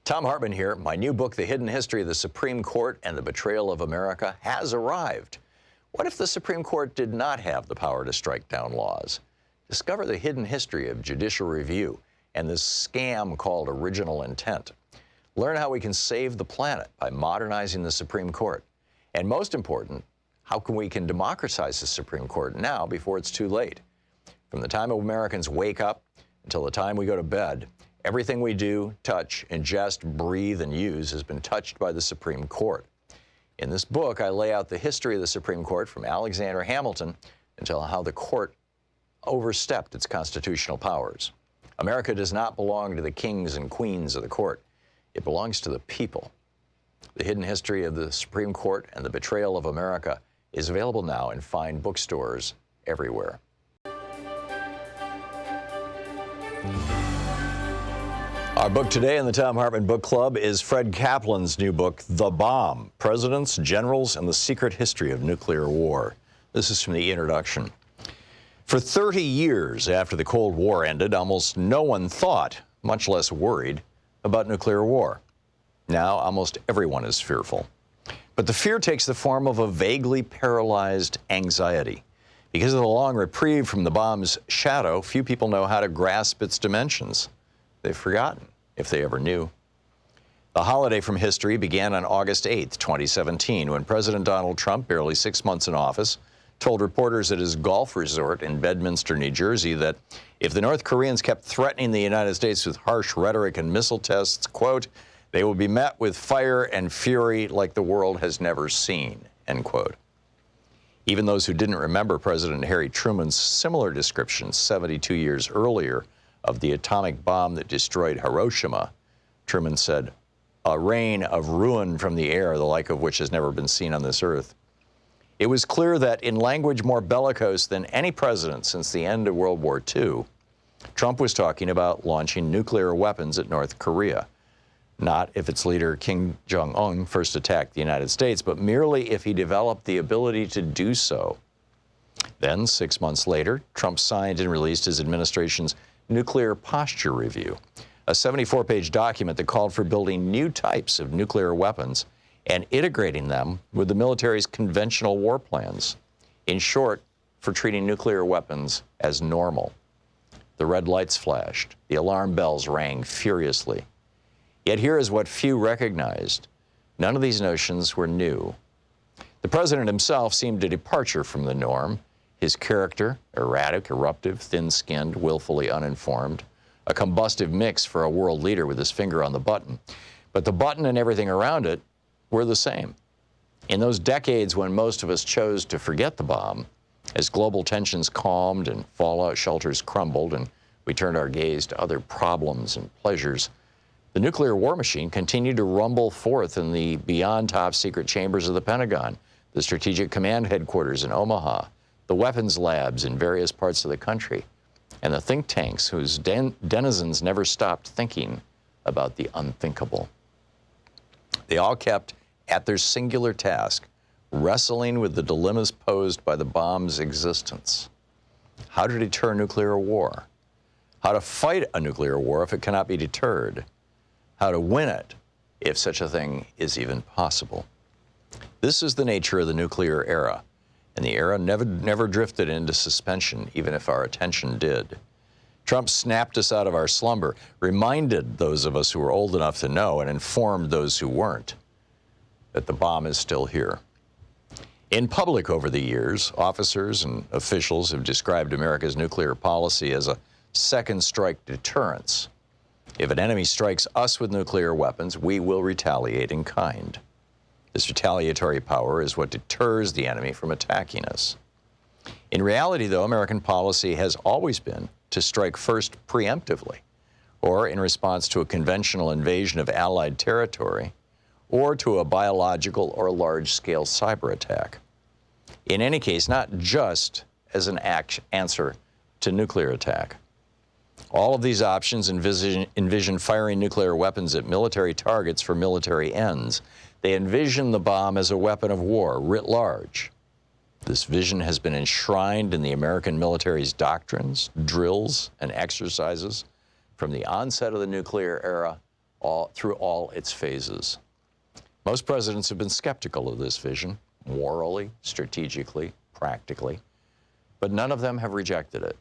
Thom Hartmann here. My new book, The Hidden History of the Supreme Court and the Betrayal of America, has arrived. What if the Supreme Court did not have the power to strike down laws? Discover the hidden history of judicial review and this scam called original intent. Learn how we can save the planet by modernizing the Supreme Court. And most important, how we can democratize the Supreme Court now before it's too late. From the time Americans wake up until the time we go to bed, everything we do, touch, ingest, breathe, and use has been touched by the Supreme Court. In this book, I lay out the history of the Supreme Court from Alexander Hamilton until how the court overstepped its constitutional powers. America does not belong to the kings and queens of the court. It belongs to the people. The Hidden History of the Supreme Court and the Betrayal of America is available now in fine bookstores everywhere. Our book today in the Thom Hartmann Book Club is Fred Kaplan's new book, The Bomb: Presidents, Generals, and the Secret History of Nuclear War. This is from the introduction. For 30 years after the Cold War ended, almost no one thought, much less worried, about nuclear war. Now, almost everyone is fearful. But the fear takes the form of a vaguely paralyzed anxiety. Because of the long reprieve from the bomb's shadow, few people know how to grasp its dimensions. They've forgotten, if they ever knew. The holiday from history began on August 8, 2017, when President Donald Trump, barely 6 months in office, told reporters at his golf resort in Bedminster, New Jersey, that if the North Koreans kept threatening the United States with harsh rhetoric and missile tests, quote, they would be met with fire and fury like the world has never seen, end quote. Even those who didn't remember President Harry Truman's similar description 72 years earlier of the atomic bomb that destroyed Hiroshima, Truman said, a rain of ruin from the air, the like of which has never been seen on this earth. It was clear that in language more bellicose than any president since the end of World War II, Trump was talking about launching nuclear weapons at North Korea. Not if its leader, Kim Jong-un, first attacked the United States, but merely if he developed the ability to do so. Then, 6 months later, Trump signed and released his administration's Nuclear Posture Review, a 74-page document that called for building new types of nuclear weapons and integrating them with the military's conventional war plans. In short, for treating nuclear weapons as normal. The red lights flashed. The alarm bells rang furiously. Yet here is what few recognized. None of these notions were new. The president himself seemed a departure from the norm. His character, erratic, eruptive, thin-skinned, willfully uninformed, a combustive mix for a world leader with his finger on the button. But the button and everything around it were the same. In those decades when most of us chose to forget the bomb, as global tensions calmed and fallout shelters crumbled and we turned our gaze to other problems and pleasures, the nuclear war machine continued to rumble forth in the beyond top-secret chambers of the Pentagon, the Strategic Command Headquarters in Omaha, the weapons labs in various parts of the country, and the think tanks whose denizens never stopped thinking about the unthinkable. They all kept at their singular task, wrestling with the dilemmas posed by the bomb's existence. How to deter nuclear war? How to fight a nuclear war if it cannot be deterred? How to win it if such a thing is even possible? This is the nature of the nuclear era, and the era never drifted into suspension, even if our attention did. Trump snapped us out of our slumber, reminded those of us who were old enough to know, and informed those who weren't, that the bomb is still here. In public over the years, officers and officials have described America's nuclear policy as a second strike deterrence. If an enemy strikes us with nuclear weapons, we will retaliate in kind. This retaliatory power is what deters the enemy from attacking us. In reality, though, American policy has always been to strike first preemptively, or in response to a conventional invasion of Allied territory, or to a biological or large-scale cyber attack. In any case, not just as an answer to nuclear attack. All of these options envision firing nuclear weapons at military targets for military ends. They envision the bomb as a weapon of war writ large. This vision has been enshrined in the American military's doctrines, drills, and exercises from the onset of the nuclear era through all its phases. Most presidents have been skeptical of this vision, morally, strategically, practically, but none of them have rejected it.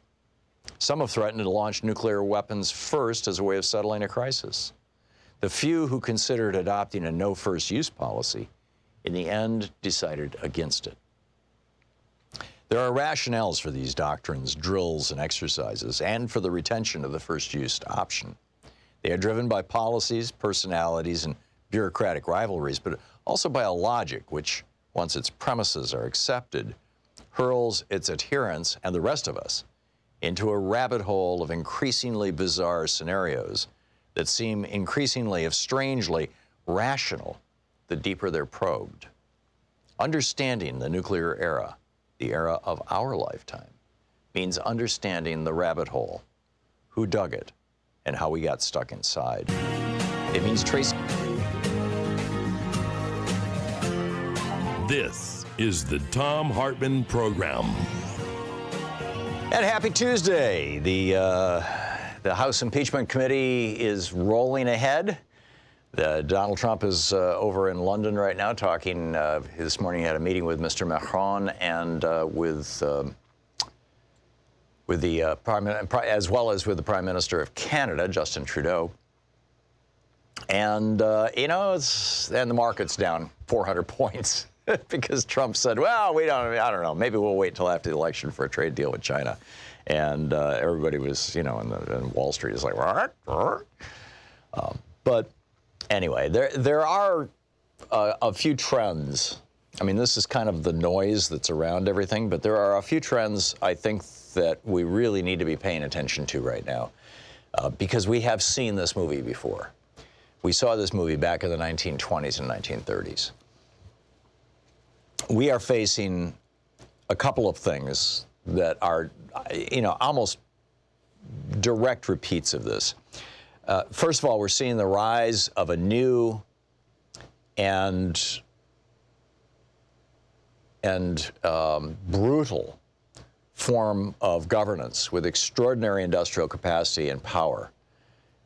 Some have threatened to launch nuclear weapons first as a way of settling a crisis. The few who considered adopting a no first use policy, in the end, decided against it. There are rationales for these doctrines, drills, and exercises, and for the retention of the first use option. They are driven by policies, personalities, and bureaucratic rivalries, but also by a logic which, once its premises are accepted, hurls its adherents and the rest of us into a rabbit hole of increasingly bizarre scenarios that seem increasingly, if strangely, rational the deeper they're probed. Understanding the nuclear era, the era of our lifetime, means understanding the rabbit hole, who dug it, and how we got stuck inside. It means tracing. This is the Thom Hartmann Program. And happy Tuesday. The House Impeachment Committee is rolling ahead. Donald Trump is over in London right now talking. This morning he had a meeting with Mr. Macron and with the as well as with the Prime Minister of Canada, Justin Trudeau. And and the market's down 400 points because Trump said, "Well, I don't know. Maybe we'll wait until after the election for a trade deal with China." And everybody was, and Wall Street is like, "What?" But anyway, there are a few trends. I mean, this is kind of the noise that's around everything, but there are a few trends I think that we really need to be paying attention to right now, because we have seen this movie before. We saw this movie back in the 1920s and 1930s. We are facing a couple of things that are, almost direct repeats of this. First of all, we're seeing the rise of a new and brutal form of governance with extraordinary industrial capacity and power.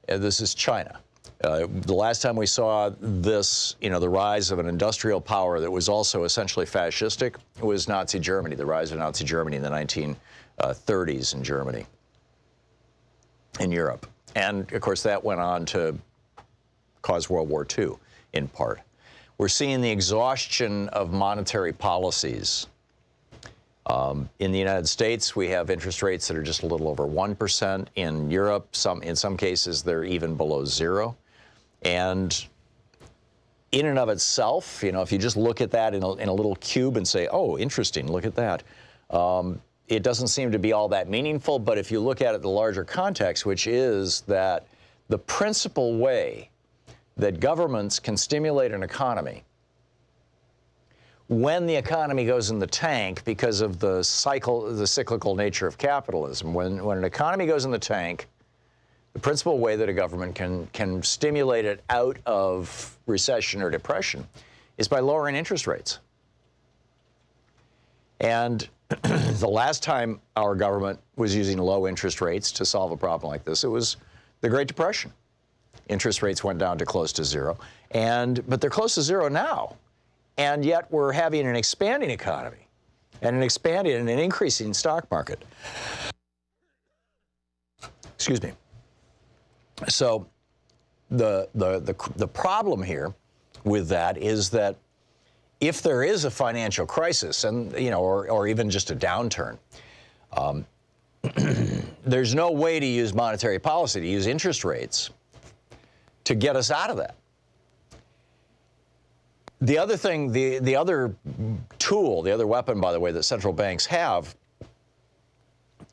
This is China. The last time we saw this, the rise of an industrial power that was also essentially fascistic was Nazi Germany, the rise of Nazi Germany in the 1930s in Germany, in Europe. And, of course, that went on to cause World War II, in part. We're seeing the exhaustion of monetary policies. In the United States, we have interest rates that are just a little over 1%. In Europe, in some cases, they're even below zero. And in and of itself, if you just look at that in a little cube and say, oh, interesting, look at that, it doesn't seem to be all that meaningful. But if you look at it in the larger context, which is that the principal way that governments can stimulate an economy when the economy goes in the tank because of the cyclical nature of capitalism, when an economy goes in the tank, the principal way that a government can stimulate it out of recession or depression is by lowering interest rates. And the last time our government was using low interest rates to solve a problem like this, it was the Great Depression. Interest rates went down to close to zero, but they're close to zero now. And yet we're having an expanding economy and an expanding and an increasing stock market. Excuse me. So the problem here with that is that if there is a financial crisis and, or even just a downturn, there's no way to use monetary policy, to use interest rates to get us out of that. The other thing, the other tool, the other weapon, by the way, that central banks have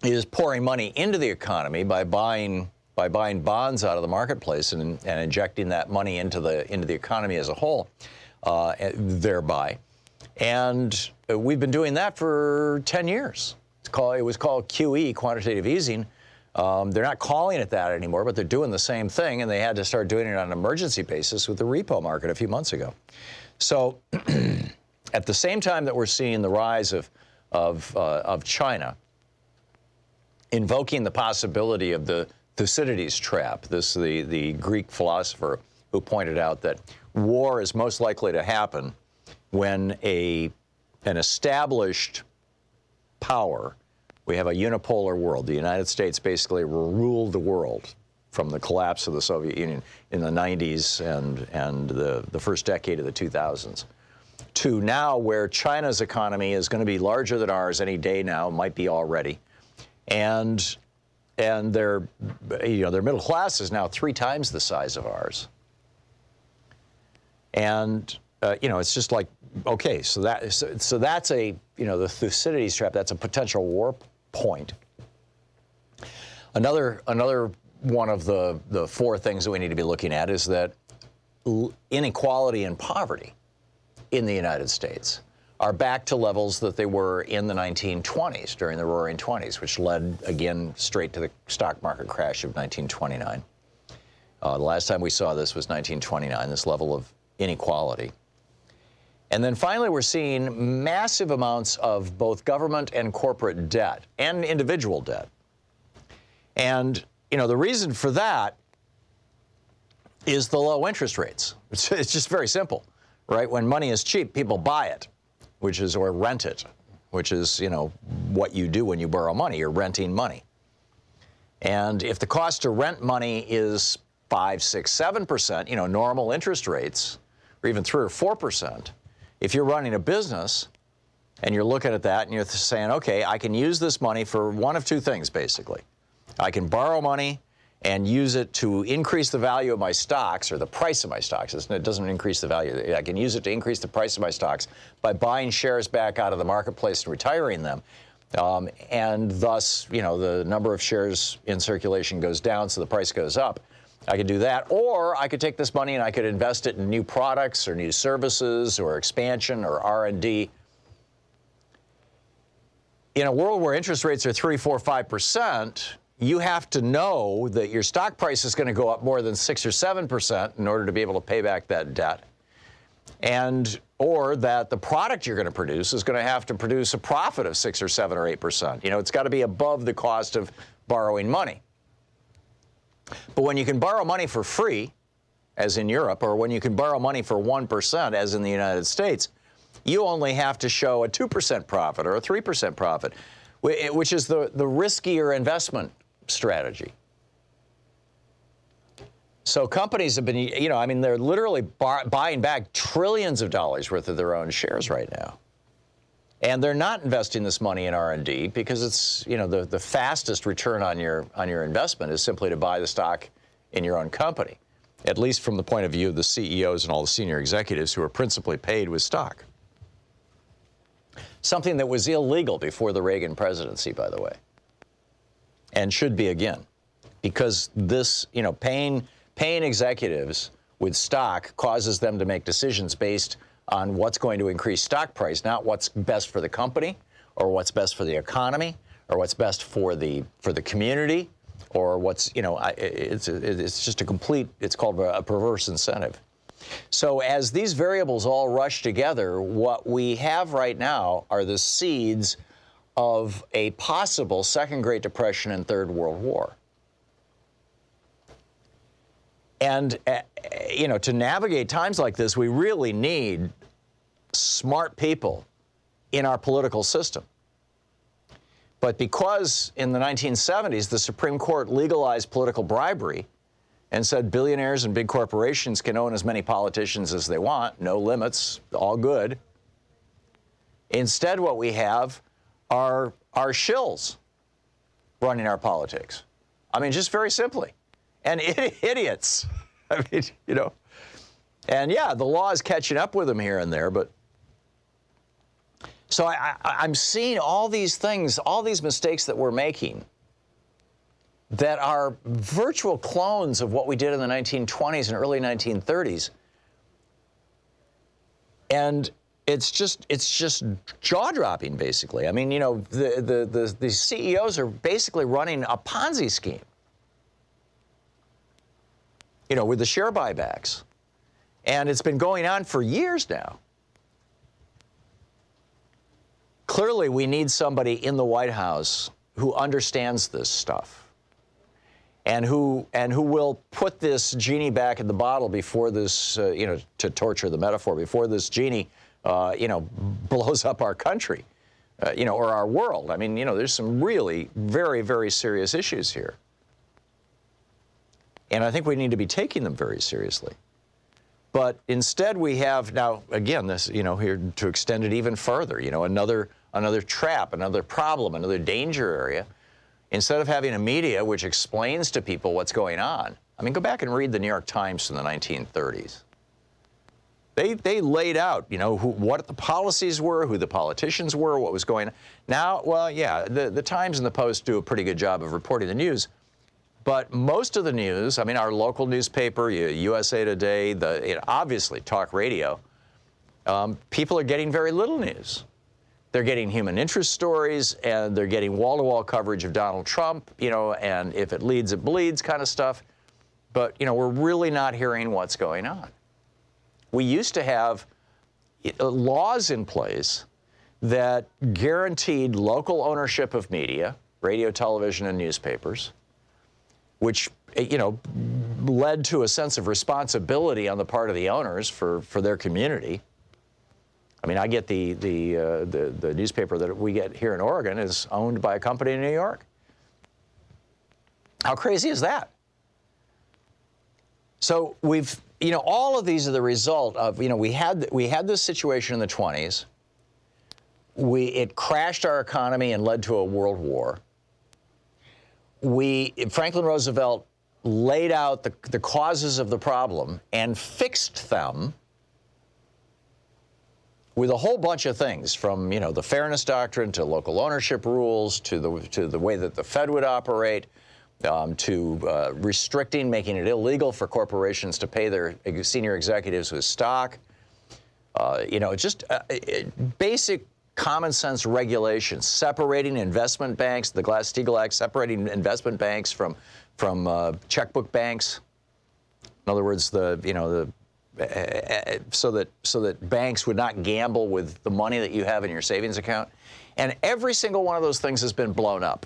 is pouring money into the economy by buying bonds out of the marketplace and injecting that money into the economy as a whole, thereby. And we've been doing that for 10 years. It was called QE, quantitative easing. They're not calling it that anymore, but they're doing the same thing, and they had to start doing it on an emergency basis with the repo market a few months ago. So at the same time that we're seeing the rise of China invoking the possibility of the Thucydides trap, the Greek philosopher who pointed out that war is most likely to happen when an established power, we have a unipolar world. The United States basically ruled the world from the collapse of the Soviet Union in the 90s and the first decade of the 2000s, to now where China's economy is going to be larger than ours any day now, might be already, and their middle class is now 3 times the size of ours. And it's just like, okay, so that's a, the Thucydides trap. That's a potential war point. Another one of the 4 things that we need to be looking at is that inequality and poverty in the United States are back to levels that they were in the 1920s, during the Roaring '20s, which led, again, straight to the stock market crash of 1929. The last time we saw this was 1929, this level of inequality. And then finally, we're seeing massive amounts of both government and corporate debt and individual debt. And, the reason for that is the low interest rates. It's just very simple, right? When money is cheap, people buy it, or rent it, which is, what you do when you borrow money. You're renting money. And if the cost to rent money is 5, 6, 7%, normal interest rates, or even 3 or 4%, if you're running a business and you're looking at that and you're saying, okay, I can use this money for one of 2 things, basically. I can borrow money and use it to increase the value of my stocks, or the price of my stocks. It doesn't increase the value. I can use it to increase the price of my stocks by buying shares back out of the marketplace and retiring them. And thus, the number of shares in circulation goes down, so the price goes up. I could do that, or I could take this money and I could invest it in new products or new services or expansion or R&D. In a world where interest rates are 3, 4, 5%, you have to know that your stock price is going to go up more than 6 or 7% in order to be able to pay back that debt, or that the product you're going to produce is going to have to produce a profit of 6 or 7 or 8%. It's got to be above the cost of borrowing money. But when you can borrow money for free, as in Europe, or when you can borrow money for 1%, as in the United States, you only have to show a 2% profit or a 3% profit, which is the riskier investment strategy. So companies have been, they're literally buying back trillions of dollars worth of their own shares right now. And they're not investing this money in R&D because it's, the fastest return on your investment is simply to buy the stock in your own company, at least from the point of view of the CEOs and all the senior executives who are principally paid with stock. Something that was illegal before the Reagan presidency, by the way, and should be again, because this, paying executives with stock causes them to make decisions based on what's going to increase stock price, not what's best for the company, or what's best for the economy, or what's best for the community, or what's, it's just a complete, it's called a perverse incentive. So as these variables all rush together, what we have right now are the seeds of a possible Second Great Depression and Third World War. And, to navigate times like this, we really need smart people in our political system. But because in the 1970s, the Supreme Court legalized political bribery and said billionaires and big corporations can own as many politicians as they want, no limits, all good. Instead, what we have are shills running our politics. Just very simply. And idiots. And yeah, the law is catching up with them here and there, but so I'm seeing all these things, all these mistakes that we're making that are virtual clones of what we did in the 1920s and early 1930s. And it's just jaw-dropping, basically. The CEOs are basically running a Ponzi scheme, with the share buybacks. And it's been going on for years now. Clearly, we need somebody in the White House who understands this stuff and who will put this genie back in the bottle before this, to torture the metaphor, before this genie, blows up our country, or our world. I mean, there's some really very, very serious issues here. And I think we need to be taking them very seriously. But instead we have now, again, this, here to extend it even further, another trap, another problem, another danger area. Instead of having a media which explains to people what's going on, I mean, go back and read the New York Times from the 1930s. They laid out, what the policies were, who the politicians were, what was going on. Now, well, yeah, the Times and the Post do a pretty good job of reporting the news. But most of the news, I mean, our local newspaper, USA Today, obviously talk radio, people are getting very little news. They're getting human interest stories, and they're getting wall-to-wall coverage of Donald Trump, and if it leads, it bleeds kind of stuff. But, we're really not hearing what's going on. We used to have laws in place that guaranteed local ownership of media, radio, television, and newspapers, which, led to a sense of responsibility on the part of the owners for their community. I mean, I get the newspaper that we get here in Oregon is owned by a company in New York. How crazy is that? So we've, all of these are the result of, we had this situation in the 20s. It crashed our economy and led to a world war. Franklin Roosevelt laid out the causes of the problem and fixed them with a whole bunch of things, from the fairness doctrine to local ownership rules to the way that the Fed would operate, to restricting, making it illegal for corporations to pay their senior executives with stock. Just basic common sense regulations, separating investment banks, the Glass-Steagall Act, separating investment banks from checkbook banks. In other words, so that banks would not gamble with the money that you have in your savings account. And every single one of those things has been blown up,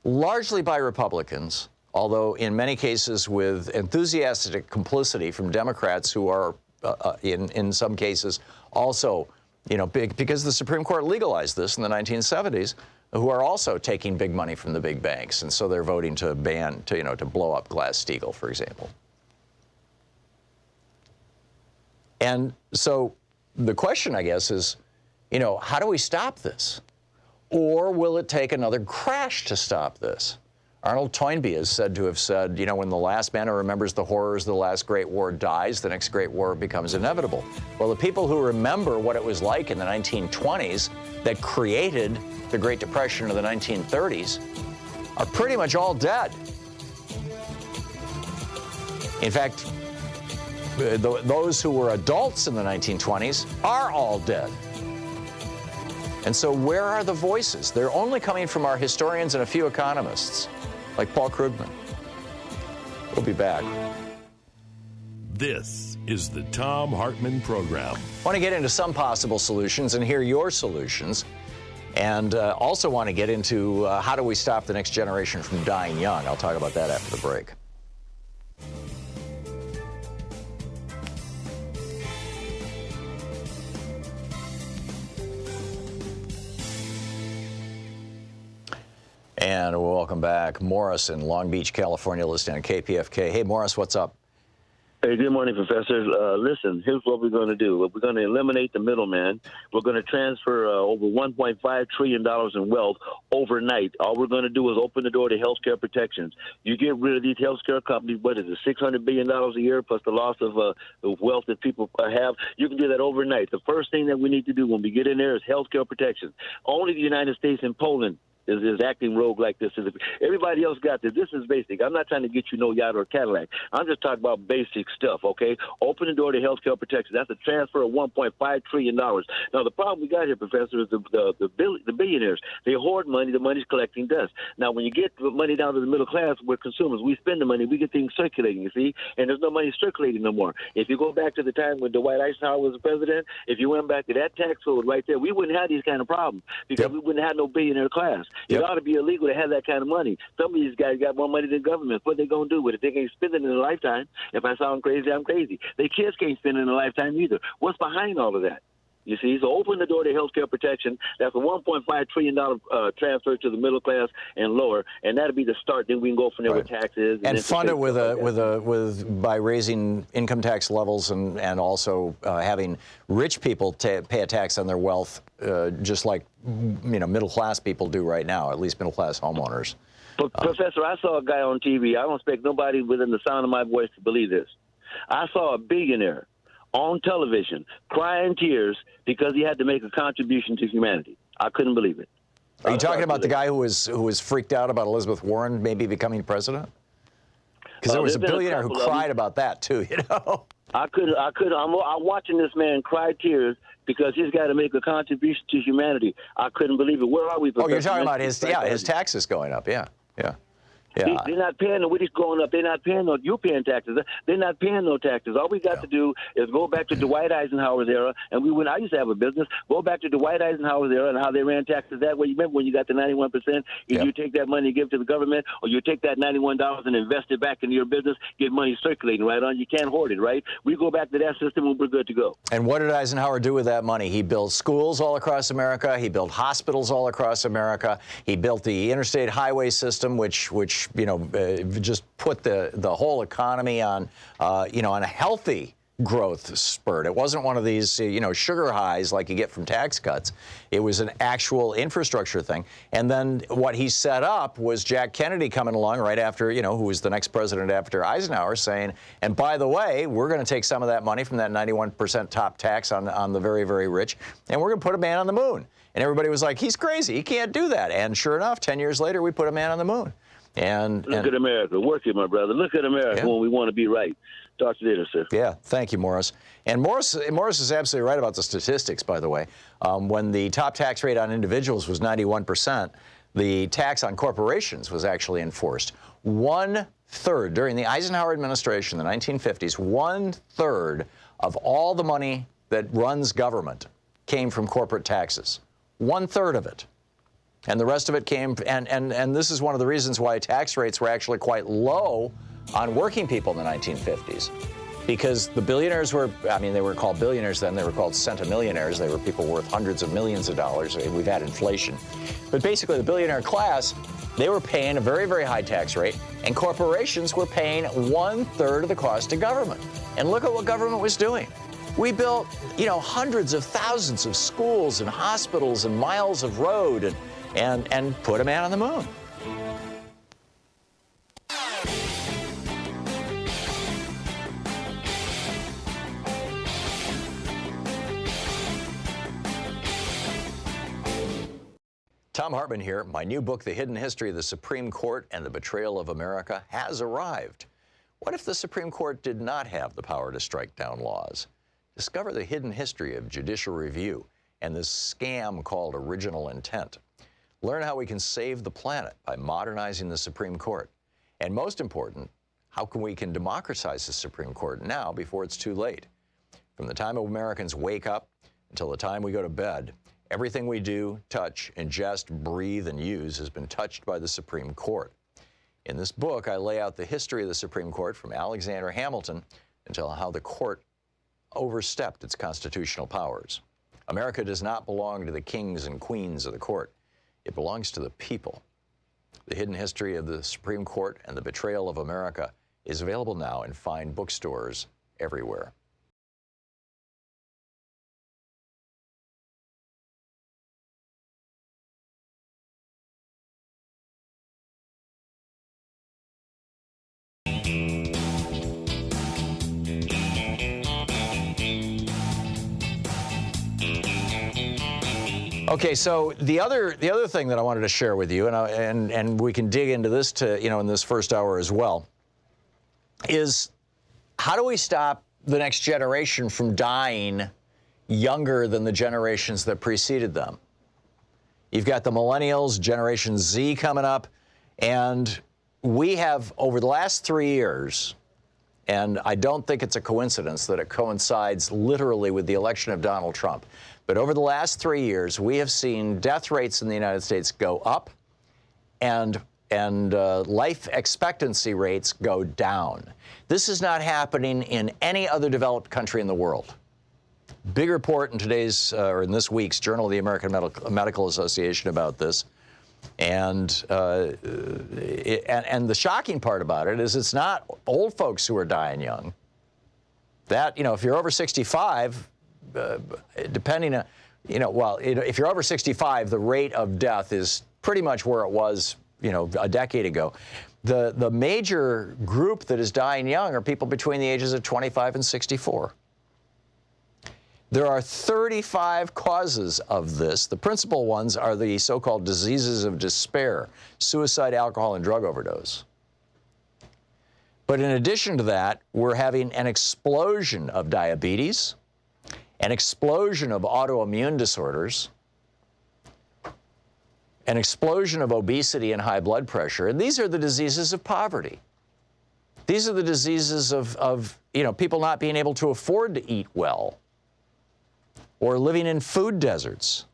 largely by Republicans, although in many cases with enthusiastic complicity from Democrats who are, in some cases, also, because the Supreme Court legalized this in the 1970s, who are also taking big money from the big banks, and so they're voting to to blow up Glass-Steagall, for example. And so the question, I guess, is, how do we stop this? Or will it take another crash to stop this? Arnold Toynbee is said to have said, when the last man who remembers the horrors of the last great war dies, the next great war becomes inevitable. Well, the people who remember what it was like in the 1920s that created the Great Depression of the 1930s are pretty much all dead. In fact, those who were adults in the 1920s are all dead. And so where are the voices? They're only coming from our historians and a few economists, like Paul Krugman. We'll be back. This is the Thom Hartmann Program. I want to get into some possible solutions and hear your solutions. And also want to get into how do we stop the next generation from dying young. I'll talk about that after the break. And welcome back. Morris in Long Beach, California, listening on KPFK. Hey, Morris, what's up? Hey, good morning, Professor. Listen, here's what we're going to do. We're going to eliminate the middleman. We're going to transfer over $1.5 trillion in wealth overnight. All we're going to do is open the door to health care protections. You get rid of these health care companies, what is it, $600 billion a year plus the loss of wealth that people have. You can do that overnight. The first thing that we need to do when we get in there is health care protections. Only the United States and Poland is acting rogue like this. Everybody else got this. This is basic. I'm not trying to get you no yacht or Cadillac. I'm just talking about basic stuff, okay? Open the door to health care protection. That's a transfer of $1.5 trillion. Now, the problem we got here, Professor, is the billionaires. They hoard money. The money's collecting dust. Now, when you get the money down to the middle class, we're consumers. We spend the money. We get things circulating, you see? And there's no money circulating no more. If you go back to the time when Dwight Eisenhower was the president, if you went back to that tax code right there, we wouldn't have these kind of problems because we wouldn't have no billionaire class. It ought to be illegal to have that kind of money. Some of these guys got more money than government. What they going to do with it? They can't spend it in a lifetime. If I sound crazy, I'm crazy. Their kids can't spend it in a lifetime either. What's behind all of that? You see, so open the door to health care protection. That's a $1.5 trillion transfer to the middle class and lower, and that'll be the start. Then we can go from there with taxes and fund it by raising income tax levels and also having rich people pay a tax on their wealth, just like middle class people do right now, at least middle class homeowners. But Professor, I saw a guy on TV. I don't expect nobody within the sound of my voice to believe this. I saw a billionaire on television crying tears because he had to make a contribution to humanity. I couldn't believe it. Are you talking about the guy who was freaked out about Elizabeth Warren maybe becoming president? Because there was a billionaire who cried about that too, I'm watching this man cry tears because he's got to make a contribution to humanity. I couldn't believe it. Where are we? Oh, you're talking about his taxes going up, yeah. They're not paying no. What he's going up? They're not paying no. You're paying taxes. They're not paying no taxes. All we got to do is go back to Dwight Eisenhower's era, and when I used to have a business, go back to Dwight Eisenhower's era and how they ran taxes that way. You remember when you got the 91%? If you take that money and give it to the government, or you take that $91 and invest it back into your business, get money circulating right on. You can't hoard it, right? We go back to that system and we're good to go. And what did Eisenhower do with that money? He built schools all across America. He built hospitals all across America. He built the interstate highway system, which just put the whole economy on a healthy growth spurt. It wasn't one of these sugar highs like you get from tax cuts. It was an actual infrastructure thing. And then what he set up was Jack Kennedy coming along right after, who was the next president after Eisenhower, saying, and by the way, we're going to take some of that money from that 91% top tax on the very, very rich, and we're going to put a man on the moon. And everybody was like, he's crazy. He can't do that. And sure enough, 10 years later, we put a man on the moon. Look at America. Work it, my brother. Look at America when we want to be right. Talk to you later, sir. Yeah, thank you, Morris. And Morris is absolutely right about the statistics, by the way. When the top tax rate on individuals was 91%, the tax on corporations was actually enforced. 1/3, during the Eisenhower administration in the 1950s, 1/3 of all the money that runs government came from corporate taxes. 1/3 of it. And the rest of it came, and this is one of the reasons why tax rates were actually quite low on working people in the 1950s. Because the billionaires they were called billionaires then, they were called centimillionaires. They were people worth hundreds of millions of dollars. We've had inflation. But basically the billionaire class, they were paying a very, very high tax rate, and corporations were paying 1/3 of the cost to government. And look at what government was doing. We built, hundreds of thousands of schools and hospitals and miles of road and put a man on the moon. Thom Hartmann here. My new book, The Hidden History of the Supreme Court and the Betrayal of America, has arrived. What if the Supreme Court did not have the power to strike down laws? Discover the hidden history of judicial review and this scam called original intent. Learn how we can save the planet by modernizing the Supreme Court. And most important, how we can democratize the Supreme Court now before it's too late. From the time Americans wake up until the time we go to bed, everything we do, touch, ingest, breathe, and use has been touched by the Supreme Court. In this book, I lay out the history of the Supreme Court from Alexander Hamilton until how the court overstepped its constitutional powers. America does not belong to the kings and queens of the court. It belongs to the people. The Hidden History of the Supreme Court and the Betrayal of America is available now in fine bookstores everywhere. Okay, so the other thing that I wanted to share with you, and we can dig into this in this first hour as well, is how do we stop the next generation from dying younger than the generations that preceded them? You've got the millennials, Generation Z coming up, and we have, over the last 3 years, and I don't think it's a coincidence that it coincides literally with the election of Donald Trump, but over the last 3 years, we have seen death rates in the United States go up and life expectancy rates go down. This is not happening in any other developed country in the world. Big report in today's, or in this week's Journal of the American Medical Association about this. And the shocking part about it is it's not old folks who are dying young. That, if you're over 65, depending on, if you're over 65, the rate of death is pretty much where it was, a decade ago. The major group that is dying young are people between the ages of 25 and 64. There are 35 causes of this. The principal ones are the so-called diseases of despair: suicide, alcohol, and drug overdose. But in addition to that, we're having an explosion of diabetes, an explosion of autoimmune disorders, an explosion of obesity and high blood pressure. And these are the diseases of poverty. These are the diseases of people not being able to afford to eat well, or living in food deserts.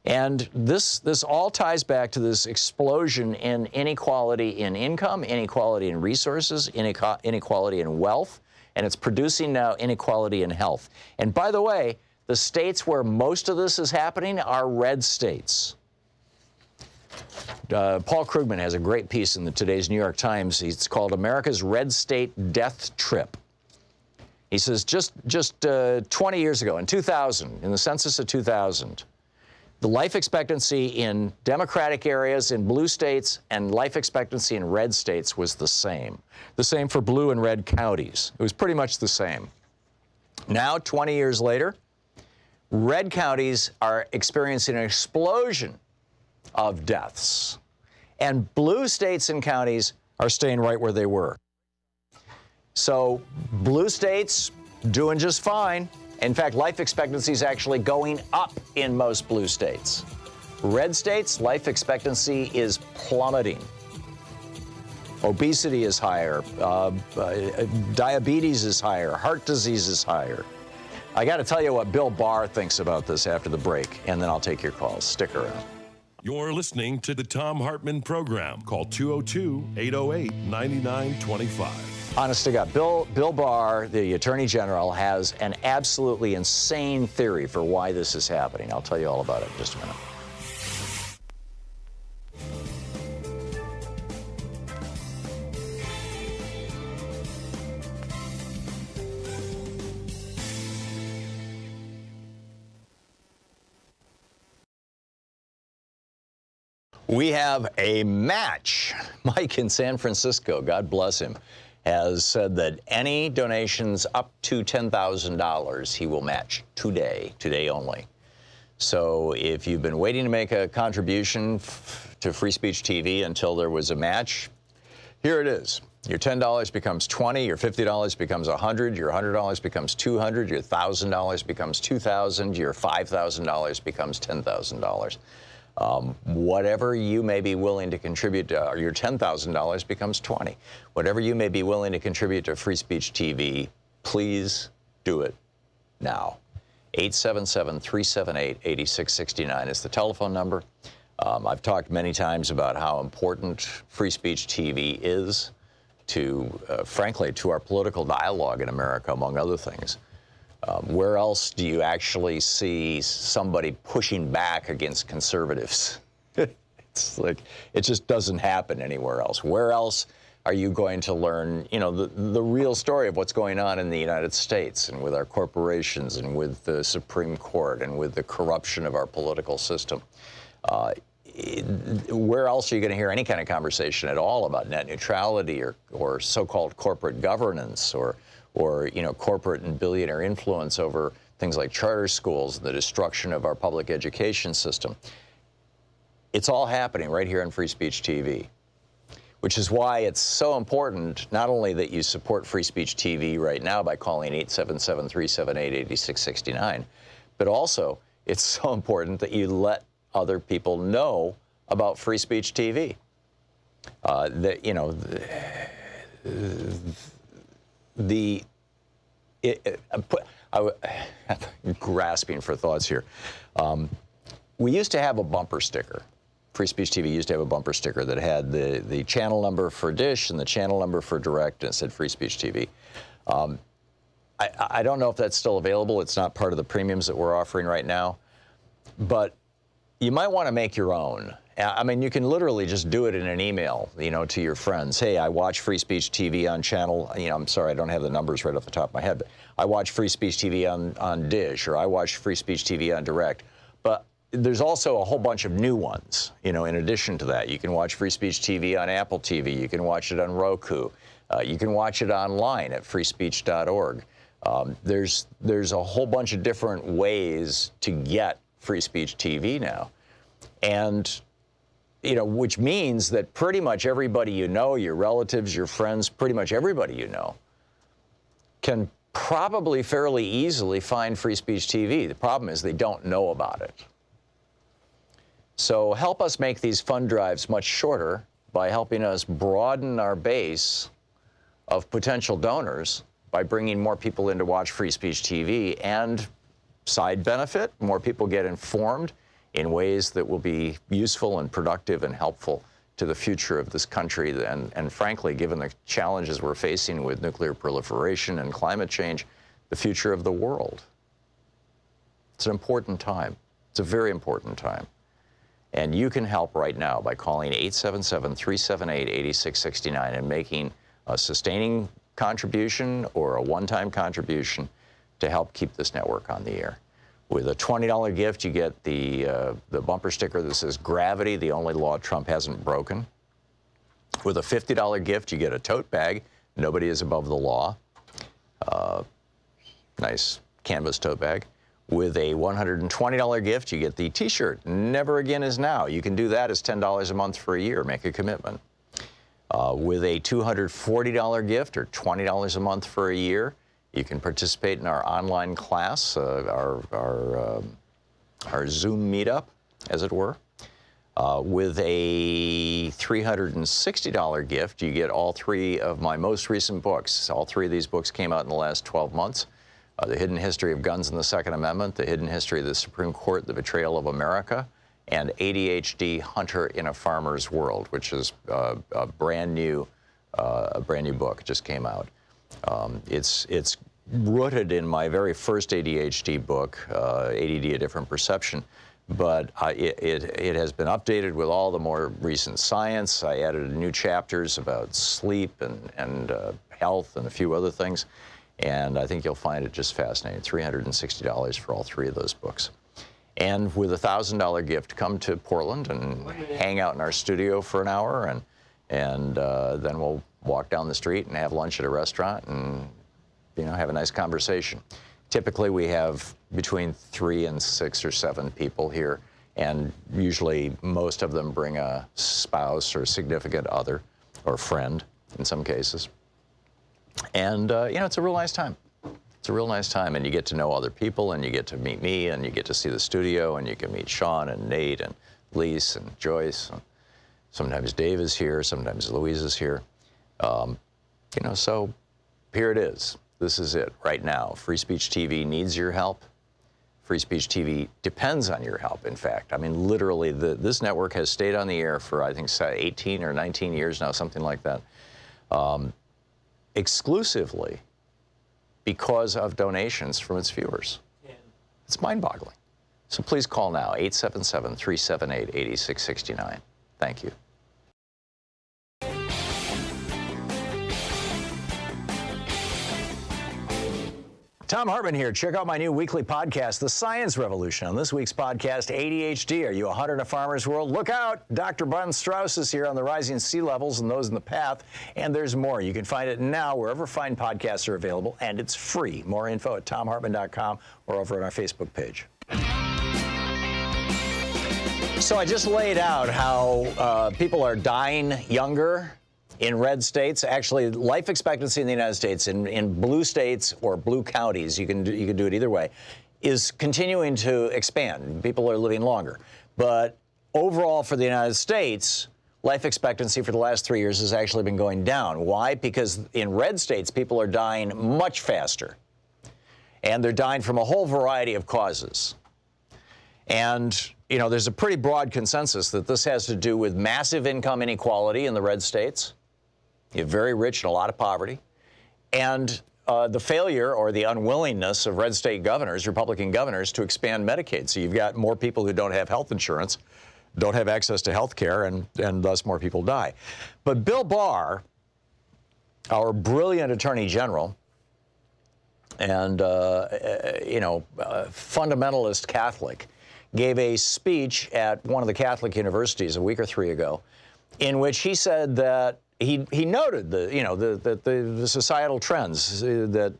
And this all ties back to this explosion in inequality in income, inequality in resources, inequality in wealth, and it's producing now inequality in health. And by the way, the states where most of this is happening are red states. Paul Krugman has a great piece in today's New York Times. It's called "America's Red State Death Trip." He says just 20 years ago, in 2000, in the census of 2000, the life expectancy in Democratic areas in blue states and life expectancy in red states was the same. The same for blue and red counties. It was pretty much the same. Now, 20 years later, red counties are experiencing an explosion of deaths, and blue states and counties are staying right where they were. So blue states doing just fine. In fact, life expectancy is actually going up in most blue states. Red states, life expectancy is plummeting. Obesity is higher, diabetes is higher, heart disease is higher. I got to tell you what Bill Barr thinks about this after the break, and then I'll take your calls. Stick around. You're listening to the Thom Hartmann Program. Call 202-808-9925. Honest to God, Bill Barr, the Attorney General, has an absolutely insane theory for why this is happening. I'll tell you all about it in just a minute. We have a match. Mike in San Francisco, God bless him, has said that any donations up to $10,000 he will match today only. So if you've been waiting to make a contribution to Free Speech TV until there was a match, here it is. Your $10 becomes $20, your $50 becomes $100, your $100 becomes $200, your $1,000 becomes $2,000, your $5,000 becomes $10,000. Whatever you may be willing to contribute to, your $10,000 becomes $20. Whatever you may be willing to contribute to Free Speech TV, please do it now. 877-378-8669 is the telephone number. I've talked many times about how important Free Speech TV is to, frankly, to our political dialogue in America, among other things. Where else do you actually see somebody pushing back against conservatives? It's like, it just doesn't happen anywhere else. Where else are you going to learn, the real story of what's going on in the United States and with our corporations and with the Supreme Court and with the corruption of our political system? Where else are you going to hear any kind of conversation at all about net neutrality or so-called corporate governance or corporate and billionaire influence over things like charter schools and the destruction of our public education system? It's all happening right here on Free Speech TV, which is why it's so important not only that you support Free Speech TV right now by calling 877-378-8669, but also it's so important that you let other people know about Free Speech TV. I'm grasping for thoughts here. We used to have a bumper sticker Free Speech TV used to have a bumper sticker that had the channel number for Dish and the channel number for Direct, and it said Free Speech TV. I don't know if that's still available. It's not part of the premiums that we're offering right now. But you might want to make your own. I mean, you can literally just do it in an email, to your friends. Hey, I watch Free Speech TV on channel, I'm sorry, I don't have the numbers right off the top of my head, but I watch Free Speech TV on Dish, or I watch Free Speech TV on Direct. But there's also a whole bunch of new ones, in addition to that. You can watch Free Speech TV on Apple TV. You can watch it on Roku. You can watch it online at freespeech.org. There's a whole bunch of different ways to get Free Speech TV now. And, which means that pretty much everybody your relatives, your friends, pretty much everybody can probably fairly easily find Free Speech TV. The problem is they don't know about it. So help us make these fund drives much shorter by helping us broaden our base of potential donors by bringing more people in to watch Free Speech TV, and side benefit, more people get informed in ways that will be useful and productive and helpful to the future of this country, and frankly, given the challenges we're facing with nuclear proliferation and climate change, the future of the world. It's an important time. It's a very important time. And you can help right now by calling 877-378-8669 and making a sustaining contribution or a one-time contribution to help keep this network on the air. With a $20 gift, you get the bumper sticker that says "Gravity, the only law Trump hasn't broken." With a $50 gift, you get a tote bag, "Nobody is above the law." Nice canvas tote bag. With a $120 gift, you get the T-shirt, "Never Again is Now." You can do that as $10 a month for a year. Make a commitment. With a $240 gift, or $20 a month for a year, you can participate in our online class, our Zoom meetup, as it were. With a $360 gift, you get all three of my most recent books. All three of these books came out in the last 12 months. The Hidden History of Guns and the Second Amendment, The Hidden History of the Supreme Court, The Betrayal of America, and ADHD, Hunter in a Farmer's World, which is a brand new book. It just came out. It's rooted in my very first ADHD book, ADD, A Different Perception, but it has been updated with all the more recent science. I added new chapters about sleep and health and a few other things, and I think you'll find it just fascinating. $360 for all three of those books. And with a $1,000 gift, come to Portland and hang out in our studio for an hour, and then we'll walk down the street and have lunch at a restaurant and have a nice conversation. Typically, we have between 3 and 6 or 7 people here, and usually most of them bring a spouse or significant other or friend in some cases. And it's a real nice time. It's a real nice time, and you get to know other people, and you get to meet me, and you get to see the studio, and you can meet Sean and Nate and Lise and Joyce. And sometimes Dave is here, sometimes Louise is here. So here it is. This is it right now. Free Speech TV needs your help. Free Speech TV depends on your help, in fact. I mean, literally, this network has stayed on the air for, I think, 18 or 19 years now, something like that, exclusively because of donations from its viewers. It's mind-boggling. So please call now, 877-378-8669. Thank you. Thom Hartmann here. Check out my new weekly podcast, The Science Revolution. On this week's podcast, ADHD. Are you a hunter in a farmer's world? Look out! Dr. Bun Strauss is here on the rising sea levels and those in the path. And there's more. You can find it now wherever fine podcasts are available, and it's free. More info at thomhartmann.com or over on our Facebook page. So I just laid out how people are dying younger in red states. Actually, life expectancy in the United States, in blue states or blue counties, you can do it either way, is continuing to expand. People are living longer. But overall for the United States, life expectancy for the last 3 years has actually been going down. Why? Because in red states, people are dying much faster. And they're dying from a whole variety of causes. And you know, there's a pretty broad consensus that this has to do with massive income inequality in the red states. You have very rich and a lot of poverty. And the failure or the unwillingness of red state governors, Republican governors, to expand Medicaid. So you've got more people who don't have health insurance, don't have access to health care, and thus more people die. But Bill Barr, our brilliant attorney general and, fundamentalist Catholic, gave a speech at one of the Catholic universities a week or three ago in which he said that he noted the societal trends that,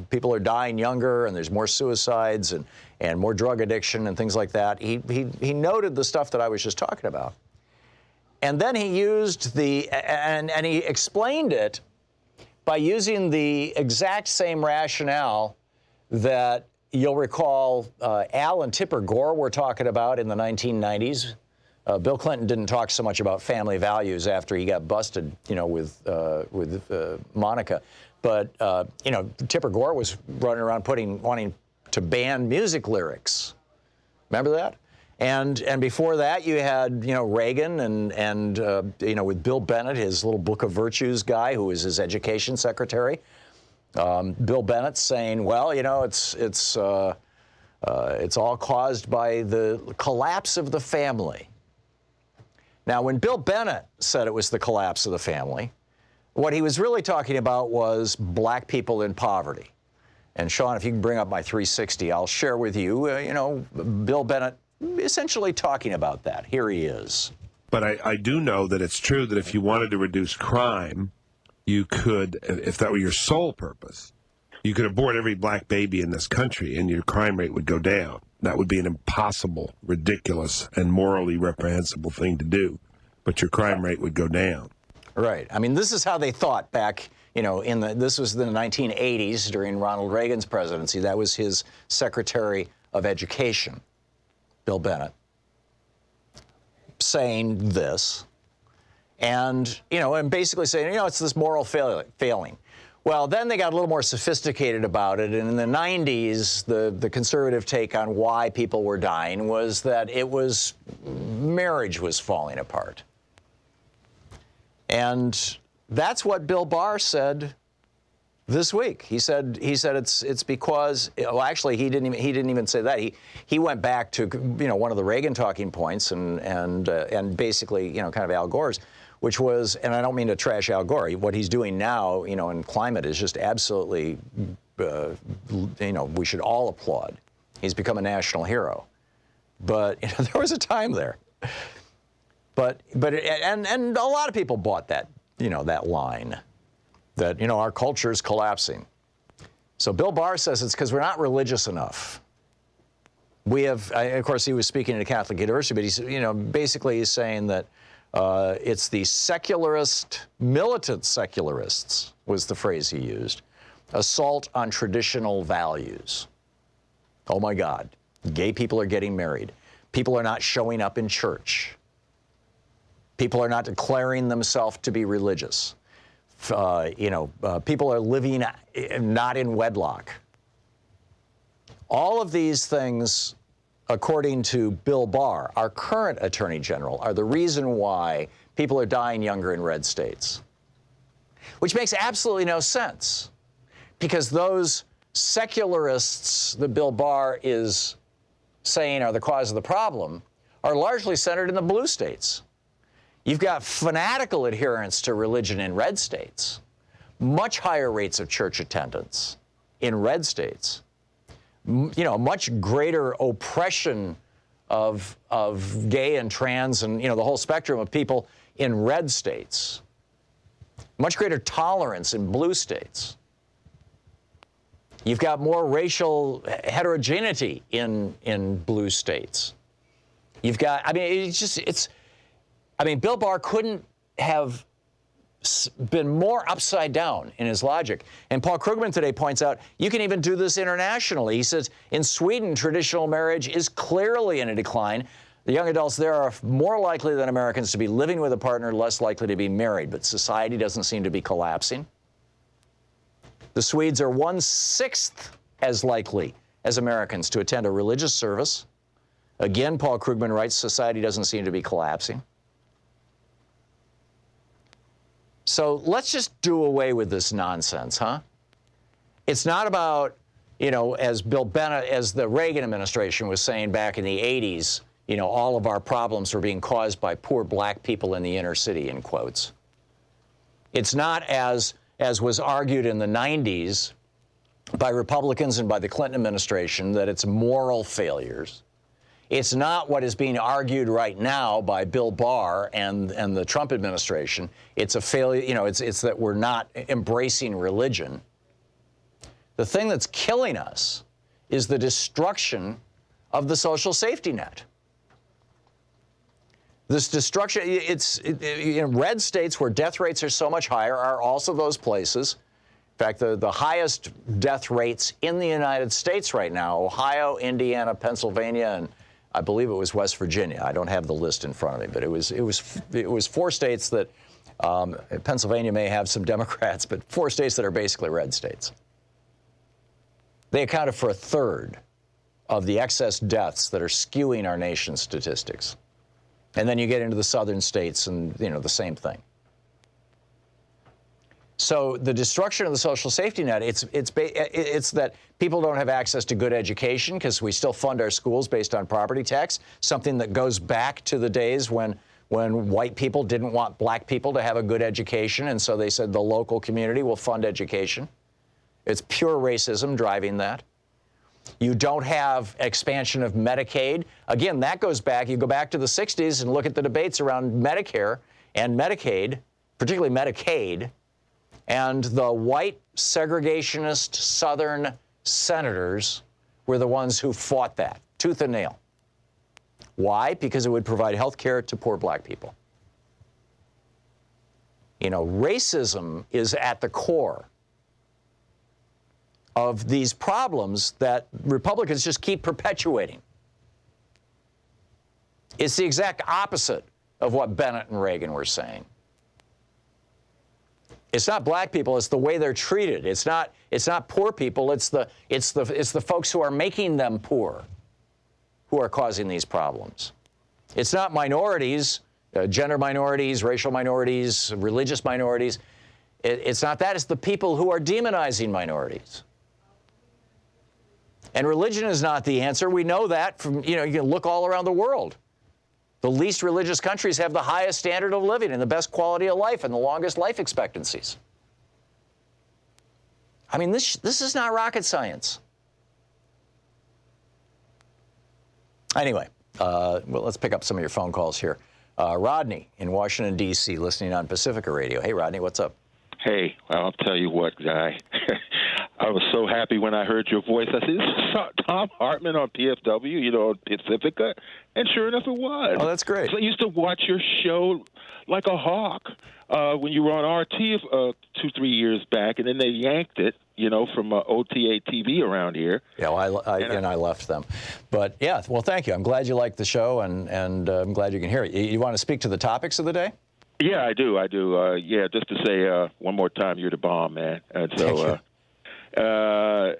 people are dying younger and there's more suicides and more drug addiction and things like that. He noted the stuff that I was just talking about. And then he used and he explained it by using the exact same rationale that you'll recall Al and Tipper Gore were talking about in the 1990s. Bill Clinton didn't talk so much about family values after he got busted, with Monica. But, Tipper Gore was running around wanting to ban music lyrics. Remember that? And before that, you had, Reagan and with Bill Bennett, his little Book of Virtues guy, who was his education secretary. Bill Bennett saying, well, it's all caused by the collapse of the family. Now, when Bill Bennett said it was the collapse of the family, what he was really talking about was black people in poverty. And Sean, if you can bring up my 360, I'll share with you, Bill Bennett essentially talking about that. Here he is. But I do know that it's true that if you wanted to reduce crime, you could, if that were your sole purpose, you could abort every black baby in this country and your crime rate would go down. That would be an impossible, ridiculous, and morally reprehensible thing to do. But your crime rate would go down. Right. I mean, this is how they thought back, this was the 1980s during Ronald Reagan's presidency. That was his Secretary of Education, Bill Bennett, saying this. And, and basically saying, it's this moral failing. Well, then they got a little more sophisticated about it. And in the 90s, the conservative take on why people were dying was that marriage was falling apart. And that's what Bill Barr said this week. He said it's because, well, actually, he didn't even say that. He went back to, one of the Reagan talking points and basically, kind of Al Gore's, which was, and I don't mean to trash Al Gore, what he's doing now, in climate is just absolutely, we should all applaud. He's become a national hero. But there was a time there. But and a lot of people bought that, that line that, our culture is collapsing. So Bill Barr says it's because we're not religious enough. We have, of course, he was speaking at a Catholic university, but he's, basically he's saying that it's the militant secularists, was the phrase he used, assault on traditional values. Oh my God, gay people are getting married. People are not showing up in church. People are not declaring themselves to be religious. People are living not in wedlock. All of these things, according to Bill Barr, our current Attorney General, are the reason why people are dying younger in red states. Which makes absolutely no sense, because those secularists that Bill Barr is saying are the cause of the problem are largely centered in the blue states. You've got fanatical adherence to religion in red states, much higher rates of church attendance in red states, much greater oppression of gay and trans and, the whole spectrum of people in red states, much greater tolerance in blue states. You've got more racial heterogeneity in blue states. You've got, Bill Barr couldn't have been more upside down in his logic. And Paul Krugman today points out, you can even do this internationally. He says, in Sweden, traditional marriage is clearly in a decline. The young adults there are more likely than Americans to be living with a partner, less likely to be married. But society doesn't seem to be collapsing. The Swedes are 1/6 as likely as Americans to attend a religious service, Again, Paul Krugman writes, society doesn't seem to be collapsing. So let's just do away with this nonsense, huh? It's not about, as Bill Bennett, as the Reagan administration was saying back in the 80s, all of our problems were being caused by poor black people in the inner city, in quotes. It's not as was argued in the 90s by Republicans and by the Clinton administration that it's moral failures. It's not what is being argued right now by Bill Barr and the Trump administration. It's a failure, it's that we're not embracing religion. The thing that's killing us is the destruction of the social safety net. This destruction, in red states where death rates are so much higher are also those places. In fact, the highest death rates in the United States right now, Ohio, Indiana, Pennsylvania, and I believe it was West Virginia. I don't have the list in front of me, but it was 4 states that, Pennsylvania may have some Democrats, but 4 states that are basically red states. They accounted for 1/3 of the excess deaths that are skewing our nation's statistics. And then you get into the southern states and, the same thing. So the destruction of the social safety net, it's that people don't have access to good education because we still fund our schools based on property tax, something that goes back to the days when white people didn't want black people to have a good education, and so they said the local community will fund education. It's pure racism driving that. You don't have expansion of Medicaid. Again, that goes back, you go back to the 60s and look at the debates around Medicare and Medicaid, particularly Medicaid, and the white segregationist Southern senators were the ones who fought that, tooth and nail. Why? Because it would provide health care to poor black people. Racism is at the core of these problems that Republicans just keep perpetuating. It's the exact opposite of what Bennett and Reagan were saying. It's not black people, it's the way they're treated. It's not poor people, it's the folks who are making them poor who are causing these problems. It's not minorities, gender minorities, racial minorities, religious minorities. It's not that, it's the people who are demonizing minorities. And religion is not the answer. We know that from, you can look all around the world. The least religious countries have the highest standard of living and the best quality of life and the longest life expectancies. I mean, this is not rocket science. Anyway, well, let's pick up some of your phone calls here. Rodney in Washington, D.C., listening on Pacifica Radio. Hey, Rodney, what's up? Hey, I'll tell you what, guy. I was so happy when I heard your voice. I said, "This is Thom Hartmann on PFW, on Pacifica," and sure enough, it was. Oh, that's great. So I used to watch your show like a hawk when you were on RT 2-3 years back, and then they yanked it, from OTA TV around here. Yeah, well, I left them. But yeah, well, thank you. I'm glad you liked the show, and I'm glad you can hear it. You want to speak to the topics of the day? Yeah, I do. Yeah, just to say one more time, you're the bomb, man. And so, I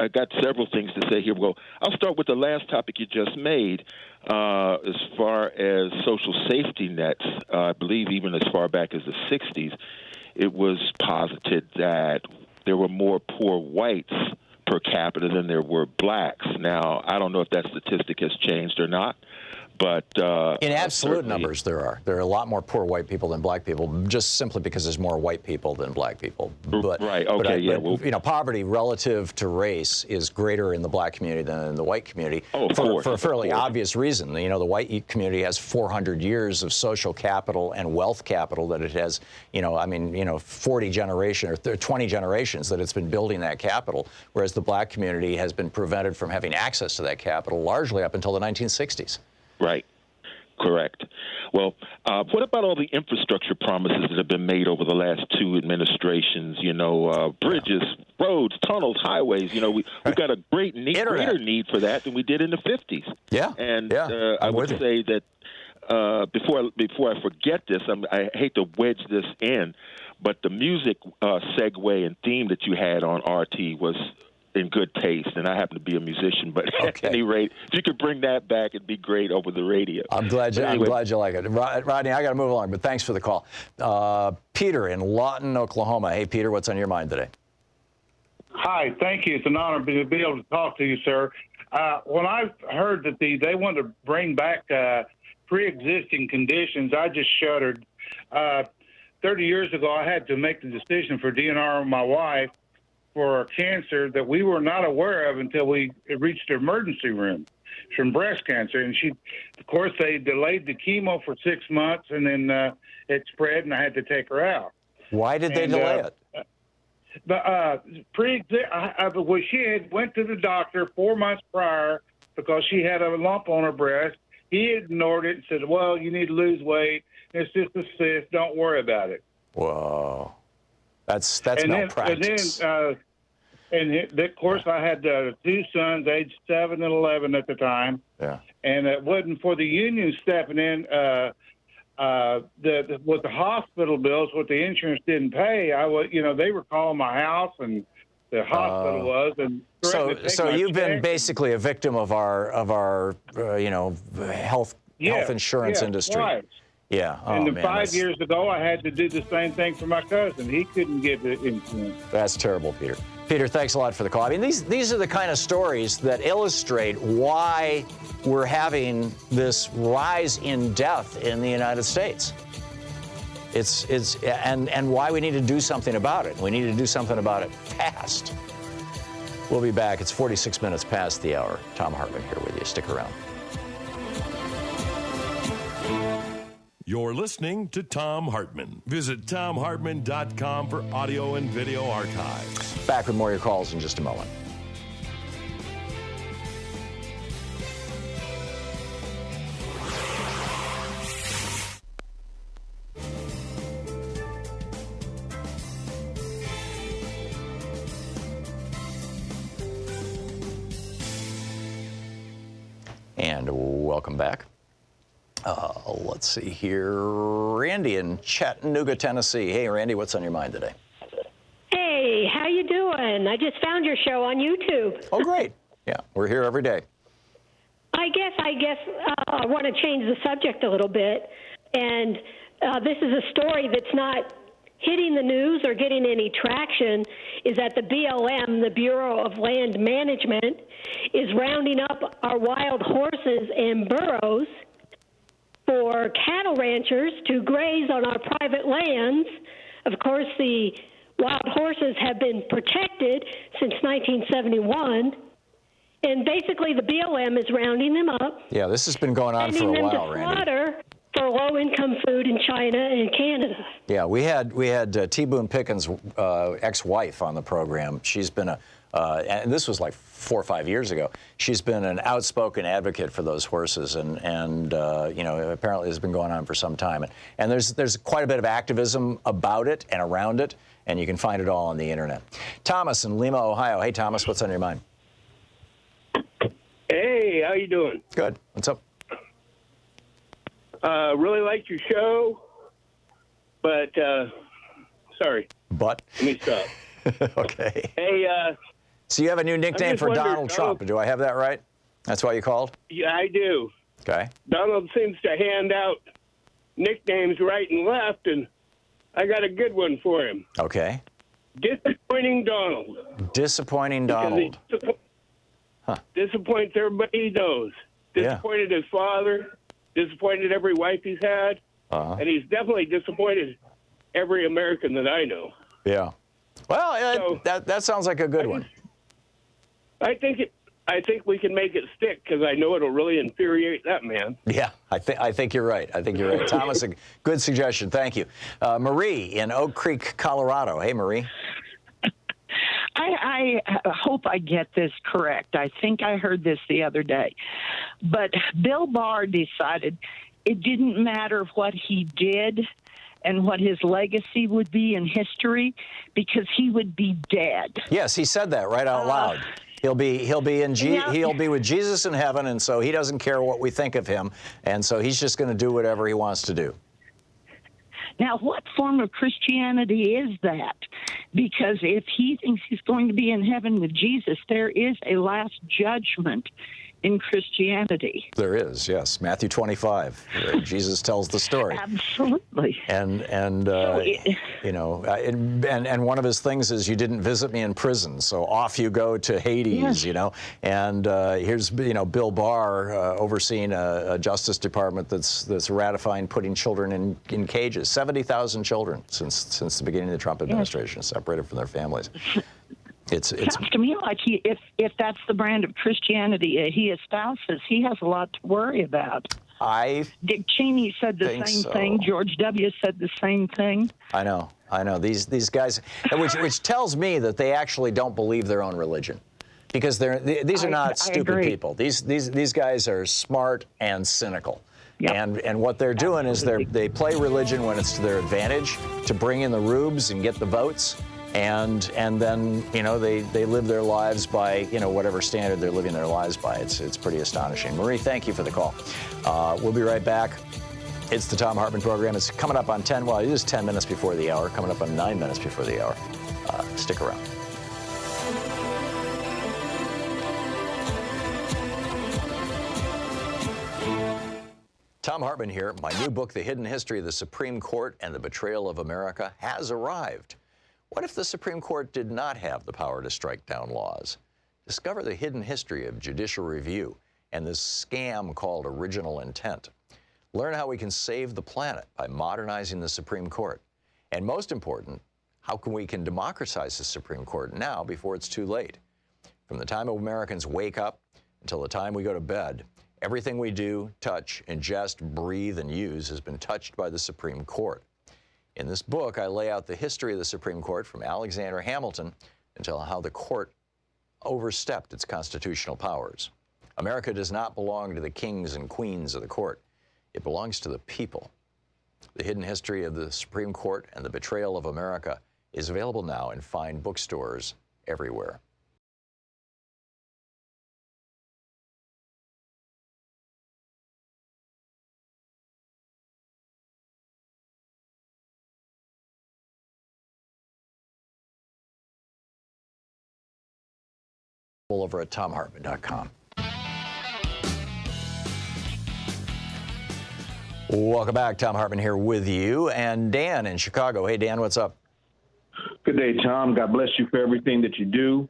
got several things to say here. Well, I'll start with the last topic you just made. As far as social safety nets, I believe even as far back as the 60s, it was posited that there were more poor whites per capita than there were blacks. Now, I don't know if that statistic has changed or not. But in absolute numbers, there are a lot more poor white people than black people, just simply because there's more white people than black people. But, right. Okay. But, poverty relative to race is greater in the black community than in the white community. Oh, for a fairly obvious reason. The white community has 400 years of social capital and wealth capital that it has. 40 generations or 20 generations that it's been building that capital, whereas the black community has been prevented from having access to that capital largely up until the 1960s. Right. Correct. Well, what about all the infrastructure promises that have been made over the last 2 administrations? Bridges, roads, tunnels, highways. We've got a greater need for that than we did in the 50s. Yeah. And I would say that before I forget this, I hate to wedge this in, but the music segue and theme that you had on RT was in good taste, and I happen to be a musician. But Okay. at any rate, if you could bring that back, it'd be great over the radio. I'm glad you Anyway. like it. Rodney, I got to move along, but thanks for the call. Peter in Lawton, Oklahoma. Hey, Peter, what's on your mind today? Hi, thank you. It's an honor to be able to talk to you, sir. When I heard that they wanted to bring back pre-existing conditions, I just shuddered. 30 years ago, I had to make the decision for DNR with my wife for cancer that we were not aware of until it reached the emergency room from breast cancer. And of course, they delayed the chemo for 6 months, and then it spread, and I had to take her out. Why did they delay it? She had went to the doctor 4 months prior because she had a lump on her breast. He ignored it and said, well, you need to lose weight. It's just a cyst. Don't worry about it. Whoa. That's malpractice. And of course, I had 2 sons, aged 7 and 11 at the time. Yeah. And it wasn't for the union stepping in with the hospital bills, what the insurance didn't pay. They were calling my house, and the hospital was. And so you've been basically a victim of our health insurance industry. Right. Yeah. And then 5 years ago, I had to do the same thing for my cousin. He couldn't get the insurance. That's terrible, Peter. Peter, thanks a lot for the call. I mean, these are the kind of stories that illustrate why we're having this rise in death in the United States. And why we need to do something about it. We need to do something about it fast. We'll be back. It's 46 minutes past the hour. Thom Hartmann here with you. Stick around. You're listening to Thom Hartmann. Visit thomhartmann.com for audio and video archives. Back with more of your calls in just a moment. And welcome back. Let's see here. Randy in Chattanooga, Tennessee. Hey, Randy, what's on your mind today? Hey, how you doing? I just found your show on YouTube. Oh, great. Yeah, we're here every day. I guess I want to change the subject a little bit. And this is a story that's not hitting the news or getting any traction, is that the BLM, the Bureau of Land Management, is rounding up our wild horses and burros for cattle ranchers to graze on our private lands. Of course, the wild horses have been protected since 1971, and basically the BLM is rounding them up. Yeah, this has been going on for a while, to Randy. Slaughter for low-income food in China and Canada. Yeah, we had T. Boone Pickens' ex-wife on the program. She's been and this was like 4 or 5 years ago. She's been an outspoken advocate for those horses, and apparently it's been going on for some time. And there's quite a bit of activism about it and around it, and you can find it all on the internet. Thomas in Lima, Ohio. Hey, Thomas, what's on your mind? Hey, how you doing? Good. What's up? Really liked your show, but sorry. But? Let me stop. Okay. Hey, so you have a new nickname for wondering, Donald Trump. Do I have that right? That's why you called? yeah, I do. Okay. Donald seems to hand out nicknames right and left, and I got a good one for him. Okay. Disappointing Donald. Disappointing Donald. Disappoints everybody he knows. Disappointed his father. Disappointed every wife he's had. And he's definitely disappointed every American that I know. Yeah. Well, that sounds like a good one. I think we can make it stick, because I know it'll really infuriate that man. Yeah, I think you're right. Thomas, a good suggestion. Thank you. Marie in Oak Creek, Colorado. Hey, Marie. I hope I get this correct. I think I heard this the other day. But Bill Barr decided it didn't matter what he did and what his legacy would be in history, because he would be dead. Yes, he said that right out loud. He'll be with Jesus in heaven, and so he doesn't care what we think of him, and so he's just going to do whatever he wants to do. Now, what form of Christianity is that? because if he thinks he's going to be in heaven with Jesus, there is a last judgment in Christianity. There is, yes. Matthew 25, where Jesus tells the story. Absolutely. And you know, and one of his things is, you didn't visit me in prison, so off you go to Hades, yes. You know. And here's, you know, Bill Barr overseeing a Justice Department that's ratifying putting children in cages. 70,000 children since the beginning of the Trump administration, yes. Separated from their families. It sounds to me like if that's the brand of Christianity he espouses, he has a lot to worry about. Dick Cheney said the same thing. George W. said the same thing. I know. These guys, which tells me that they actually don't believe their own religion, because these are not stupid people. These guys are smart and cynical. Yep. And what they're doing is they play religion when it's to their advantage, to bring in the rubes and get the votes. And then, you know, they live their lives by, you know, whatever standard they're living their lives by. It's pretty astonishing. Marie, thank you for the call. We'll be right back. It's the Thom Hartmann Program. It's coming up on 10 minutes before the hour, coming up on 9 minutes before the hour. Stick around. Thom Hartmann here. My new book, The Hidden History of the Supreme Court and the Betrayal of America, has arrived. What if the Supreme Court did not have the power to strike down laws? Discover the hidden history of judicial review and this scam called original intent. Learn how we can save the planet by modernizing the Supreme Court. And most important, how we can democratize the Supreme Court now before it's too late. From the time Americans wake up until the time we go to bed, everything we do, touch, ingest, breathe, and use has been touched by the Supreme Court. In this book, I lay out the history of the Supreme Court from Alexander Hamilton until how the court overstepped its constitutional powers. America does not belong to the kings and queens of the court. It belongs to the people. The Hidden History of the Supreme Court and the Betrayal of America is available now in fine bookstores everywhere. Over at ThomHartmann.com. Welcome back. Thom Hartmann here with you, and Dan in Chicago. Hey, Dan, what's up? Good day, Tom. God bless you for everything that you do.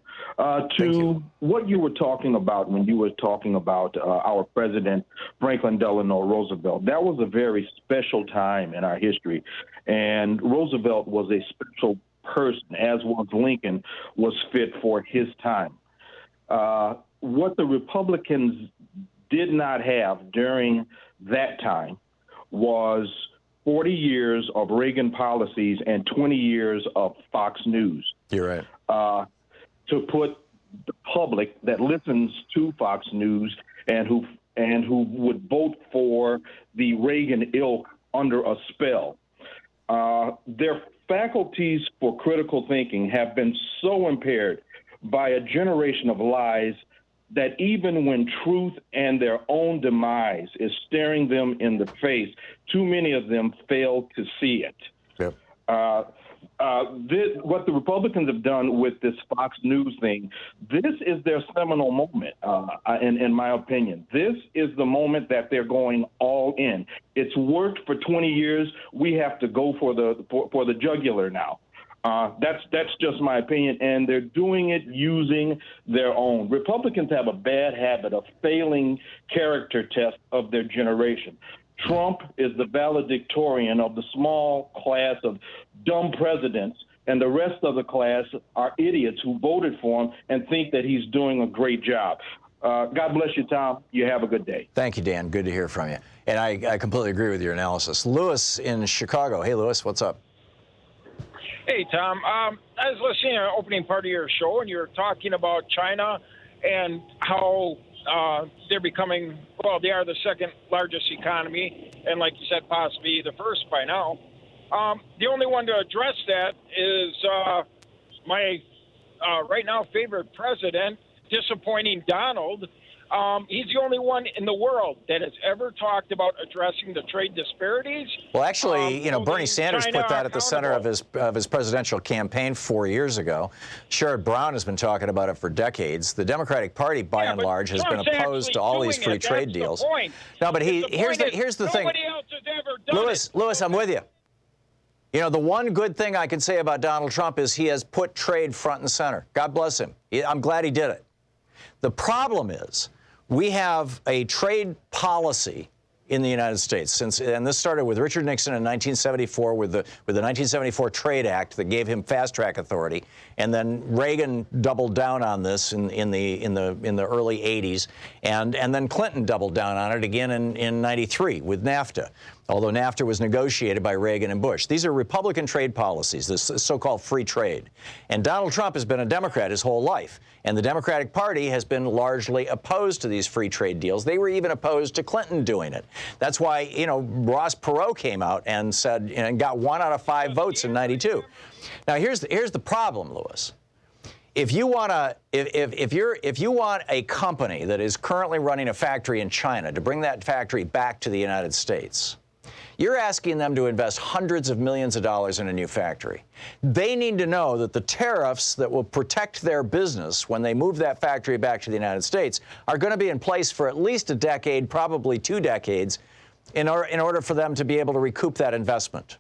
What you were talking about when you were talking about our president, Franklin Delano Roosevelt, that was a very special time in our history. And Roosevelt was a special person, as was Lincoln, was fit for his time. What the Republicans did not have during that time was 40 years of Reagan policies and 20 years of Fox News. You're right. To put the public that listens to Fox News and who would vote for the Reagan ilk under a spell. Their faculties for critical thinking have been so impaired by a generation of lies that even when truth and their own demise is staring them in the face, too many of them fail to see it. Yep. What the Republicans have done with this Fox News thing, this is their seminal moment, in my opinion. This is the moment that they're going all in. It's worked for 20 years. We have to go for the jugular now. That's just my opinion, and they're doing it using their own. Republicans have a bad habit of failing character tests of their generation. Trump is the valedictorian of the small class of dumb presidents, and the rest of the class are idiots who voted for him and think that he's doing a great job. God bless you, Tom. You have a good day. Thank you, Dan. Good to hear from you. And I completely agree with your analysis. Lewis in Chicago. Hey, Lewis, what's up? Hey, Tom. I was listening to the opening part of your show, and you were talking about China and how they're becoming, well, they are the second largest economy, and like you said, possibly the first by now. The only one to address that is my right now favorite president, disappointing Donald, He's the only one in the world that has ever talked about addressing the trade disparities. Well, actually, Bernie Sanders China put that at the center of his presidential campaign 4 years ago. Sherrod Brown has been talking about it for decades. The Democratic Party, by and large, has been opposed to all these free trade deals. No, but here's the thing. Nobody else has ever done Lewis, I'm with you. The one good thing I can say about Donald Trump is he has put trade front and center. God bless him. I'm glad he did it. The problem is, we have a trade policy in the United States and this started with Richard Nixon in 1974 with the 1974 Trade Act that gave him fast track authority, and then Reagan doubled down on this in the early 80s, and then Clinton doubled down on it again in 93 with NAFTA. Although NAFTA was negotiated by Reagan and Bush. These are Republican trade policies, this so-called free trade. And Donald Trump has been a Democrat his whole life. And the Democratic Party has been largely opposed to these free trade deals. They were even opposed to Clinton doing it. That's why, Ross Perot came out and said, and got 1 out of 5 votes in 92. Now, here's the problem, Lewis. If you want a company that is currently running a factory in China to bring that factory back to the United States, you're asking them to invest hundreds of millions of dollars in a new factory. They need to know that the tariffs that will protect their business when they move that factory back to the United States are going to be in place for at least a decade, probably 2 decades, in order for them to be able to recoup that investment.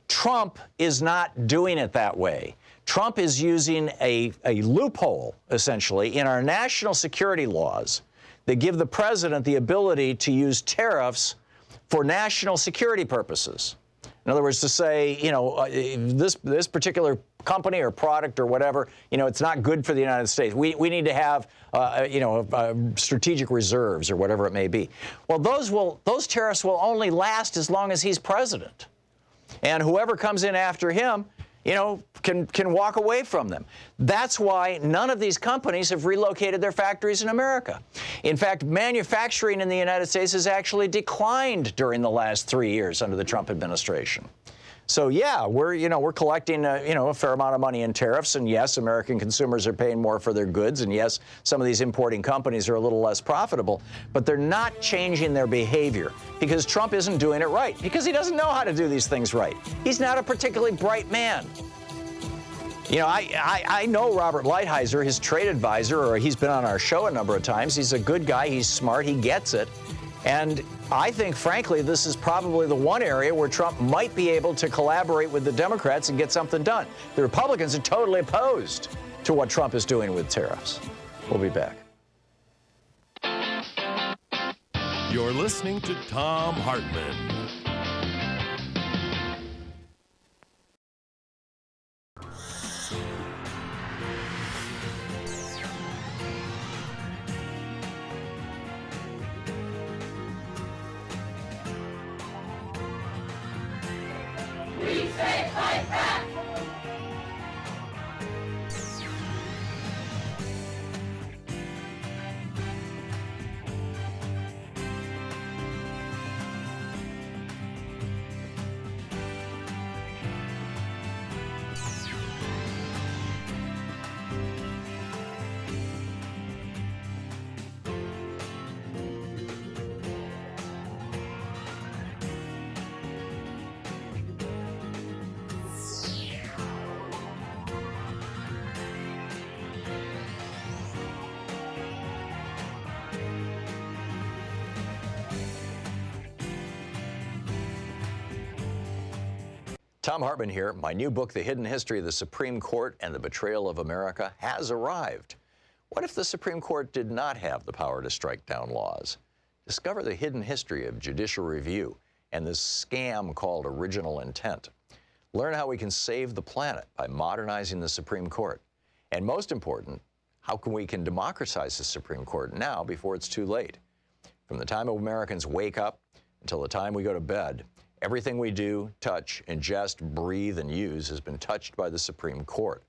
Trump is not doing it that way. Trump is using a loophole, essentially, in our national security laws that give the president the ability to use tariffs for national security purposes. In other words, to say, this particular company or product or whatever, it's not good for the United States. We need to have, strategic reserves or whatever it may be. Well, those tariffs will only last as long as he's president. And whoever comes in after him, can walk away from them. That's why none of these companies have relocated their factories in America. In fact, manufacturing in the United States has actually declined during the last 3 years under the Trump administration. So yeah, we're collecting a fair amount of money in tariffs, and yes, American consumers are paying more for their goods, and yes, some of these importing companies are a little less profitable, but they're not changing their behavior because Trump isn't doing it right, because he doesn't know how to do these things right. He's not a particularly bright man. I know Robert Lighthizer, his trade advisor, or he's been on our show a number of times. He's a good guy. He's smart. He gets it. And I think, frankly, this is probably the one area where Trump might be able to collaborate with the Democrats and get something done. The Republicans are totally opposed to what Trump is doing with tariffs. We'll be back. You're listening to Thom Hartmann. Thom Hartmann here. My new book, The Hidden History of the Supreme Court and the Betrayal of America, has arrived. What if the Supreme Court did not have the power to strike down laws? Discover the hidden history of judicial review and this scam called original intent. Learn how we can save the planet by modernizing the Supreme Court. And most important, how we can democratize the Supreme Court now before it's too late. From the time Americans wake up until the time we go to bed, everything we do, touch, ingest, breathe, and use has been touched by the Supreme Court.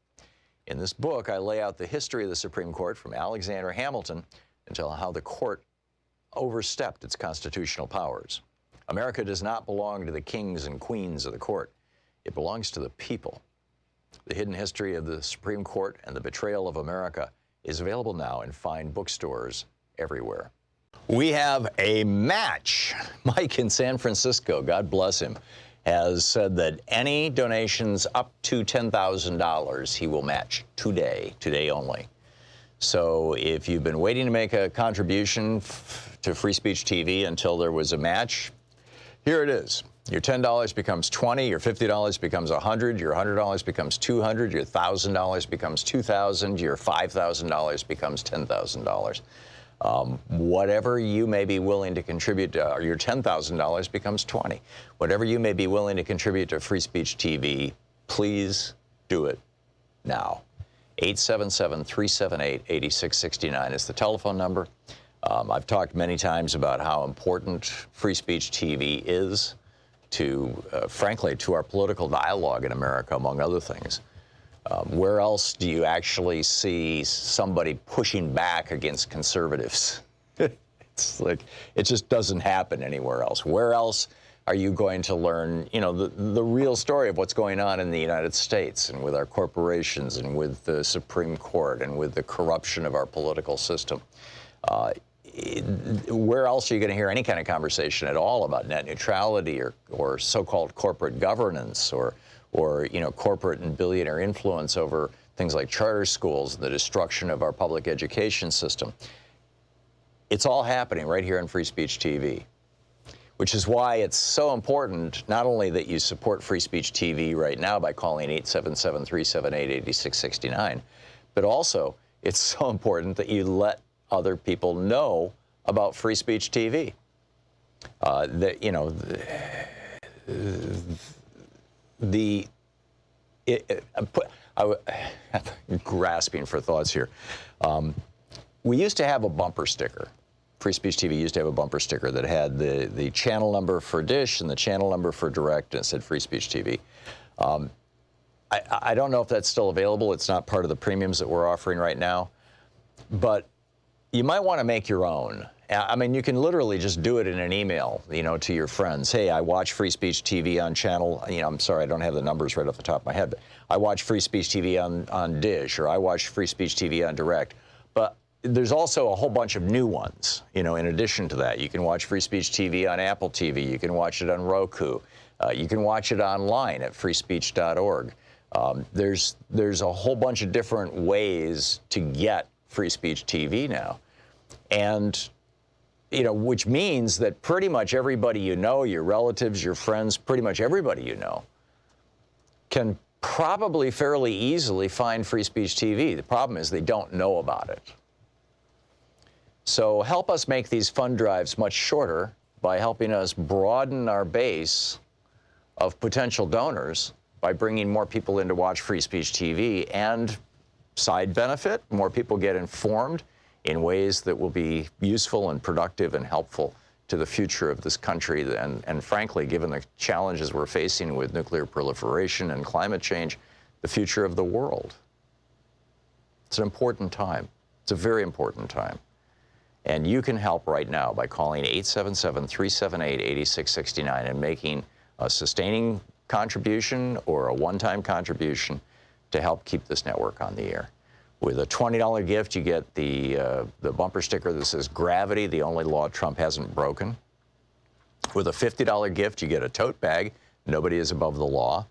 In this book, I lay out the history of the Supreme Court from Alexander Hamilton until how the court overstepped its constitutional powers. America does not belong to the kings and queens of the court. It belongs to the people. The Hidden History of the Supreme Court and the Betrayal of America is available now in fine bookstores everywhere. We have a match. Mike in San Francisco, God bless him, has said that any donations up to $10,000 he will match today only. So if you've been waiting to make a contribution to Free Speech TV until there was a match, here it is. Your $10 becomes $20, your $50 becomes $100, your $100 becomes $200, your $1,000 becomes $2,000, your $5,000 becomes $10,000. Whatever you may be willing to contribute, or your $10,000 becomes $20. Whatever you may be willing to contribute to Free Speech TV, please do it now. 877-378-8669 is the telephone number. I've talked many times about how important Free Speech TV is to, frankly, to our political dialogue in America, among other things. Where else do you actually see somebody pushing back against conservatives? It's like, it just doesn't happen anywhere else. Where else are you going to learn, you know, the real story of what's going on in the United States and with our corporations and with the Supreme Court and with the corruption of our political system? Where else are you going to hear any kind of conversation at all about net neutrality or so-called corporate governance or you know, corporate and billionaire influence over things like charter schools, the destruction of our public education system? It's all happening right here on Free Speech TV, which is why it's so important not only that you support Free Speech TV right now by calling 877-378-8669, but also it's so important that you let other people know about Free Speech TV. That, you know, I'm grasping for thoughts here. We used to have a bumper sticker. Free Speech TV used to have a bumper sticker that had the channel number for Dish and the channel number for Direct, and it said Free Speech TV. I don't know if that's still available. It's not part of the premiums that we're offering right now. But you might want to make your own. I mean, you can literally just do it in an email, you know, to your friends. Hey, I watch Free Speech TV on channel, you know, I'm sorry, I don't have the numbers right off the top of my head, but I watch Free Speech TV on Dish, or I watch Free Speech TV on Direct. But there's also a whole bunch of new ones, you know, in addition to that. You can watch Free Speech TV on Apple TV. You can watch it on Roku. You can watch it online at freespeech.org. There's a whole bunch of different ways to get Free Speech TV now. And, you know, which means that pretty much everybody you know, your relatives, your friends, pretty much everybody you know, can probably fairly easily find Free Speech TV. The problem is they don't know about it. So help us make these fund drives much shorter by helping us broaden our base of potential donors by bringing more people in to watch Free Speech TV, and side benefit, more people get informed in ways that will be useful and productive and helpful to the future of this country, and frankly, given the challenges we're facing with nuclear proliferation and climate change, the future of the world. It's an important time. It's a very important time. And you can help right now by calling 877-378-8669 and making a sustaining contribution or a one-time contribution to help keep this network on the air. With a $20 gift, you get the bumper sticker that says "Gravity, the only law Trump hasn't broken." With a $50 gift, you get a tote bag, "Nobody is above the law."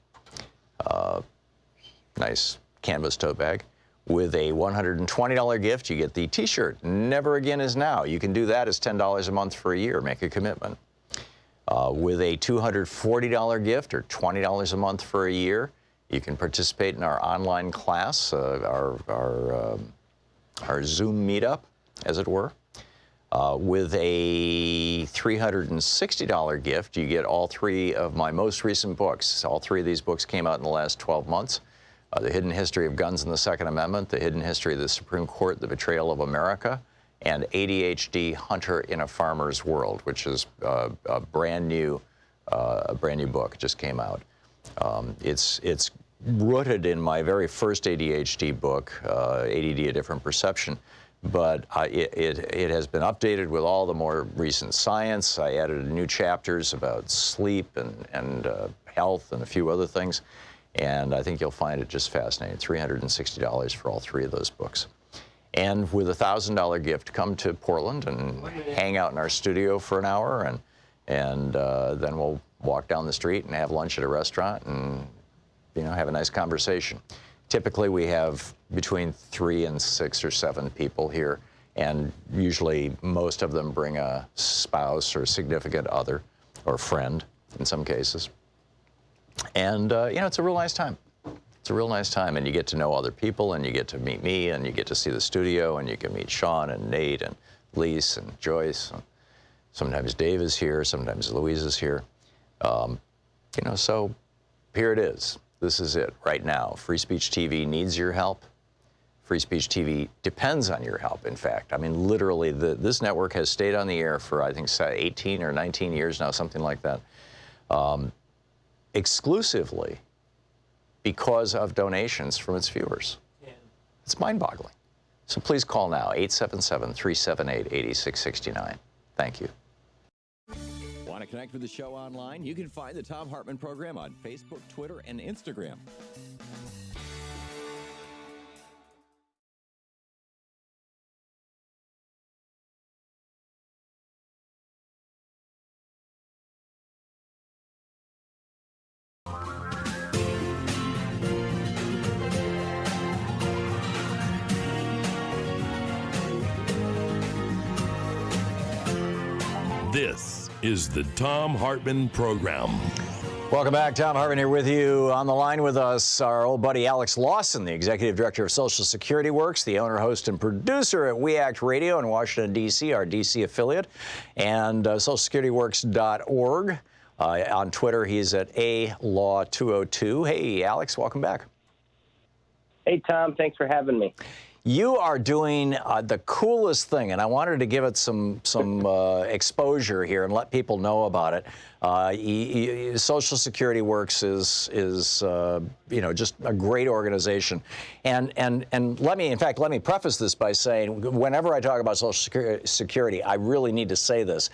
Nice canvas tote bag. With a $120 gift, you get the T-shirt, "Never Again is Now." You can do that as $10 a month for a year. Make a commitment. With a $240 gift, or $20 a month for a year, you can participate in our online class, our Zoom meetup, as it were. With a $360 gift, you get all three of my most recent books. All three of these books came out in the last 12 months. The Hidden History of Guns and the Second Amendment, The Hidden History of the Supreme Court, The Betrayal of America, and ADHD, Hunter in a Farmer's World, which is a brand new book. It just came out. It's rooted in my very first ADHD book, ADD, A Different Perception, but it has been updated with all the more recent science. I added new chapters about sleep and health and a few other things, and I think you'll find it just fascinating. $360 for all three of those books. And with a $1,000 gift, come to Portland and hang out in our studio for an hour, and then we'll walk down the street and have lunch at a restaurant and, have a nice conversation. Typically, we have between 3 and 6 or 7 people here, and usually most of them bring a spouse or significant other or friend in some cases. And, it's a real nice time. It's a real nice time, and you get to know other people, and you get to meet me, and you get to see the studio, and you can meet Sean and Nate and Lise and Joyce. And sometimes Dave is here, sometimes Louise is here. So here it is. This is it right now. Free Speech TV needs your help. Free Speech TV depends on your help, in fact. I mean, literally, this network has stayed on the air for, I think, 18 or 19 years now, something like that, exclusively because of donations from its viewers. Yeah. It's mind-boggling. So please call now, 877-378-8669. Thank you. Want to connect with the show online? You can find the Thom Hartmann Program on Facebook, Twitter, and Instagram. This is the Thom Hartmann Program. Welcome back. Thom Hartmann here with you. On the line with us, our old buddy Alex Lawson, the Executive Director of Social Security Works, the owner, host, and producer at We Act Radio in Washington, D.C., our D.C. affiliate, and SocialSecurityWorks.org. On Twitter, he's at ALaw202. Hey, Alex, welcome back. Hey, Tom. Thanks for having me. You are doing the coolest thing, and I wanted to give it some exposure here and let people know about it. Social Security Works is just a great organization, and let me preface this by saying, whenever I talk about Social Security, I really need to say this: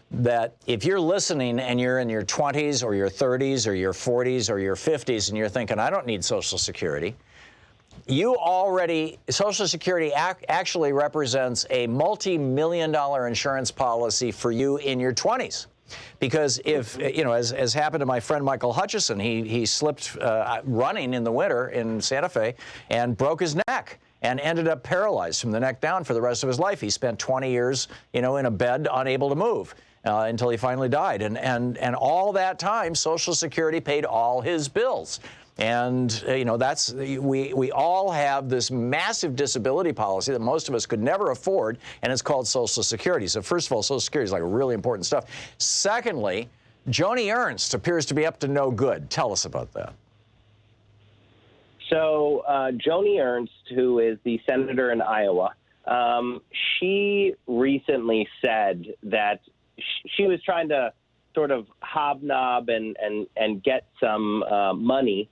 that if you're listening and you're in your 20s or your 30s or your 40s or your 50s and you're thinking, I don't need Social Security, Social Security actually represents a multi-million-dollar insurance policy for you in your 20s. Because if, as happened to my friend Michael Hutchison, he slipped running in the winter in Santa Fe and broke his neck and ended up paralyzed from the neck down for the rest of his life. He spent 20 years, in a bed, unable to move. Until he finally died. And all that time, Social Security paid all his bills. And, we all have this massive disability policy that most of us could never afford, and it's called Social Security. So first of all, Social Security is like really important stuff. Secondly, Joni Ernst appears to be up to no good. Tell us about that. So Joni Ernst, who is the senator in Iowa, she recently said that she was trying to sort of hobnob and get some money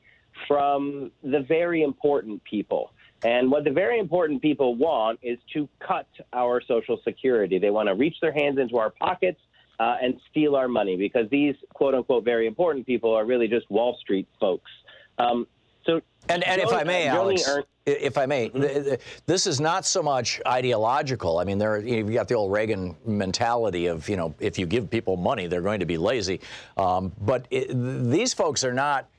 from the very important people. And what the very important people want is to cut our Social Security. They want to reach their hands into our pockets and steal our money, because these quote-unquote very important people are really just Wall Street folks. And if I may, Alex, if I may, this is not so much ideological. I mean, you've got the old Reagan mentality of, if you give people money, they're going to be lazy. But these folks are not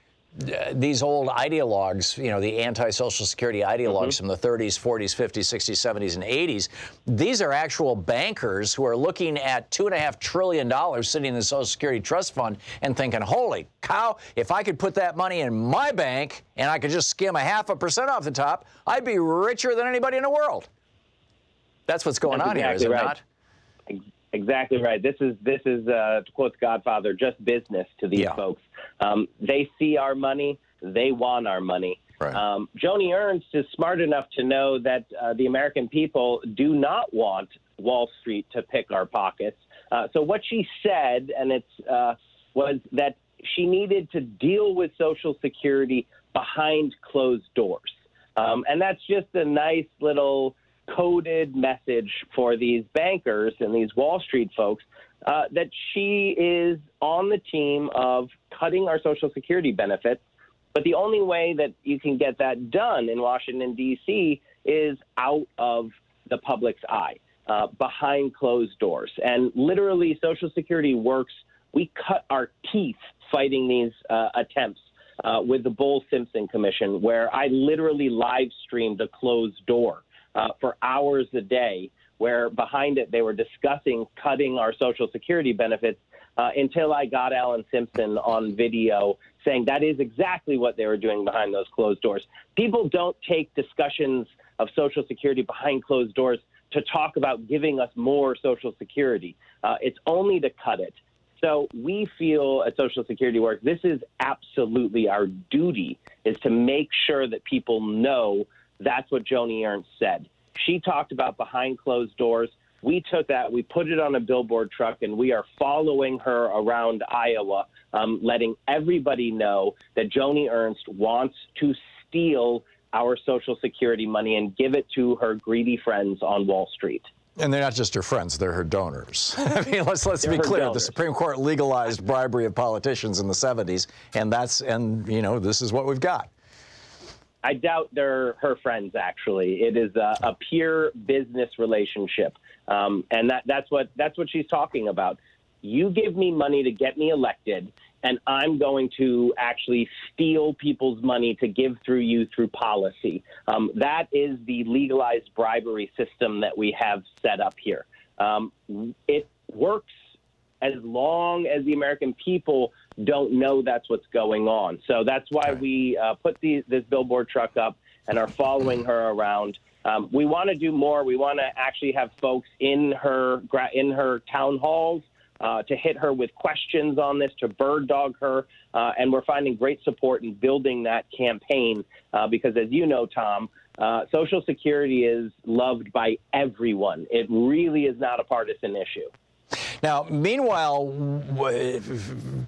these old ideologues, the anti-Social Security ideologues from the 30s, 40s, 50s, 60s, 70s, and 80s. These are actual bankers who are looking at $2.5 trillion sitting in the Social Security Trust Fund and thinking, holy cow, if I could put that money in my bank and I could just skim 0.5% off the top, I'd be richer than anybody in the world. That's what's going on here, is it not? Exactly right. This is to quote the Godfather, just business to these folks. They see our money. They want our money. Right. Joni Ernst is smart enough to know that the American people do not want Wall Street to pick our pockets. So what she said, and was that she needed to deal with Social Security behind closed doors. And that's just a nice little coded message for these bankers and these Wall Street folks that she is on the team of cutting our Social Security benefits. But the only way that you can get that done in Washington, D.C. is out of the public's eye, behind closed doors. And literally, Social Security works. We cut our teeth fighting these attempts with the Bull-Simpson Commission, where I literally live streamed a closed door for hours a day, where behind it they were discussing cutting our Social Security benefits until I got Alan Simpson on video saying that is exactly what they were doing behind those closed doors. People don't take discussions of Social Security behind closed doors to talk about giving us more Social Security. It's only to cut it. So we feel at Social Security Works, this is absolutely our duty, is to make sure that people know that's what Joni Ernst said. She talked about behind closed doors. We took that, we put it on a billboard truck, and we are following her around Iowa, letting everybody know that Joni Ernst wants to steal our Social Security money and give it to her greedy friends on Wall Street. And they're not just her friends, they're her donors. I mean, let's be clear. Donors. The Supreme Court legalized bribery of politicians in the 70s, and this is what we've got. I doubt they're her friends, actually. It is a pure business relationship. And that's what she's talking about. You give me money to get me elected, and I'm going to actually steal people's money to give through you through policy. That is the legalized bribery system that we have set up here. It works as long as the American people don't know that's what's going on. So that's why we put this billboard truck up and are following her around. We want to do more. We want to actually have folks in her town halls to hit her with questions on this, to bird dog her. And we're finding great support in building that campaign because, as you know, Tom, Social Security is loved by everyone. It really is not a partisan issue. Now, meanwhile,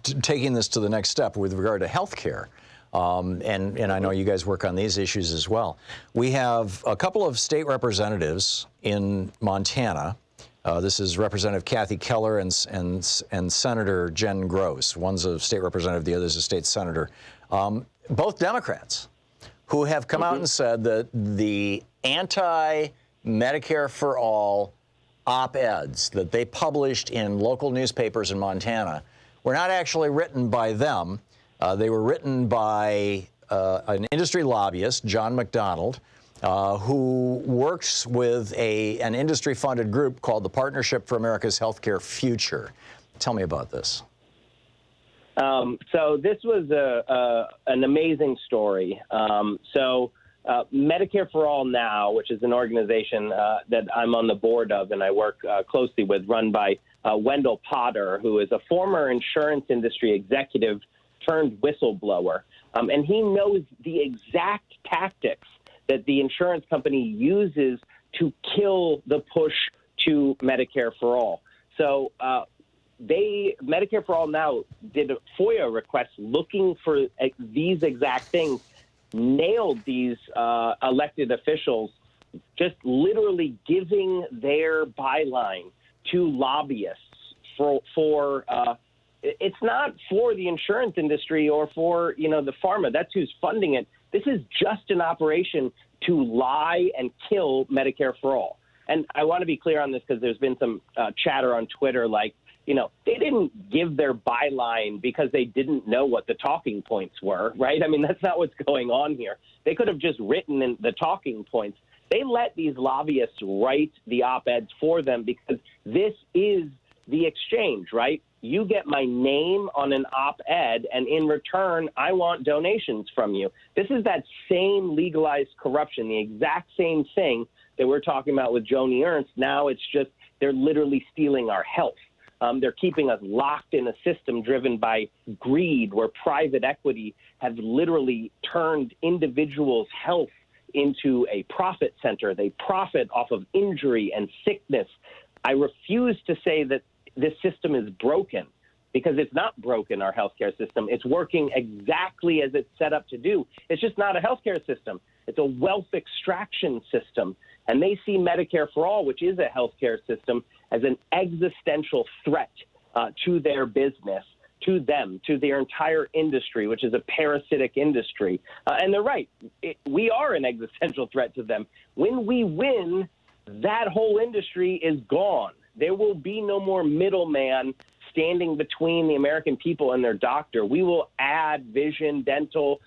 taking this to the next step with regard to health care, and I know you guys work on these issues as well, we have a couple of state representatives in Montana. This is Representative Kathy Keller and Senator Jen Gross. One's a state representative, the other's a state senator. Both Democrats who have come out and said that the anti-Medicare for all op-eds that they published in local newspapers in Montana were not actually written by them. They were written by an industry lobbyist, John McDonald, who works with an industry-funded group called the Partnership for America's Healthcare Future. Tell me about this. So this was an amazing story. Medicare for All Now, which is an organization that I'm on the board of and I work closely with, run by Wendell Potter, who is a former insurance industry executive turned whistleblower. And he knows the exact tactics that the insurance company uses to kill the push to Medicare for All. So Medicare for All Now did a FOIA request looking for these exact things, nailed these elected officials, just literally giving their byline to lobbyists for it's not for the insurance industry or for, the pharma. That's who's funding it. This is just an operation to lie and kill Medicare for all. And I want to be clear on this because there's been some chatter on Twitter like, they didn't give their byline because they didn't know what the talking points were, right? I mean, that's not what's going on here. They could have just written in the talking points. They let these lobbyists write the op-eds for them because this is the exchange, right? You get my name on an op-ed, and in return, I want donations from you. This is that same legalized corruption, the exact same thing that we're talking about with Joni Ernst. Now it's just they're literally stealing our health. They're keeping us locked in a system driven by greed, where private equity has literally turned individuals' health into a profit center. They profit off of injury and sickness. I refuse to say that this system is broken, because it's not broken, our healthcare system. It's working exactly as it's set up to do. It's just not a healthcare system. It's a wealth extraction system. And they see Medicare for All, which is a healthcare system, as an existential threat to their business. to them, to their entire industry, which is a parasitic industry. And they're right. We are an existential threat to them. When we win, that whole industry is gone. There will be no more middleman standing between the American people and their doctor. We will add vision, dental,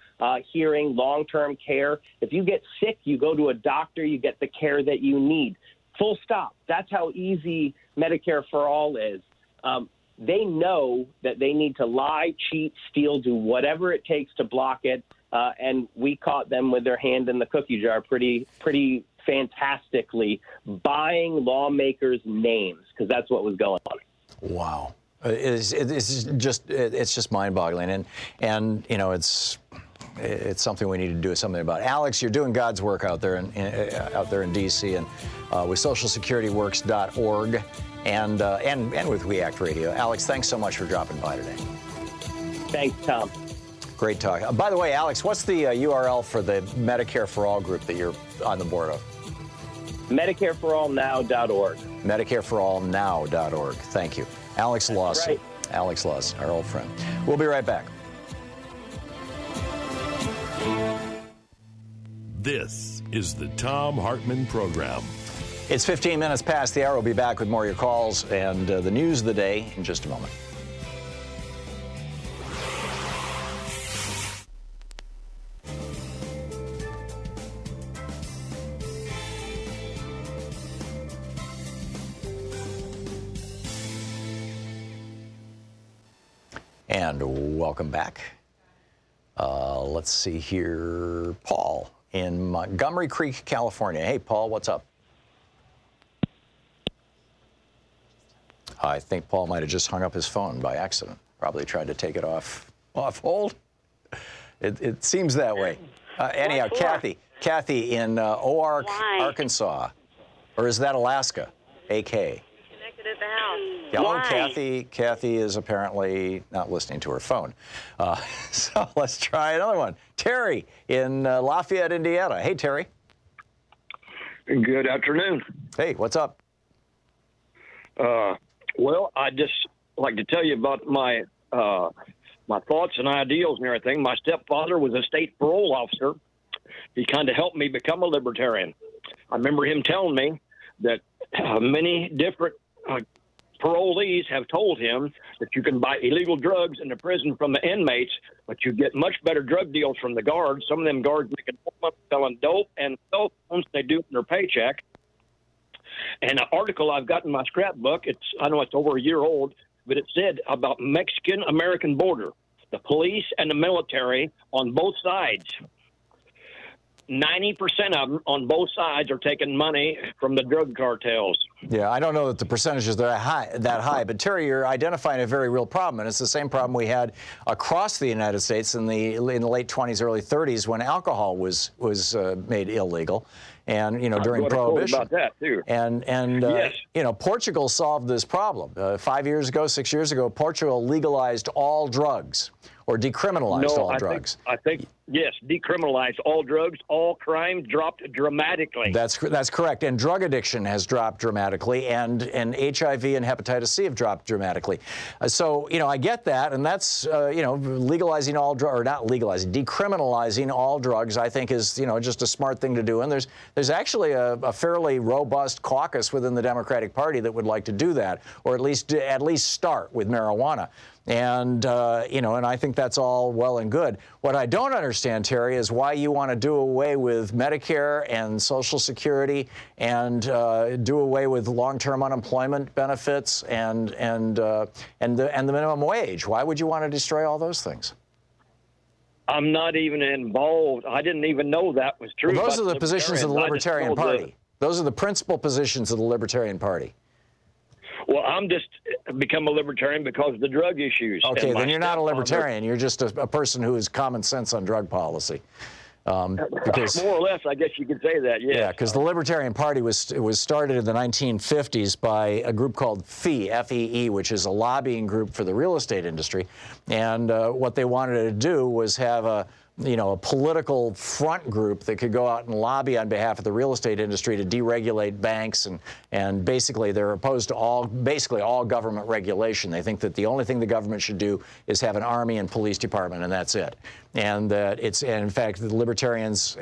hearing, long-term care. If you get sick, you go to a doctor, you get the care that you need. Full stop. That's how easy Medicare for All is. They know that they need to lie, cheat, steal, do whatever it takes to block it, and we caught them with their hand in the cookie jar pretty fantastically, buying lawmakers' names, because that's what was going on. Wow. It's just mind-boggling, and you know, it's something we need to do something about. Alex, you're doing God's work out there in D.C. and with SocialSecurityWorks.org and with We Act Radio. Alex, thanks so much for dropping by today. Thanks, Tom. Great talk. By the way, Alex, what's the URL for the Medicare for All group that you're on the board of? MedicareForAllNow.org. MedicareForAllNow.org. Thank you. Alex Lawson. Right. Alex Lawson, our old friend. We'll be right back. This is the Thom Hartmann Program. It's 15 minutes past the hour. We'll be back with more of your calls and the news of the day in just a moment. And welcome back. Let's see here. Paul in Montgomery Creek, California. Hey, Paul, what's up? I think Paul might have just hung up his phone by accident. Probably tried to take it off hold. It seems that way. Anyhow, Kathy in Oark, Arkansas. Or is that Alaska? AK. Connected at the house. Oh, Kathy is apparently not listening to her phone. So let's try another one. Terry in Lafayette, Indiana. Hey, Terry. Good afternoon. Hey, what's up? Well, I'd just like to tell you about my thoughts and ideals and everything. My stepfather was a state parole officer. He kind of helped me become a libertarian. I remember him telling me that many different parolees have told him that you can buy illegal drugs in the prison from the inmates, but you get much better drug deals from the guards. Some of them guards making more money selling dope and cell phones than they do in their paycheck. And an article I've got in my scrapbook, I know it's over a year old, but it said about Mexican-American border, the police and the military on both sides. 90% of them on both sides are taking money from the drug cartels. Yeah, I don't know that the percentages are that high, but Terry, you're identifying a very real problem, and it's the same problem we had across the United States in the late 20s, early 30s when alcohol was made illegal, and during Prohibition. About that too. And yes. Portugal solved this problem 5 years ago, 6 years ago. Portugal legalized all drugs. Or decriminalized all drugs. I think, yes, decriminalized all drugs, all crime dropped dramatically. That's correct. And drug addiction has dropped dramatically, and HIV and hepatitis C have dropped dramatically. So, I get that, and that's, legalizing all drugs, or not legalizing, decriminalizing all drugs, I think is, just a smart thing to do. And there's actually a fairly robust caucus within the Democratic Party that would like to do that, or at least start with marijuana. And, and I think that's all well and good. What I don't understand, Terry, is why you want to do away with Medicare and Social Security and do away with long-term unemployment benefits and the minimum wage. Why would you want to destroy all those things? I'm not even involved. I didn't even know that was true. Well, those are the positions of the Libertarian Party. Those are the principal positions of the Libertarian Party. Well, I'm just become a libertarian because of the drug issues. Okay, then you're not a libertarian. You're just a person who has common sense on drug policy. Because, more or less, I guess you could say that, yes. Yeah, because the Libertarian Party was started in the 1950s by a group called FEE, F-E-E, which is a lobbying group for the real estate industry. And what they wanted to do was have a political front group that could go out and lobby on behalf of the real estate industry to deregulate banks, and basically they're opposed to basically all government regulation. They think that the only thing the government should do is have an army and police department, and that's it. And that in fact, the libertarians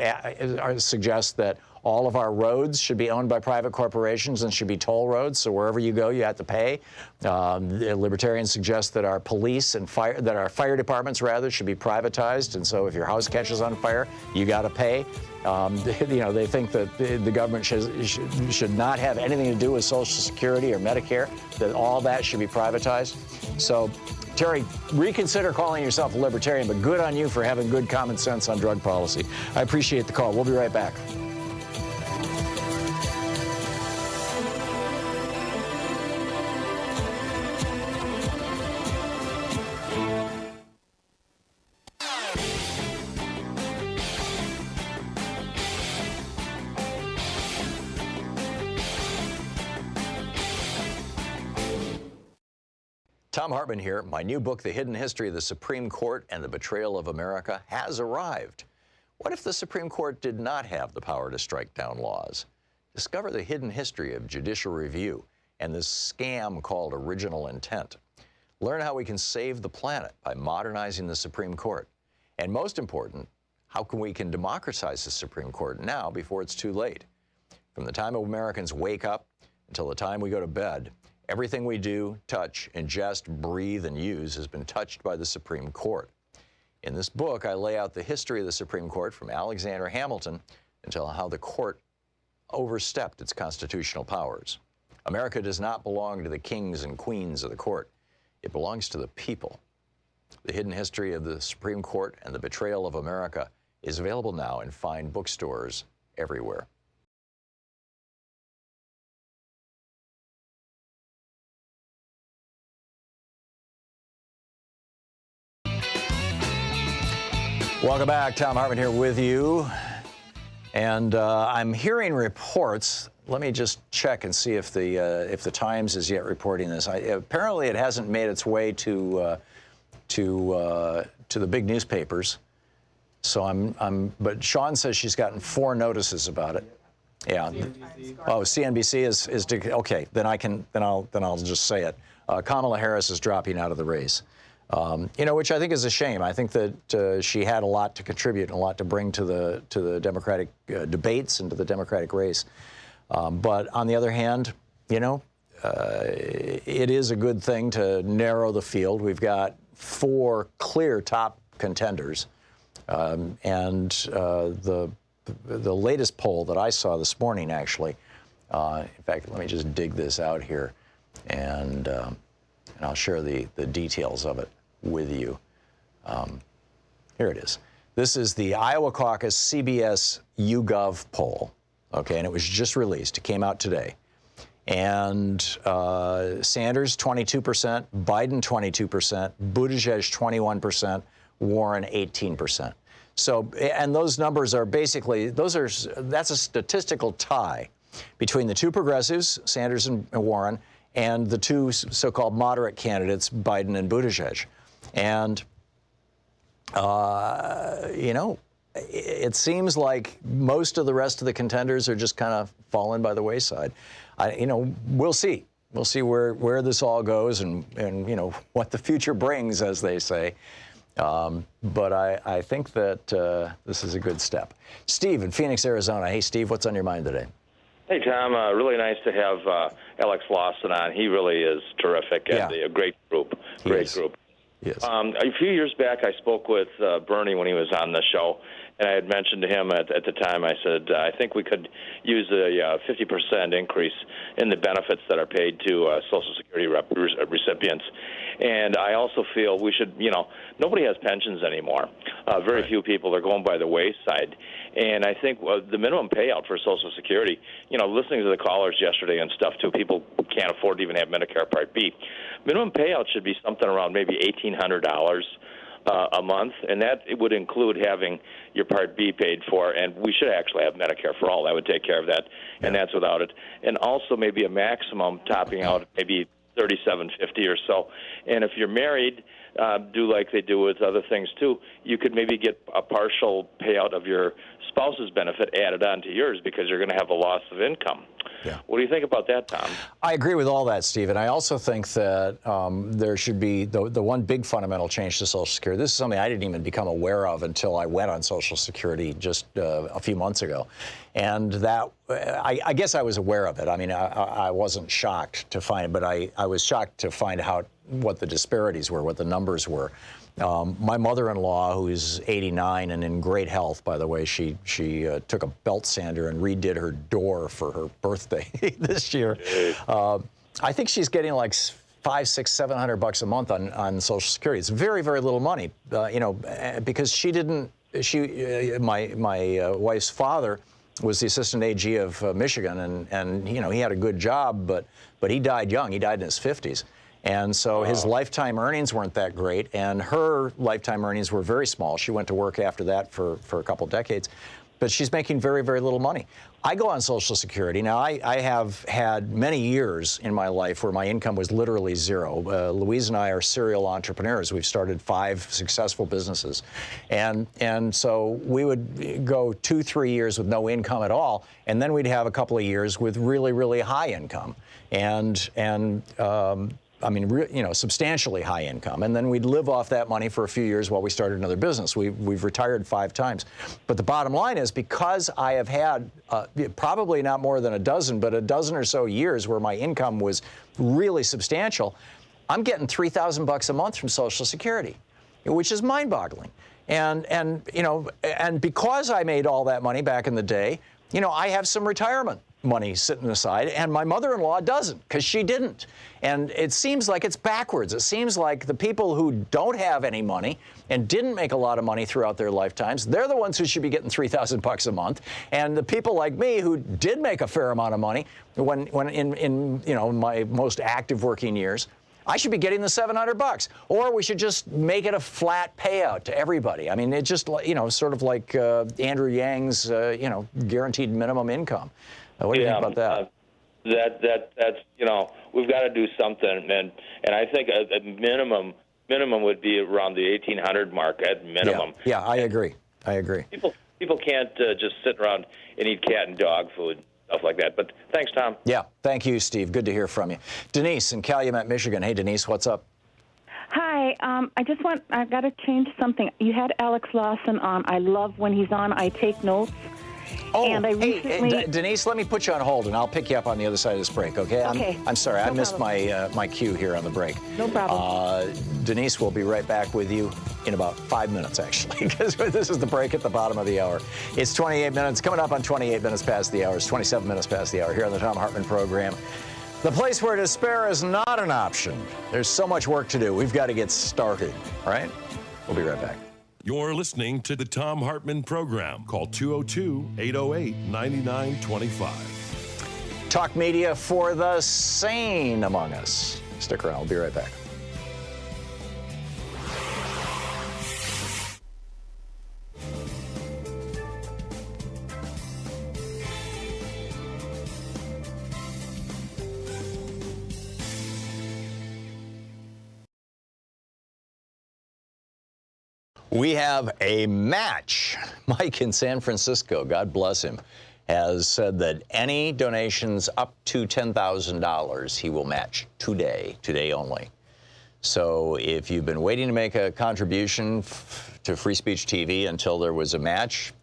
suggest that all of our roads should be owned by private corporations and should be toll roads, so wherever you go, you have to pay. The libertarians suggest that our police and our fire departments, rather, should be privatized, and so if your house catches on fire, you got to pay. They think that the government should not have anything to do with Social Security or Medicare, that all that should be privatized. So, Terry, reconsider calling yourself a libertarian, but good on you for having good common sense on drug policy. I appreciate the call. We'll be right back. Thom Hartmann here. My new book, The Hidden History of the Supreme Court and the Betrayal of America, has arrived. What if the Supreme Court did not have the power to strike down laws? Discover the hidden history of judicial review and this scam called original intent. Learn how we can save the planet by modernizing the Supreme Court. And most important, how we can democratize the Supreme Court now before it's too late. From the time Americans wake up until the time we go to bed, everything we do, touch, ingest, breathe, and use has been touched by the Supreme Court. In this book, I lay out the history of the Supreme Court from Alexander Hamilton until how the court overstepped its constitutional powers. America does not belong to the kings and queens of the court. It belongs to the people. The Hidden History of the Supreme Court and the Betrayal of America is available now in fine bookstores everywhere. Welcome back. Thom Hartmann here with you. And I'm hearing reports. Let me just check and see if the Times is yet reporting this. Apparently, it hasn't made its way to the big newspapers. So but Sean says she's gotten 4 notices about it. Yeah. Oh, CNBC is okay. Then I'll just say it. Kamala Harris is dropping out of the race. Which I think is a shame. I think that she had a lot to contribute and a lot to bring to the Democratic debates and to the Democratic race. But on the other hand, it is a good thing to narrow the field. We've got 4 clear top contenders, and the latest poll that I saw this morning, actually. In fact, let me just dig this out here, and I'll share the details of it with you. Here it is. This is the Iowa Caucus CBS YouGov poll, okay, and it was just released. It came out today. And Sanders, 22%, Biden, 22%, Buttigieg, 21%, Warren, 18%. So, and those numbers are basically, that's a statistical tie between the 2 progressives, Sanders and Warren, and the 2 so-called moderate candidates, Biden and Buttigieg. And, it seems like most of the rest of the contenders are just kind of falling by the wayside. We'll see. We'll see where this all goes and what the future brings, as they say. But I think that this is a good step. Steve in Phoenix, Arizona. Hey, Steve, what's on your mind today? Hey, Tom. Really nice to have Alex Lawson on. He really is terrific and a great group. Great group. Yes. A few years back, I spoke with Bernie when he was on the show, and I had mentioned to him at the time, I said, I think we could use a 50% increase in the benefits that are paid to Social Security recipients. And I also feel we should, nobody has pensions anymore. Very few people are going by the wayside. And I think the minimum payout for Social Security, listening to the callers yesterday and stuff, too, people can't afford to even have Medicare Part B. Minimum payout should be something around maybe $1,800 a month, and that would include having your Part B paid for, and we should actually have Medicare for All. That would take care of that, and that's without it. And also maybe a maximum topping out maybe $37.50 or so. And if you're married, do like they do with other things too, you could maybe get a partial payout of your spouse's benefit added on to yours because you're going to have a loss of income. Yeah. What do you think about that, Tom? I agree with all that, Steve. And I also think that there should be the one big fundamental change to Social Security. This is something I didn't even become aware of until I went on Social Security just a few months ago. And that, I guess I was aware of it. I mean, I wasn't shocked to find it, but I was shocked to find out what the disparities were, what the numbers were. My mother-in-law, who's 89 and in great health, by the way, she took a belt sander and redid her door for her birthday this year. I think she's getting like $500, $600, $700 a month on Social Security. It's very, very little money, because my wife's father was the assistant AG of Michigan, and he had a good job, but he died young. He died in his 50s. And so his lifetime earnings weren't that great, and her lifetime earnings were very small. She went to work after that for a couple decades, but she's making very, very little money. I go on Social Security. Now, I have had many years in my life where my income was literally zero. Louise and I are serial entrepreneurs. We've started 5 successful businesses. And so we would go 2-3 years with no income at all, and then we'd have a couple of years with really, really high income. Substantially high income. And then we'd live off that money for a few years while we started another business. We've retired 5 times. But the bottom line is, because I have had probably not more than a dozen, but a dozen or so years where my income was really substantial, I'm getting $3,000 a month from Social Security, which is mind-boggling. And because I made all that money back in the day, I have some retirement money sitting aside, and my mother-in-law doesn't, because she didn't. And it seems like it's backwards. It seems like the people who don't have any money and didn't make a lot of money throughout their lifetimes, they're the ones who should be getting $3,000 a month. And the people like me who did make a fair amount of money when in my most active working years, I should be getting the $700, or we should just make it a flat payout to everybody. I mean, it just, sort of like Andrew Yang's, guaranteed minimum income. What do you think about that? That's we've got to do something, and I think a minimum would be around the 1,800 mark at minimum. Yeah, I agree. People can't just sit around and eat cat and dog food, stuff like that. But thanks, Tom. Yeah, thank you, Steve. Good to hear from you. Denise in Calumet, Michigan. Hey, Denise, what's up? Hi, I've got to change something. You had Alex Lawson on. I love when he's on. I take notes. Oh, and I recently... Denise, let me put you on hold, and I'll pick you up on the other side of this break, okay? Okay. I'm sorry, I missed my cue here on the break. No problem. Denise will be right back with you in about 5 minutes, actually, because this is the break at the bottom of the hour. It's 28 minutes, coming up on 28 minutes past the hour. It's 27 minutes past the hour here on the Thom Hartmann Program. The place where despair is not an option. There's so much work to do. We've got to get started, all right? We'll be right back. You're listening to the Thom Hartmann Program. Call 202-808-9925. Talk media for the sane among us. Stick around. We'll be right back. We have a match. Mike in San Francisco, God bless him, has said that any donations up to $10,000 he will match today only. So if you've been waiting to make a contribution to Free Speech TV until there was a match,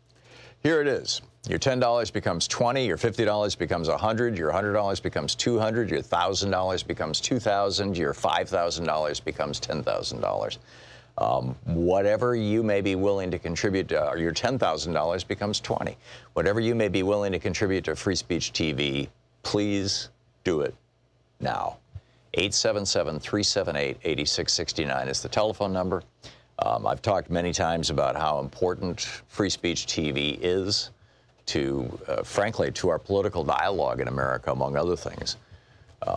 here it is. Your $10 becomes $20, your $50 becomes $100, your $100 becomes $200, your $1,000 becomes $2,000, your $5,000 becomes $10,000. Whatever you may be willing to contribute, your $10,000 becomes $20. Whatever you may be willing to contribute to Free Speech TV, please do it now. 877-378-8669 is the telephone number. I've talked many times about how important Free Speech TV is to, frankly, to our political dialogue in America, among other things.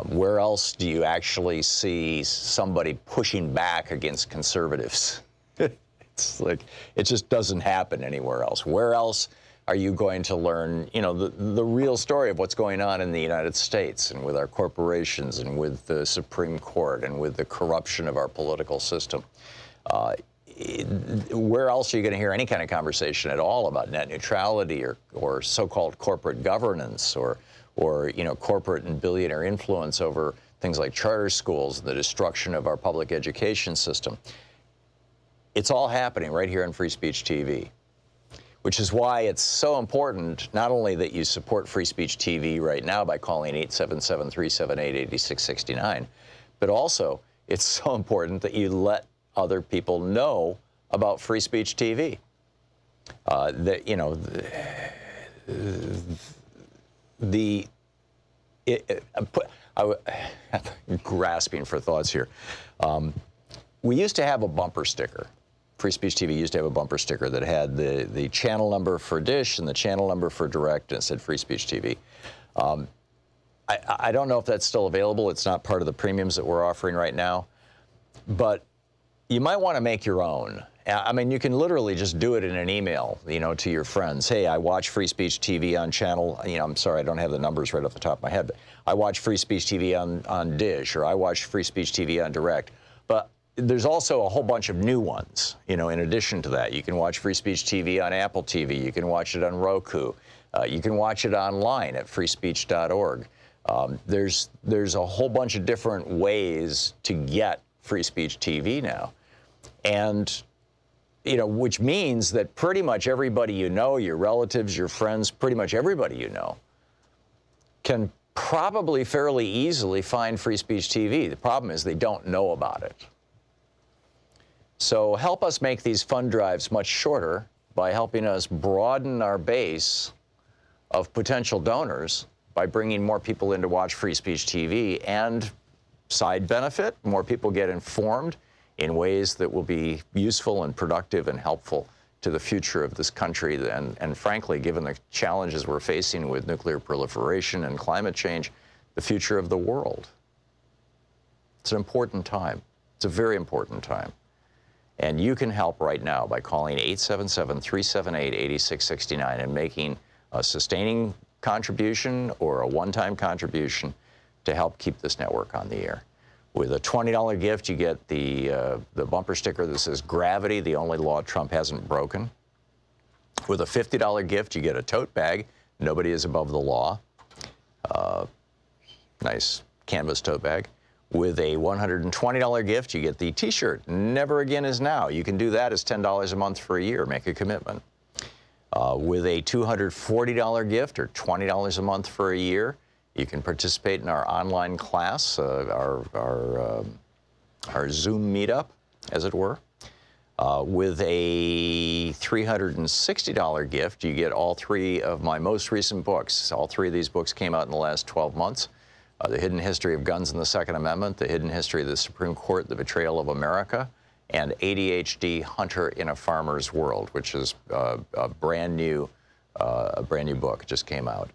Where else do you actually see somebody pushing back against conservatives? It's like, it just doesn't happen anywhere else. Where else are you going to learn, the real story of what's going on in the United States and with our corporations and with the Supreme Court and with the corruption of our political system? Where else are you going to hear any kind of conversation at all about net neutrality or so-called corporate governance or corporate and billionaire influence over things like charter schools, the destruction of our public education system? It's all happening right here on Free Speech TV, which is why it's so important not only that you support Free Speech TV right now by calling 877-378-8669, but also it's so important that you let other people know about Free Speech TV. I'm grasping for thoughts here. We used to have a bumper sticker. Free Speech TV used to have a bumper sticker that had the channel number for Dish and the channel number for Direct, and it said Free Speech TV. I don't know if that's still available. It's not part of the premiums that we're offering right now. But you might want to make your own. I mean, you can literally just do it in an email, to your friends. Hey, I watch Free Speech TV on channel, I'm sorry, I don't have the numbers right off the top of my head, but I watch Free Speech TV on Dish, or I watch Free Speech TV on Direct. But there's also a whole bunch of new ones, in addition to that. You can watch Free Speech TV on Apple TV. You can watch it on Roku. You can watch it online at freespeech.org. There's a whole bunch of different ways to get Free Speech TV now. And, which means that pretty much everybody your relatives, your friends, pretty much everybody can probably fairly easily find Free Speech TV. The problem is they don't know about it. So help us make these fund drives much shorter by helping us broaden our base of potential donors by bringing more people in to watch Free Speech TV, and side benefit, more people get informed in ways that will be useful and productive and helpful to the future of this country. And frankly, given the challenges we're facing with nuclear proliferation and climate change, the future of the world. It's an important time. It's a very important time. And you can help right now by calling 877-378-8669 and making a sustaining contribution or a one-time contribution to help keep this network on the air. With a $20 gift, you get the bumper sticker that says "Gravity, the only law Trump hasn't broken." With a $50 gift, you get a tote bag, "Nobody is above the law." Nice canvas tote bag. With a $120 gift, you get the T-shirt, "Never Again is Now." You can do that as $10 a month for a year. Make a commitment. With a $240 gift, or $20 a month for a year, you can participate in our online class, our Zoom meetup, as it were. With a $360 gift, you get all three of my most recent books. All three of these books came out in the last 12 months. The Hidden History of Guns and the Second Amendment, The Hidden History of the Supreme Court, The Betrayal of America, and ADHD, Hunter in a Farmer's World, which is a brand new book. It just came out.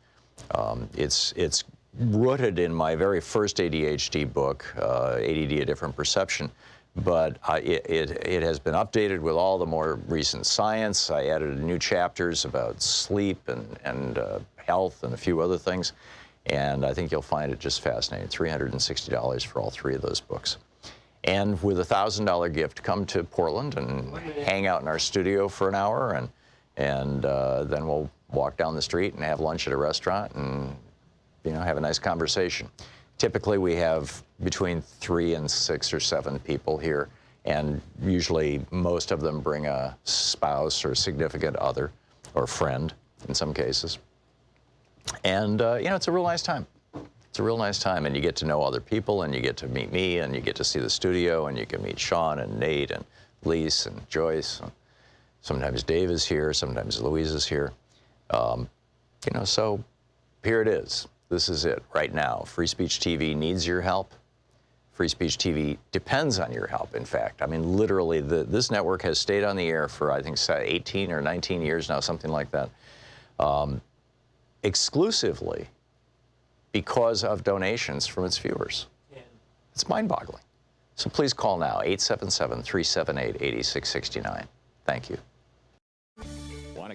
It's rooted in my very first ADHD book, ADD, A Different Perception, but it has been updated with all the more recent science. I added new chapters about sleep and health and a few other things, and I think you'll find it just fascinating. $360 for all three of those books. And with a $1,000 gift, come to Portland and hang out in our studio for an hour, and then we'll walk down the street and have lunch at a restaurant and have a nice conversation. Typically, we have between 3 and 6 or 7 people here, and usually most of them bring a spouse or significant other or friend in some cases. And it's a real nice time. It's a real nice time, and you get to know other people, and you get to meet me, and you get to see the studio, and you can meet Sean and Nate and Lise and Joyce. And sometimes Dave is here, sometimes Louise is here. So here it is. This is it right now. Free Speech TV needs your help. Free Speech TV depends on your help, in fact. I mean, literally, this network has stayed on the air for, I think, 18 or 19 years now, something like that, exclusively because of donations from its viewers. Yeah. It's mind-boggling. So please call now, 877-378-8669. Thank you.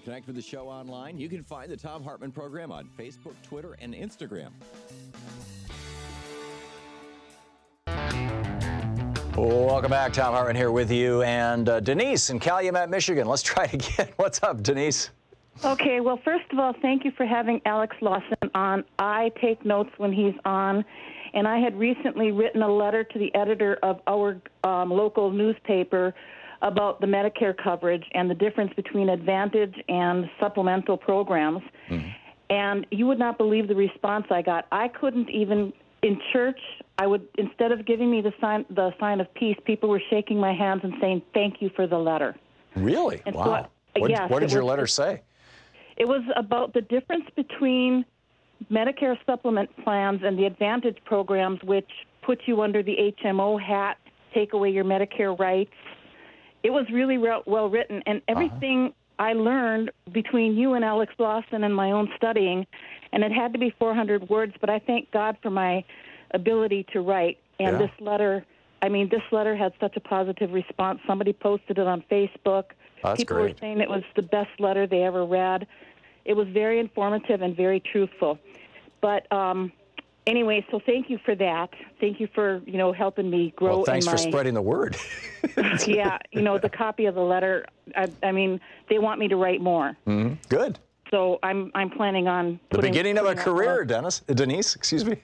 Want to connect with the show online? You can find the Thom Hartmann Program on Facebook, Twitter, and Instagram. Welcome back. Thom Hartmann here with you. And Denise in Calumet, Michigan. Let's try it again. What's up, Denise? Okay, well, first of all, thank you for having Alex Lawson on. I take notes when he's on, and I had recently written a letter to the editor of our local newspaper about the Medicare coverage and the difference between Advantage and supplemental programs. Mm-hmm. And you would not believe the response I got. I couldn't even, in church, I would, instead of giving me the sign of peace, people were shaking my hands and saying, thank you for the letter. Really? And wow. So, what did your letter say? It was about the difference between Medicare supplement plans and the Advantage programs, which put you under the HMO hat, take away your Medicare rights. It was really well written, and everything I learned between you and Alex Lawson and my own studying, and it had to be 400 words, but I thank God for my ability to write. And this letter had such a positive response. Somebody posted it on Facebook. That's People great. were saying it was the best letter they ever read. It was very informative and very truthful. But anyway, so thank you for that. Thank you for, helping me grow. Well, thanks for spreading the word. Yeah, the copy of the letter, I mean, they want me to write more. Mm-hmm. Good. So I'm planning on the beginning of a career, Denise, excuse me.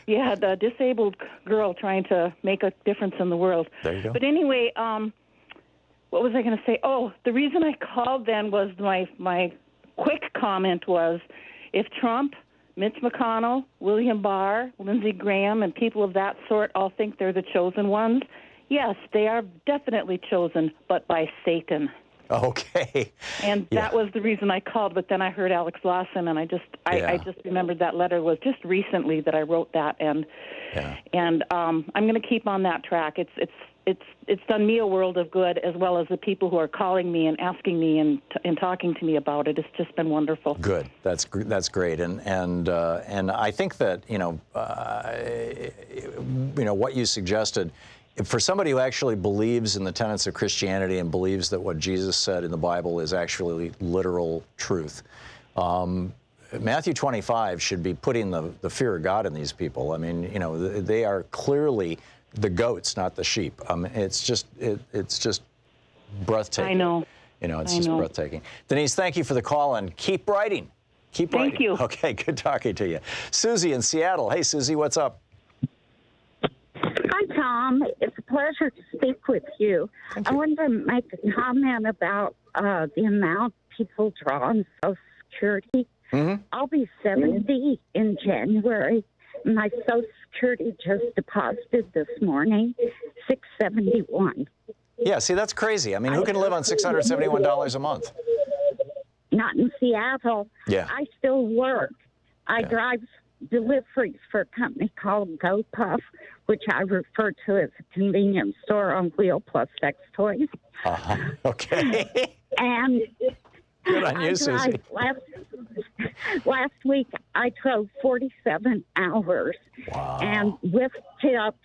Yeah, the disabled girl trying to make a difference in the world. There you go. But anyway, what was I going to say? Oh, the reason I called then was my quick comment was, if Trump, Mitch McConnell, William Barr, Lindsey Graham, and people of that sort all think they're the chosen ones, yes, they are definitely chosen, but by Satan. Okay. And that was the reason I called, but then I heard Alex Lawson, and I just remembered that letter was just recently that I wrote that, and I'm going to keep on that track. It's done me a world of good, as well as the people who are calling me and asking me and talking to me about it. It's just been wonderful. Good. That's great. And I think that what you suggested, for somebody who actually believes in the tenets of Christianity and believes that what Jesus said in the Bible is actually literal truth, Matthew 25 should be putting the fear of God in these people. I mean, they are clearly the goats, not the sheep. It's just breathtaking. I know. It's just breathtaking. Denise, thank you for the call, and keep writing. Keep writing. Thank you. Okay, good talking to you. Susie in Seattle. Hey, Susie, what's up? Hi, Tom. It's a pleasure to speak with you. I wanted to make a comment about the amount people draw on Social Security. Mm-hmm. I'll be 70 in January. My Social Security just deposited this morning, $671. Yeah, see, that's crazy. I mean, who can live on $671 a month? Not in Seattle. Yeah. I still work. I drive deliveries for a company called GoPuff, which I refer to as a convenience store on wheel plus sex toys. Okay. And good on you, Susie. Last week, I drove 47 hours. Wow. And with tips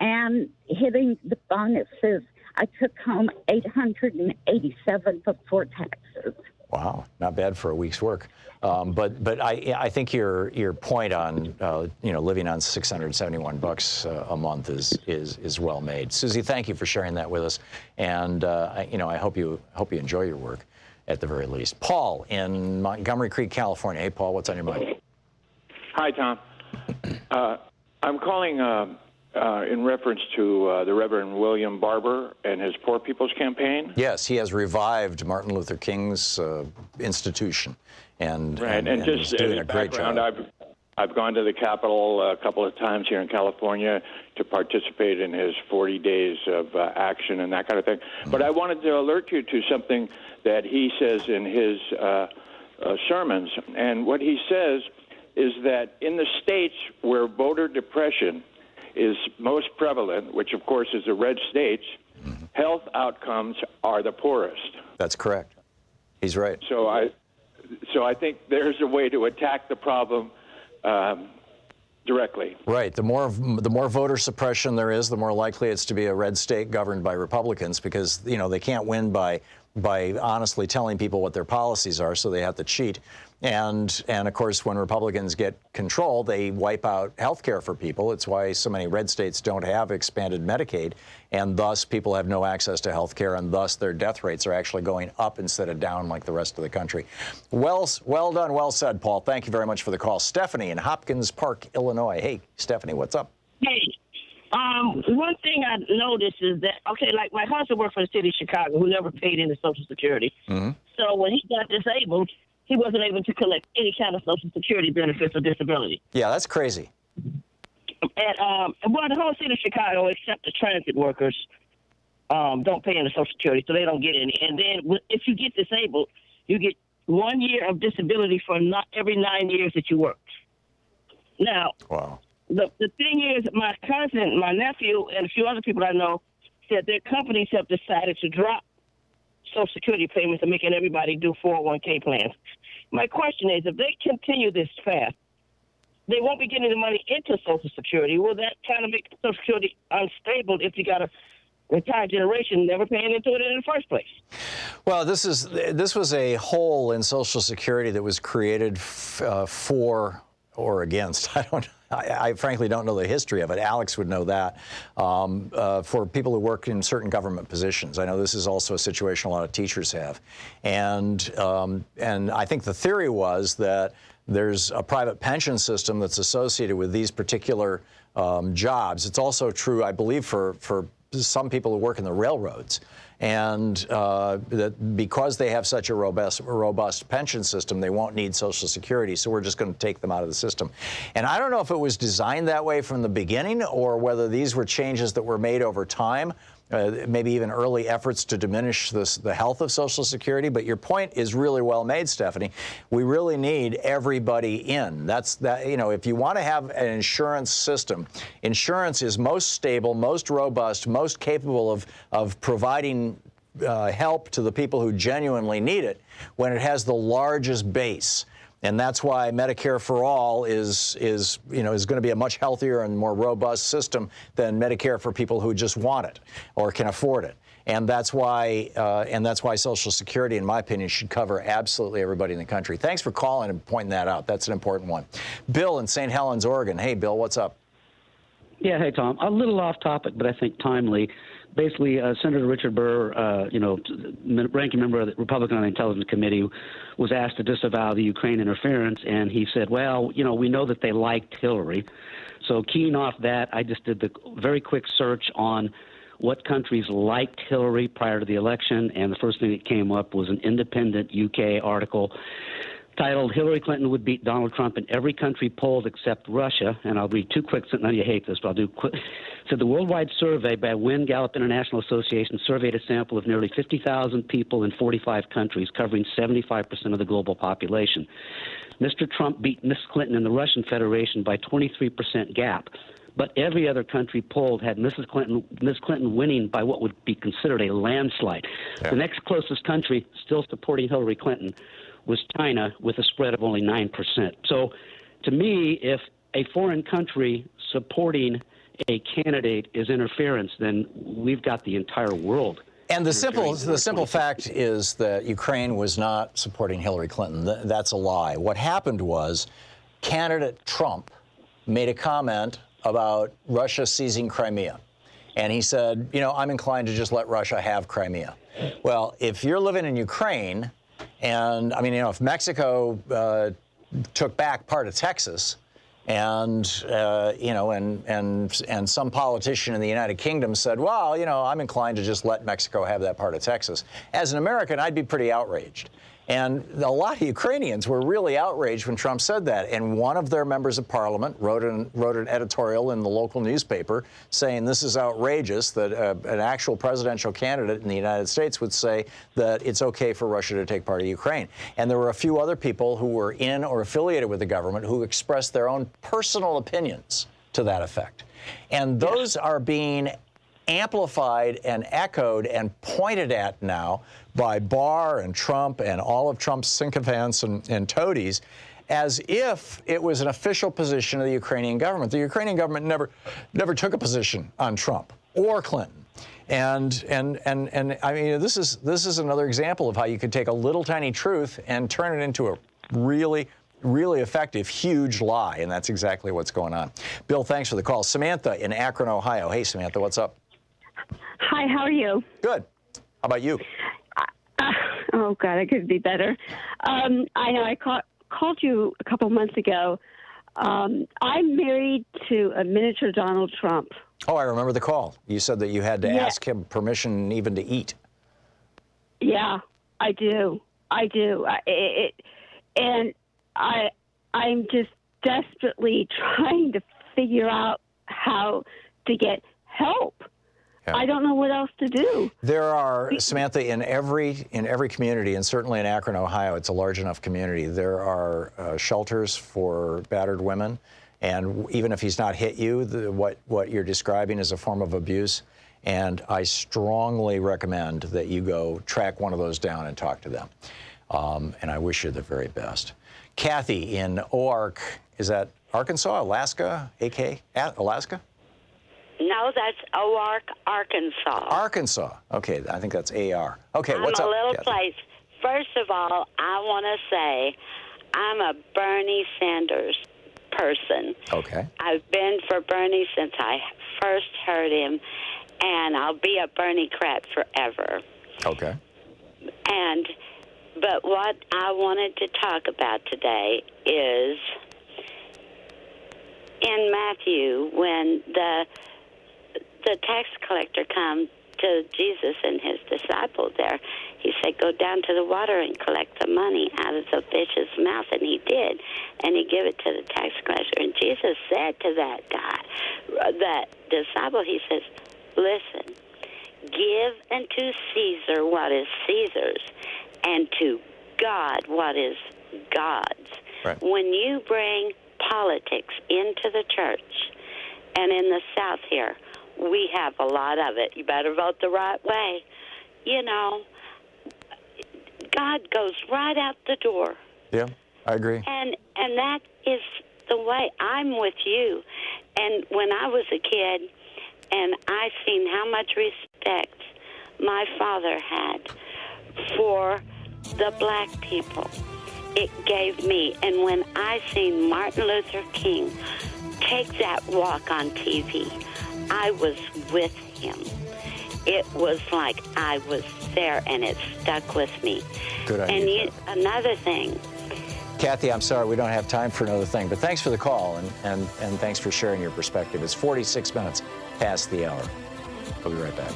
and hitting the bonuses, I took home $887 before taxes. Wow, not bad for a week's work. But I think your point on living on $671 a month is well made. Susie, thank you for sharing that with us, and I hope you enjoy your work at the very least. Paul in Montgomery Creek, California. Hey, Paul, what's on your mind? Hi, Tom. I'm calling in reference to the Reverend William Barber and his Poor People's Campaign. Yes, he has revived Martin Luther King's institution, and he's doing a great job. I've gone to the Capitol a couple of times here in California to participate in his 40 days of action and that kind of thing. But I wanted to alert you to something that he says in his sermons. And what he says is that in the states where voter depression is most prevalent, which of course is the red states, health outcomes are the poorest. That's correct. He's right. So I think there's a way to attack the problem directly. Right. The more voter suppression there is, the more likely it's to be a red state governed by Republicans, because they can't win by honestly telling people what their policies are, so they have to cheat. And of course, when Republicans get control, they wipe out health care for people. It's why so many red states don't have expanded Medicaid, and thus people have no access to health care, and thus their death rates are actually going up instead of down like the rest of the country. Well done, well said, Paul. Thank you very much for the call. Stephanie in Hopkins Park, Illinois. Hey, Stephanie, what's up? Hey, one thing I noticed is that, like my husband worked for the city of Chicago, who never paid into Social Security. Mm-hmm. So when he got disabled, he wasn't able to collect any kind of Social Security benefits or disability. Yeah, that's crazy. And the whole city of Chicago, except the transit workers, don't pay into Social Security, so they don't get any. And then if you get disabled, you get 1 year of disability for every 9 years that you worked. Now, wow. The thing is, my cousin, my nephew, and a few other people I know said their companies have decided to drop Social Security payments and making everybody do 401k plans. My question is, if they continue this fast, they won't be getting the money into Social Security. Will that kind of make Social Security unstable if you got a retired generation never paying into it in the first place? Well, this was a hole in Social Security that was created for or against. I frankly don't know the history of it. Alex would know that. For people who work in certain government positions. I know this is also a situation a lot of teachers have. And I think the theory was that there's a private pension system that's associated with these particular jobs. It's also true, I believe, for some people who work in the railroads. And that because they have such a robust pension system, they won't need Social Security, so we're just going to take them out of the system. And I don't know if it was designed that way from the beginning or whether these were changes that were made over time, maybe even early efforts to diminish the health of Social Security. But your point is really well made, Stephanie. We really need everybody in. If you want to have an insurance system, insurance is most stable, most robust, most capable of providing help to the people who genuinely need it when it has the largest base. And that's why Medicare for All is going to be a much healthier and more robust system than Medicare for people who just want it or can afford it. And that's why Social Security, in my opinion, should cover absolutely everybody in the country. Thanks for calling and pointing that out. That's an important one. Bill in St. Helens, Oregon. Hey, Bill, what's up? Yeah, hey, Tom. A little off topic, but I think timely. Basically, Senator Richard Burr, ranking member of the Republican on the Intelligence Committee, was asked to disavow the Ukraine interference, and he said, well, we know that they liked Hillary. So keying off that, I just did the very quick search on what countries liked Hillary prior to the election, and the first thing that came up was an independent UK article titled "Hillary Clinton would beat Donald Trump in every country polled except Russia." And I'll read two quick sentences. None of you hate this, but I'll do quick. Said the worldwide survey by Wynn Gallup International Association surveyed a sample of nearly 50,000 people in 45 countries, covering 75% of the global population. Mr. Trump beat Ms. Clinton in the Russian Federation by 23% gap. But every other country polled had Ms. Clinton winning by what would be considered a landslide. Yeah. The next closest country still supporting Hillary Clinton was China, with a spread of only 9%. So to me, if a foreign country supporting a candidate is interference, then we've got the entire world. And the simple fact is that Ukraine was not supporting Hillary Clinton. That's a lie. What happened was candidate Trump made a comment about Russia seizing Crimea. And he said, I'm inclined to just let Russia have Crimea. Well, if you're living in Ukraine, and if Mexico took back part of Texas, and some politician in the United Kingdom said, well, I'm inclined to just let Mexico have that part of Texas. As an American, I'd be pretty outraged. And a lot of Ukrainians were really outraged when Trump said that. And one of their members of parliament wrote an editorial in the local newspaper saying this is outrageous that an actual presidential candidate in the United States would say that it's okay for Russia to take part of Ukraine. And there were a few other people who were in or affiliated with the government who expressed their own personal opinions to that effect. And those are being amplified and echoed and pointed at now by Barr and Trump and all of Trump's sycophants and toadies as if it was an official position of the Ukrainian government. The Ukrainian government never took a position on Trump or Clinton. And I mean, this is another example of how you could take a little tiny truth and turn it into a really effective, huge lie, and that's exactly what's going on. Bill, thanks for the call. Samantha in Akron, Ohio. Hey, Samantha, what's up? Hi, how are you? Good. How about you? Oh, God, I could be better. I know I called you a couple months ago. I'm married to a miniature Donald Trump. Oh, I remember the call. You said that you had to ask him permission even to eat. Yeah, I do. And I'm just desperately trying to figure out how to get help. Yeah. I don't know what else to do. There are, Samantha, in every community, and certainly in Akron, Ohio, it's a large enough community, there are shelters for battered women. And even if he's not hit you, what you're describing is a form of abuse. And I strongly recommend that you go track one of those down and talk to them. And I wish you the very best. Kathy in OARK, is that Arkansas, Alaska, Alaska? No, that's OARK, Arkansas. Arkansas. Okay, I think that's AR. Okay, what's up, I'm a little Kathy? place. First of all, I want to say I'm a Bernie Sanders person. Okay. I've been for Bernie since I first heard him, and I'll be a Bernie-crat forever. Okay. But what I wanted to talk about today is in Matthew, when the tax collector come to Jesus and his disciples there, he said, go down to the water and collect the money out of the fish's mouth, and he did, and he gave it to the tax collector. And Jesus said to that guy, that disciple, he says, listen, give unto Caesar what is Caesar's, and to God what is God's. Right. When you bring politics into the church, and in the South here, we have a lot of it. You better vote the right way. You know, God goes right out the door. Yeah, I agree. And that is the way. I'm with you. And when I was a kid, and I seen how much respect my father had for the black people, it gave me. And when I seen Martin Luther King take that walk on TV, I was with him. It was like I was there, and it stuck with me. Good idea. And another thing. Kathy, I'm sorry we don't have time for another thing, but thanks for the call, and thanks for sharing your perspective. It's 46 minutes past the hour. We'll be right back.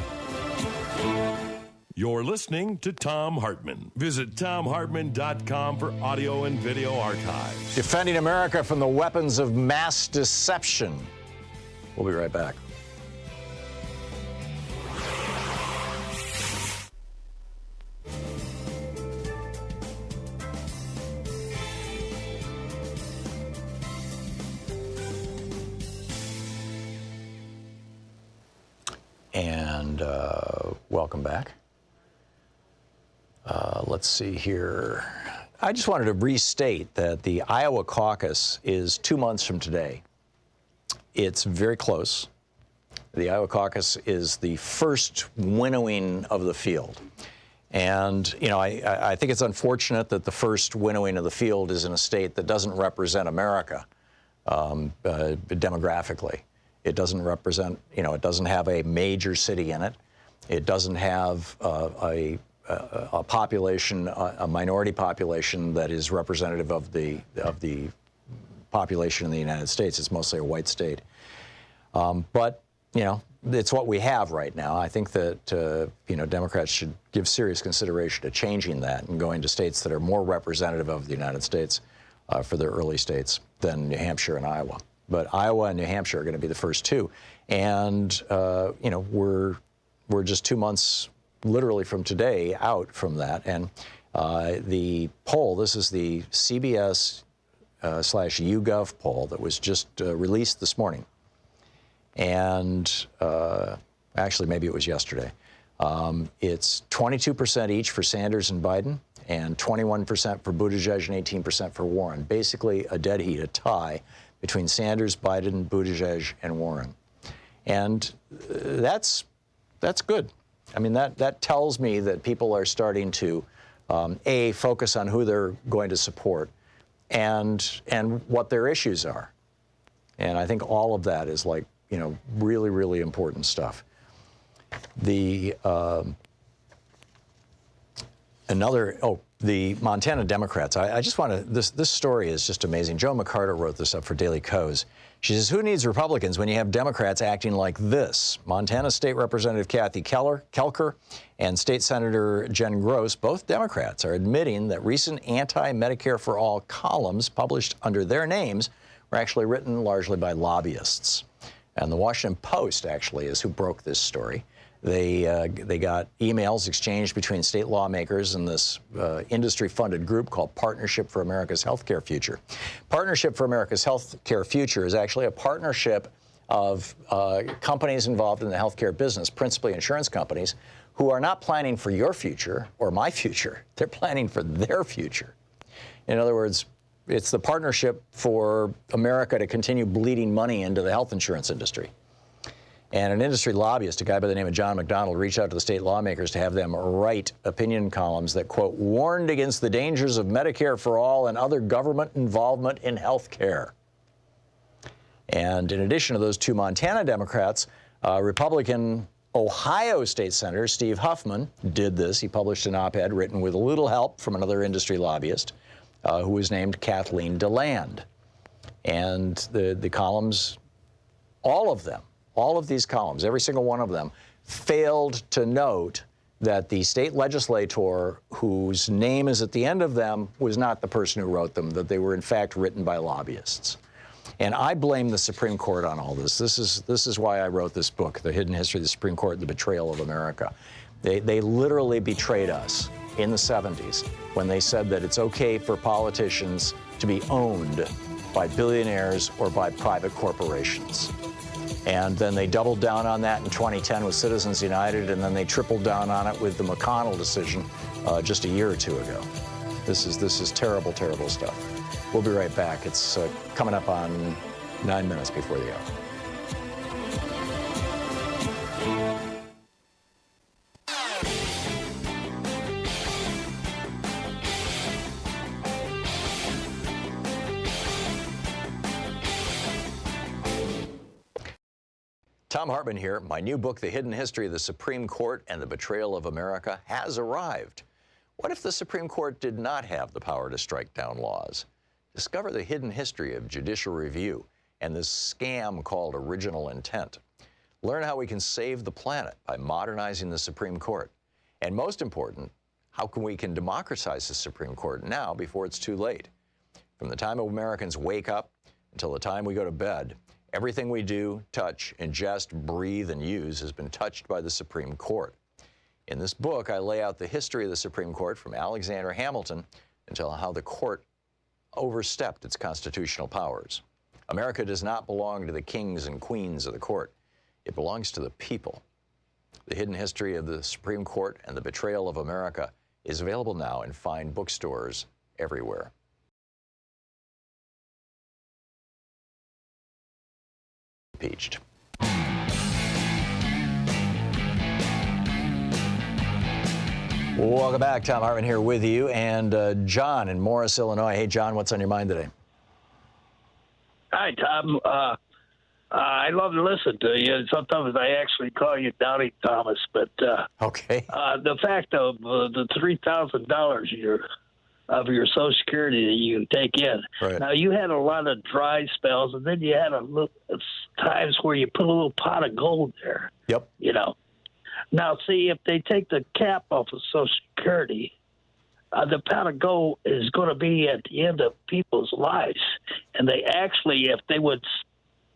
You're listening to Thom Hartmann. Visit ThomHartmann.com for audio and video archives. Defending America from the weapons of mass deception. We'll be right back. And welcome back. Let's see here. I just wanted to restate that the Iowa caucus is 2 months from today. It's very close. The Iowa caucus is the first winnowing of the field. And, you know, I think it's unfortunate that the first winnowing of the field is in a state that doesn't represent America demographically. It doesn't represent, you know, it doesn't have a major city in it. It doesn't have a population, a minority population that is representative of the population in the United States. It's mostly a white state. But, you know, it's what we have right now. I think that, you know, Democrats should give serious consideration to changing that and going to states that are more representative of the United States for their early states than New Hampshire and Iowa. But Iowa and New Hampshire are going to be the first two. And, you know, we're just 2 months literally from today out from that. And the poll, this is the CBS /YouGov poll that was just released this morning. And actually, maybe it was yesterday. It's 22% each for Sanders and Biden, and 21% for Buttigieg and 18% for Warren. Basically a dead heat, a tie between Sanders, Biden, Buttigieg, and Warren. And that's good. I mean, that tells me that people are starting to, A, focus on who they're going to support and what their issues are. And I think all of that is like, you know, really, really important stuff. The the Montana Democrats. I just want to, this story is just amazing. Joe McCarter wrote this up for Daily Kos. She says, who needs Republicans when you have Democrats acting like this? Montana State Representative Kathy Kelker and State Senator Jen Gross, both Democrats, are admitting that recent Anti-Medicare for All columns published under their names were actually written largely by lobbyists. And the Washington Post actually is who broke this story. They got emails exchanged between state lawmakers and this industry-funded group called Partnership for America's Healthcare Future. Partnership for America's Healthcare Future is actually a partnership of companies involved in the healthcare business, principally insurance companies, who are not planning for your future or my future. They're planning for their future. In other words, it's the partnership for America to continue bleeding money into the health insurance industry. And an industry lobbyist, a guy by the name of John McDonald, reached out to the state lawmakers to have them write opinion columns that, quote, warned against the dangers of Medicare for All and other government involvement in health care. And in addition to those two Montana Democrats, Republican Ohio State Senator Steve Huffman did this. He published an op-ed written with a little help from another industry lobbyist who was named Kathleen DeLand. And the columns, all of these columns, every single one of them, failed to note that the state legislator whose name is at the end of them was not the person who wrote them, that they were in fact written by lobbyists. And I blame the Supreme Court on all this. This is why I wrote this book, The Hidden History of the Supreme Court and the Betrayal of America. They literally betrayed us in the 70s when they said that it's okay for politicians to be owned by billionaires or by private corporations. And then they doubled down on that in 2010 with Citizens United, and then they tripled down on it with the McConnell decision just a year or two ago. This is terrible, terrible stuff. We'll be right back. It's coming up on 9 minutes before the hour. Thom Hartmann here. My new book, The Hidden History of the Supreme Court and the Betrayal of America, has arrived. What if the Supreme Court did not have the power to strike down laws? Discover the hidden history of judicial review and this scam called original intent. Learn how we can save the planet by modernizing the Supreme Court. And most important, how we can democratize the Supreme Court now before it's too late. From the time Americans wake up until the time we go to bed, everything we do, touch, ingest, breathe, and use has been touched by the Supreme Court. In this book, I lay out the history of the Supreme Court from Alexander Hamilton until how the court overstepped its constitutional powers. America does not belong to the kings and queens of the court. It belongs to the people. The Hidden History of the Supreme Court and the Betrayal of America is available now in fine bookstores everywhere. Impeached. Welcome back. Thom Hartmann here with you, and John in Morris, Illinois. Hey, John, what's on your mind today? Hi, Tom. I love to listen to you. Sometimes I actually call you Doubting Thomas, but okay. The fact of the $3,000 of your Social Security that you can take in. Right. Now, you had a lot of dry spells, and then you had times where you put a little pot of gold there. Yep. You know. Now, see, if they take the cap off of Social Security, the pot of gold is going to be at the end of people's lives. And they actually, if they would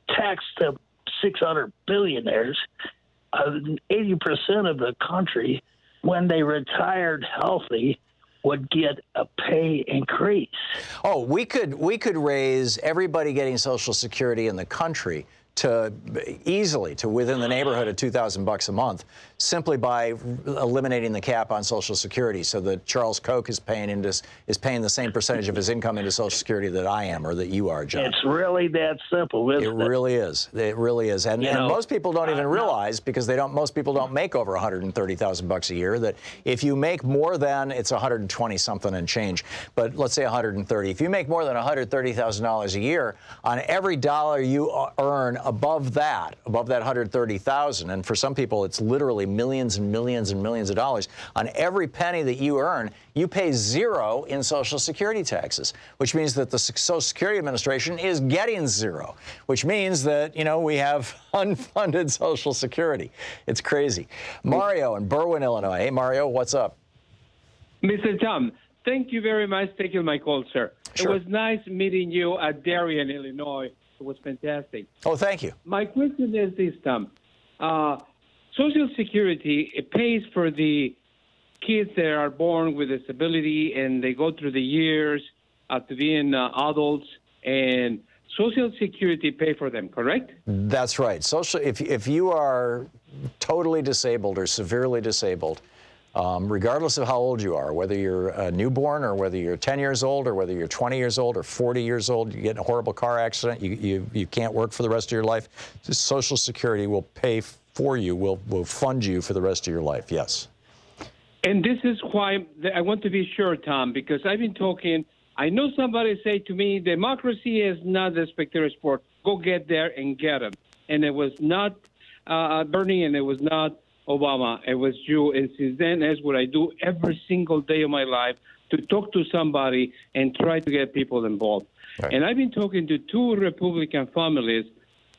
tax the 600 billionaires, 80% of the country, when they retired healthy, would get a pay increase. Oh, we could raise everybody getting Social Security in the country to easily to within the neighborhood of $2,000 a month simply by eliminating the cap on Social Security, so that Charles Koch is paying the same percentage of his income into Social Security that I am or that you are, John. It's really that simple, isn't it? It really is. It really is. And most people don't even realize, because most people don't make over $130,000 a year, that if you make more than, it's 120 something and change, but let's say 130. If you make more than $130,000 a year, on every dollar you earn above that 130,000, and for some people it's literally millions and millions and millions of dollars, on every penny that you earn, you pay zero in Social Security taxes, which means that the Social Security Administration is getting zero, which means that, we have unfunded Social Security. It's crazy. Mario in Berwyn, Illinois. Hey, Mario, what's up? Mr. Tom, thank you very much for taking my call, sir. Sure. It was nice meeting you at Darien, Illinois. It was fantastic. Oh, thank you. My question is this, Tom. Social Security, it pays for the kids that are born with disability and they go through the years to being adults, and Social Security pay for them, correct? That's right. If you are totally disabled or severely disabled, regardless of how old you are, whether you're a newborn or whether you're 10 years old or whether you're 20 years old or 40 years old, you get in a horrible car accident, you can't work for the rest of your life, Social Security will pay for you, will fund you for the rest of your life, yes. And this is why I want to be sure, Tom, because I've been talking, I know somebody say to me, democracy is not a spectator sport. Go get there and get them. And it was not Bernie and it was not Obama. It was you. And since then, that's what I do every single day of my life, to talk to somebody and try to get people involved. Right. And I've been talking to two Republican families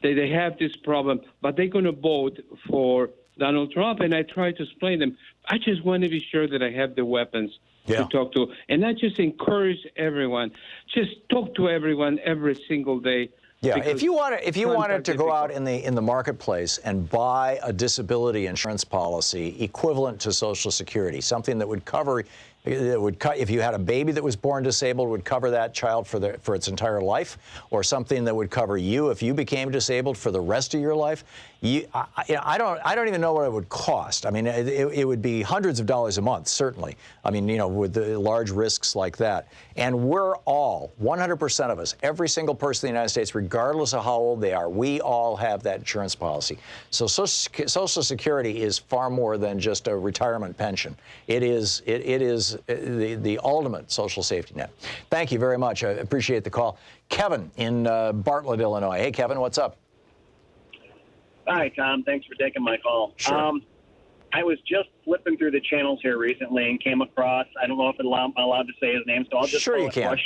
that they have this problem, but they're going to vote for Donald Trump. And I try to explain them. I just want to be sure that I have the weapons to talk to. And I just encourage everyone, just talk to everyone every single day. Yeah, if you wanted to go out in the marketplace and buy a disability insurance policy equivalent to Social Security, something that would cover, if you had a baby that was born disabled, would cover that child for its entire life, or something that would cover you if you became disabled for the rest of your life. I don't even know what it would cost. I mean, it would be hundreds of dollars a month, certainly. I mean, with the large risks like that. And we're all, 100% of us, every single person in the United States, regardless of how old they are, we all have that insurance policy. So Social Security is far more than just a retirement pension. It is the ultimate social safety net. Thank you very much. I appreciate the call. Kevin in Bartlett, Illinois. Hey, Kevin, what's up? Hi, Tom. Thanks for taking my call. Sure. I was just flipping through the channels here recently and came across, I don't know if I'm allowed to say his name, so I'll just Sure you can.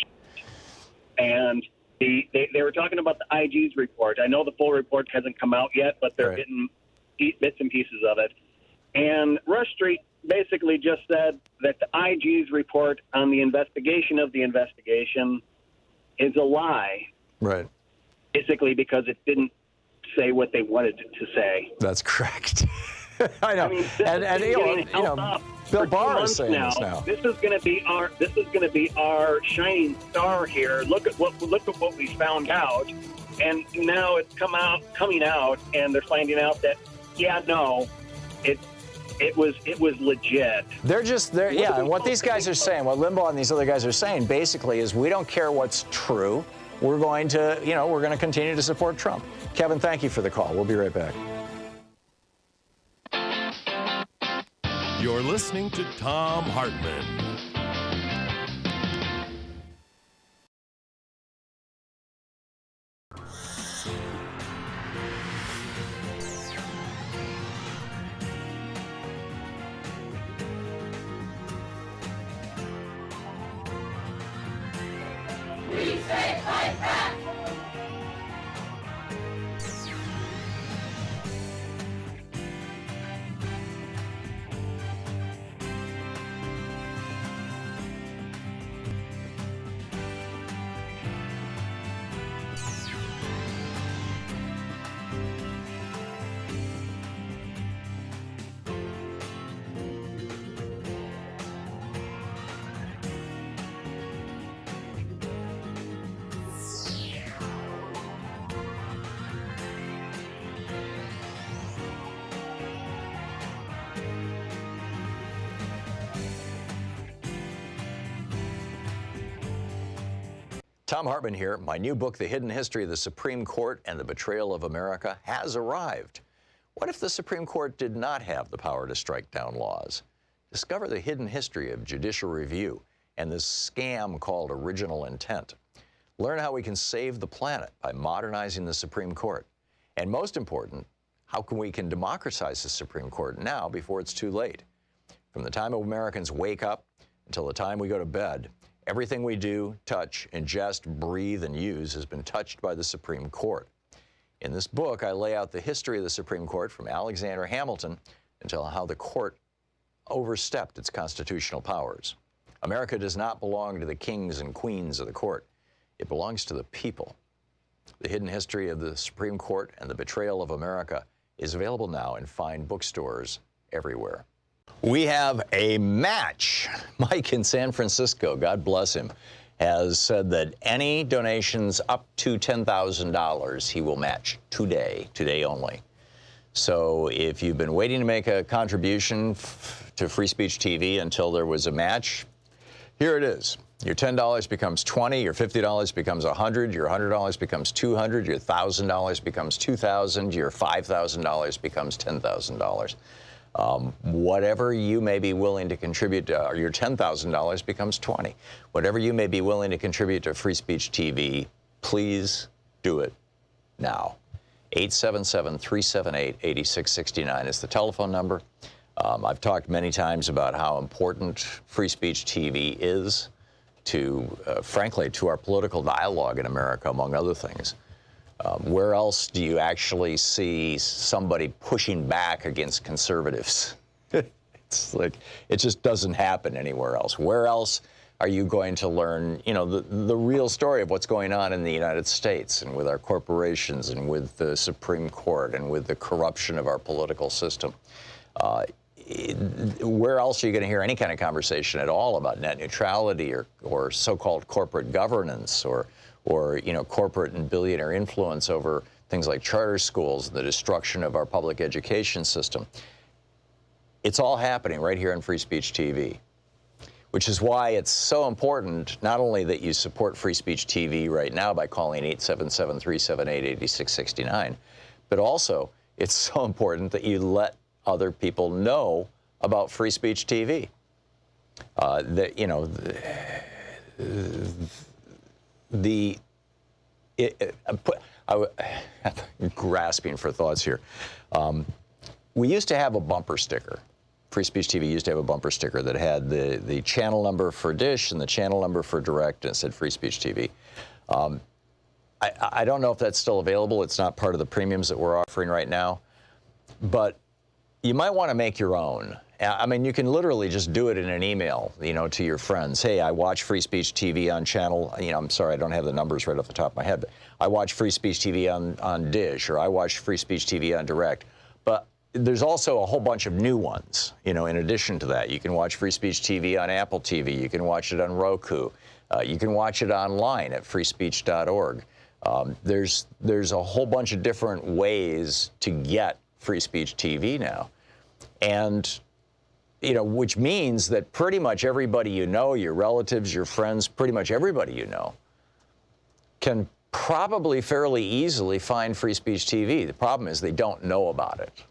And they were talking about the IG's report. I know the full report hasn't come out yet, but they're getting bits and pieces of it. And Rush Street basically just said that the IG's report on the investigation of the investigation is a lie. Right. Basically because it didn't say what they wanted it to say. That's correct. I know. I mean, Bill Barr is saying this now. This is going to be our shining star here. Look at what we found out, and now it's coming out, and they're finding out that it was legit. And what these guys are saying, what Limbaugh and these other guys are saying, basically, is we don't care what's true. We're going to continue to support Trump. Kevin, thank you for the call. We'll be right back. You're listening to Thom Hartmann. We say fight back! Thom Hartmann here. My new book, The Hidden History of the Supreme Court and the Betrayal of America, has arrived. What if the Supreme Court did not have the power to strike down laws? Discover the hidden history of judicial review and this scam called original intent. Learn how we can save the planet by modernizing the Supreme Court. And most important, how we can democratize the Supreme Court now before it's too late. From the time Americans wake up until the time we go to bed, everything we do, touch, ingest, breathe, and use has been touched by the Supreme Court. In this book, I lay out the history of the Supreme Court from Alexander Hamilton until how the court overstepped its constitutional powers. America does not belong to the kings and queens of the court. It belongs to the people. The Hidden History of the Supreme Court and the Betrayal of America is available now in fine bookstores everywhere. We have a match. Mike in San Francisco, God bless him, has said that any donations up to $10,000 he will match today only. So if you've been waiting to make a contribution to Free Speech TV until there was a match, here it is. Your $10 becomes $20, your $50 becomes $100, your $100 becomes $200, your $1,000 becomes $2,000, your $5,000 becomes $10,000. Whatever you may be willing to contribute to, your $10,000 becomes $20. Whatever you may be willing to contribute to Free Speech TV, please do it now. 877-378-8669 is the telephone number. I've talked many times about how important Free Speech TV is to, frankly, to our political dialogue in America, among other things. Where else do you actually see somebody pushing back against conservatives? It's like, it just doesn't happen anywhere else. Where else are you going to learn, you know, the real story of what's going on in the United States and with our corporations and with the Supreme Court and with the corruption of our political system? Where else are you going to hear any kind of conversation at all about net neutrality or so-called corporate governance or you know, corporate and billionaire influence over things like charter schools, the destruction of our public education system? It's all happening right here on Free Speech TV, which is why it's so important not only that you support Free Speech TV right now by calling 877-378-8669, but also it's so important that you let other people know about Free Speech TV. That, you know, I'm grasping for thoughts here. We used to have a bumper sticker. Free Speech TV used to have a bumper sticker that had the channel number for Dish and the channel number for Direct, and it said Free Speech TV. I don't know if that's still available. It's not part of the premiums that we're offering right now. But you might want to make your own. I mean, you can literally just do it in an email, you know, to your friends. Hey, I watch Free Speech TV on channel, you know, I'm sorry, I don't have the numbers right off the top of my head, but I watch Free Speech TV on Dish, or I watch Free Speech TV on Direct. But there's also a whole bunch of new ones, you know, in addition to that. You can watch Free Speech TV on Apple TV. You can watch it on Roku. You can watch it online at freespeech.org. There's a whole bunch of different ways to get Free Speech TV now. And, you know, which means that pretty much everybody you know, your relatives, your friends, pretty much everybody you know, can probably fairly easily find Free Speech TV. The problem is they don't know about it.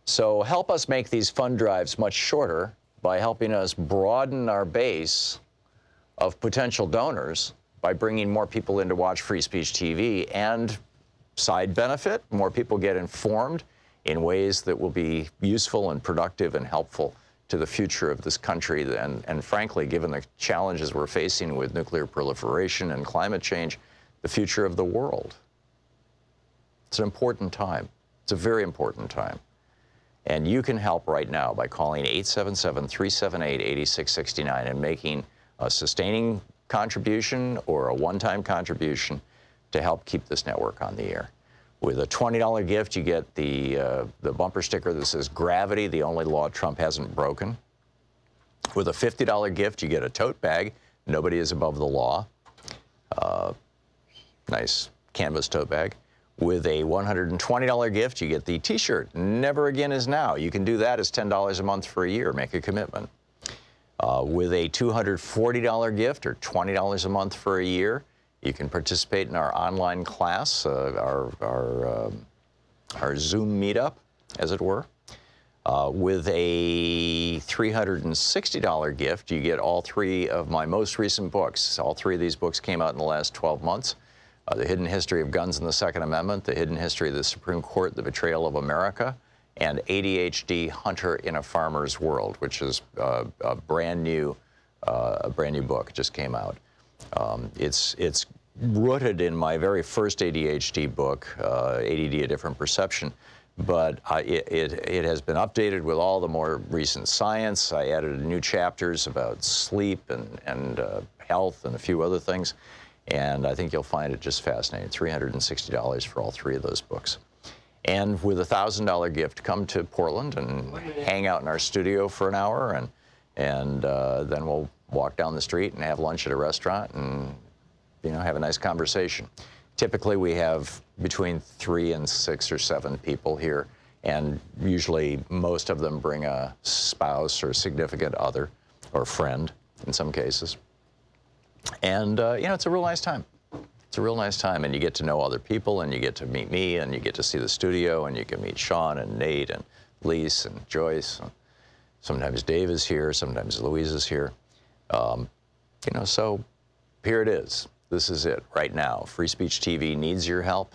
So help us make these fund drives much shorter by helping us broaden our base of potential donors by bringing more people in to watch Free Speech TV, and side benefit, more people get informed in ways that will be useful and productive and helpful to the future of this country. And frankly, given the challenges we're facing with nuclear proliferation and climate change, the future of the world. It's an important time. It's a very important time. And you can help right now by calling 877-378-8669 and making a sustaining contribution or a one-time contribution to help keep this network on the air. With a $20 gift, you get the bumper sticker that says "Gravity, the only law Trump hasn't broken." With a $50 gift, you get a tote bag, "Nobody is above the law." Nice canvas tote bag. With a $120 gift, you get the T-shirt, "Never Again is Now." You can do that as $10 a month for a year. Make a commitment. With a $240 gift or $20 a month for a year, you can participate in our online class, our Zoom meetup, as it were. With a $360 gift, you get all 3 of my most recent books. All 3 of these books came out in the last 12 months. The Hidden History of Guns and the Second Amendment, The Hidden History of the Supreme Court, The Betrayal of America, and ADHD, Hunter in a Farmer's World, which is a brand new book. It just came out. It's rooted in my very first ADHD book, ADD, A Different Perception, but it has been updated with all the more recent science. I added new chapters about sleep and health and a few other things, and I think you'll find it just fascinating. $360 for all 3 of those books. And with a $1,000 gift, come to Portland and hang out in our studio for an hour, and then we'll walk down the street and have lunch at a restaurant and have a nice conversation. Typically, we have between 3 and 6 or 7 people here, and usually most of them bring a spouse or significant other or friend in some cases. And it's a real nice time. It's a real nice time, and you get to know other people, and you get to meet me, and you get to see the studio, and you can meet Sean and Nate and Lise and Joyce. And sometimes Dave is here, sometimes Louise is here. So here it is. This is it right now. Free Speech TV needs your help.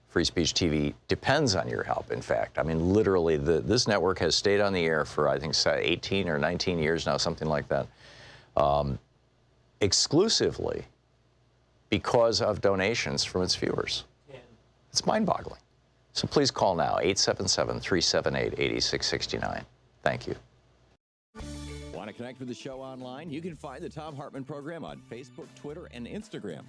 Free Speech TV depends on your help, in fact. I mean, literally, this network has stayed on the air for, I think, 18 or 19 years now, something like that, exclusively because of donations from its viewers. It's mind-boggling. So please call now, 877-378-8669. Thank you. Want to connect with the show online? You can find the Thom Hartmann Program on Facebook, Twitter, and Instagram.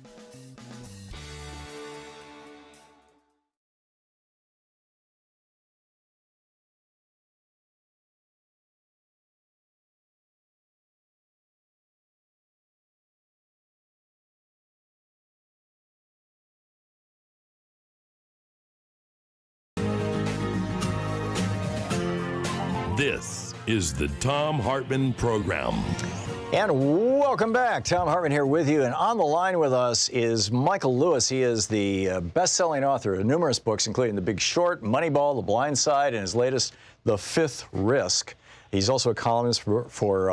This is the Thom Hartmann Program. And welcome back. Thom Hartmann here with you. And on the line with us is Michael Lewis. He is the best-selling author of numerous books, including The Big Short, Moneyball, The Blind Side, and his latest, The Fifth Risk. He's also a columnist for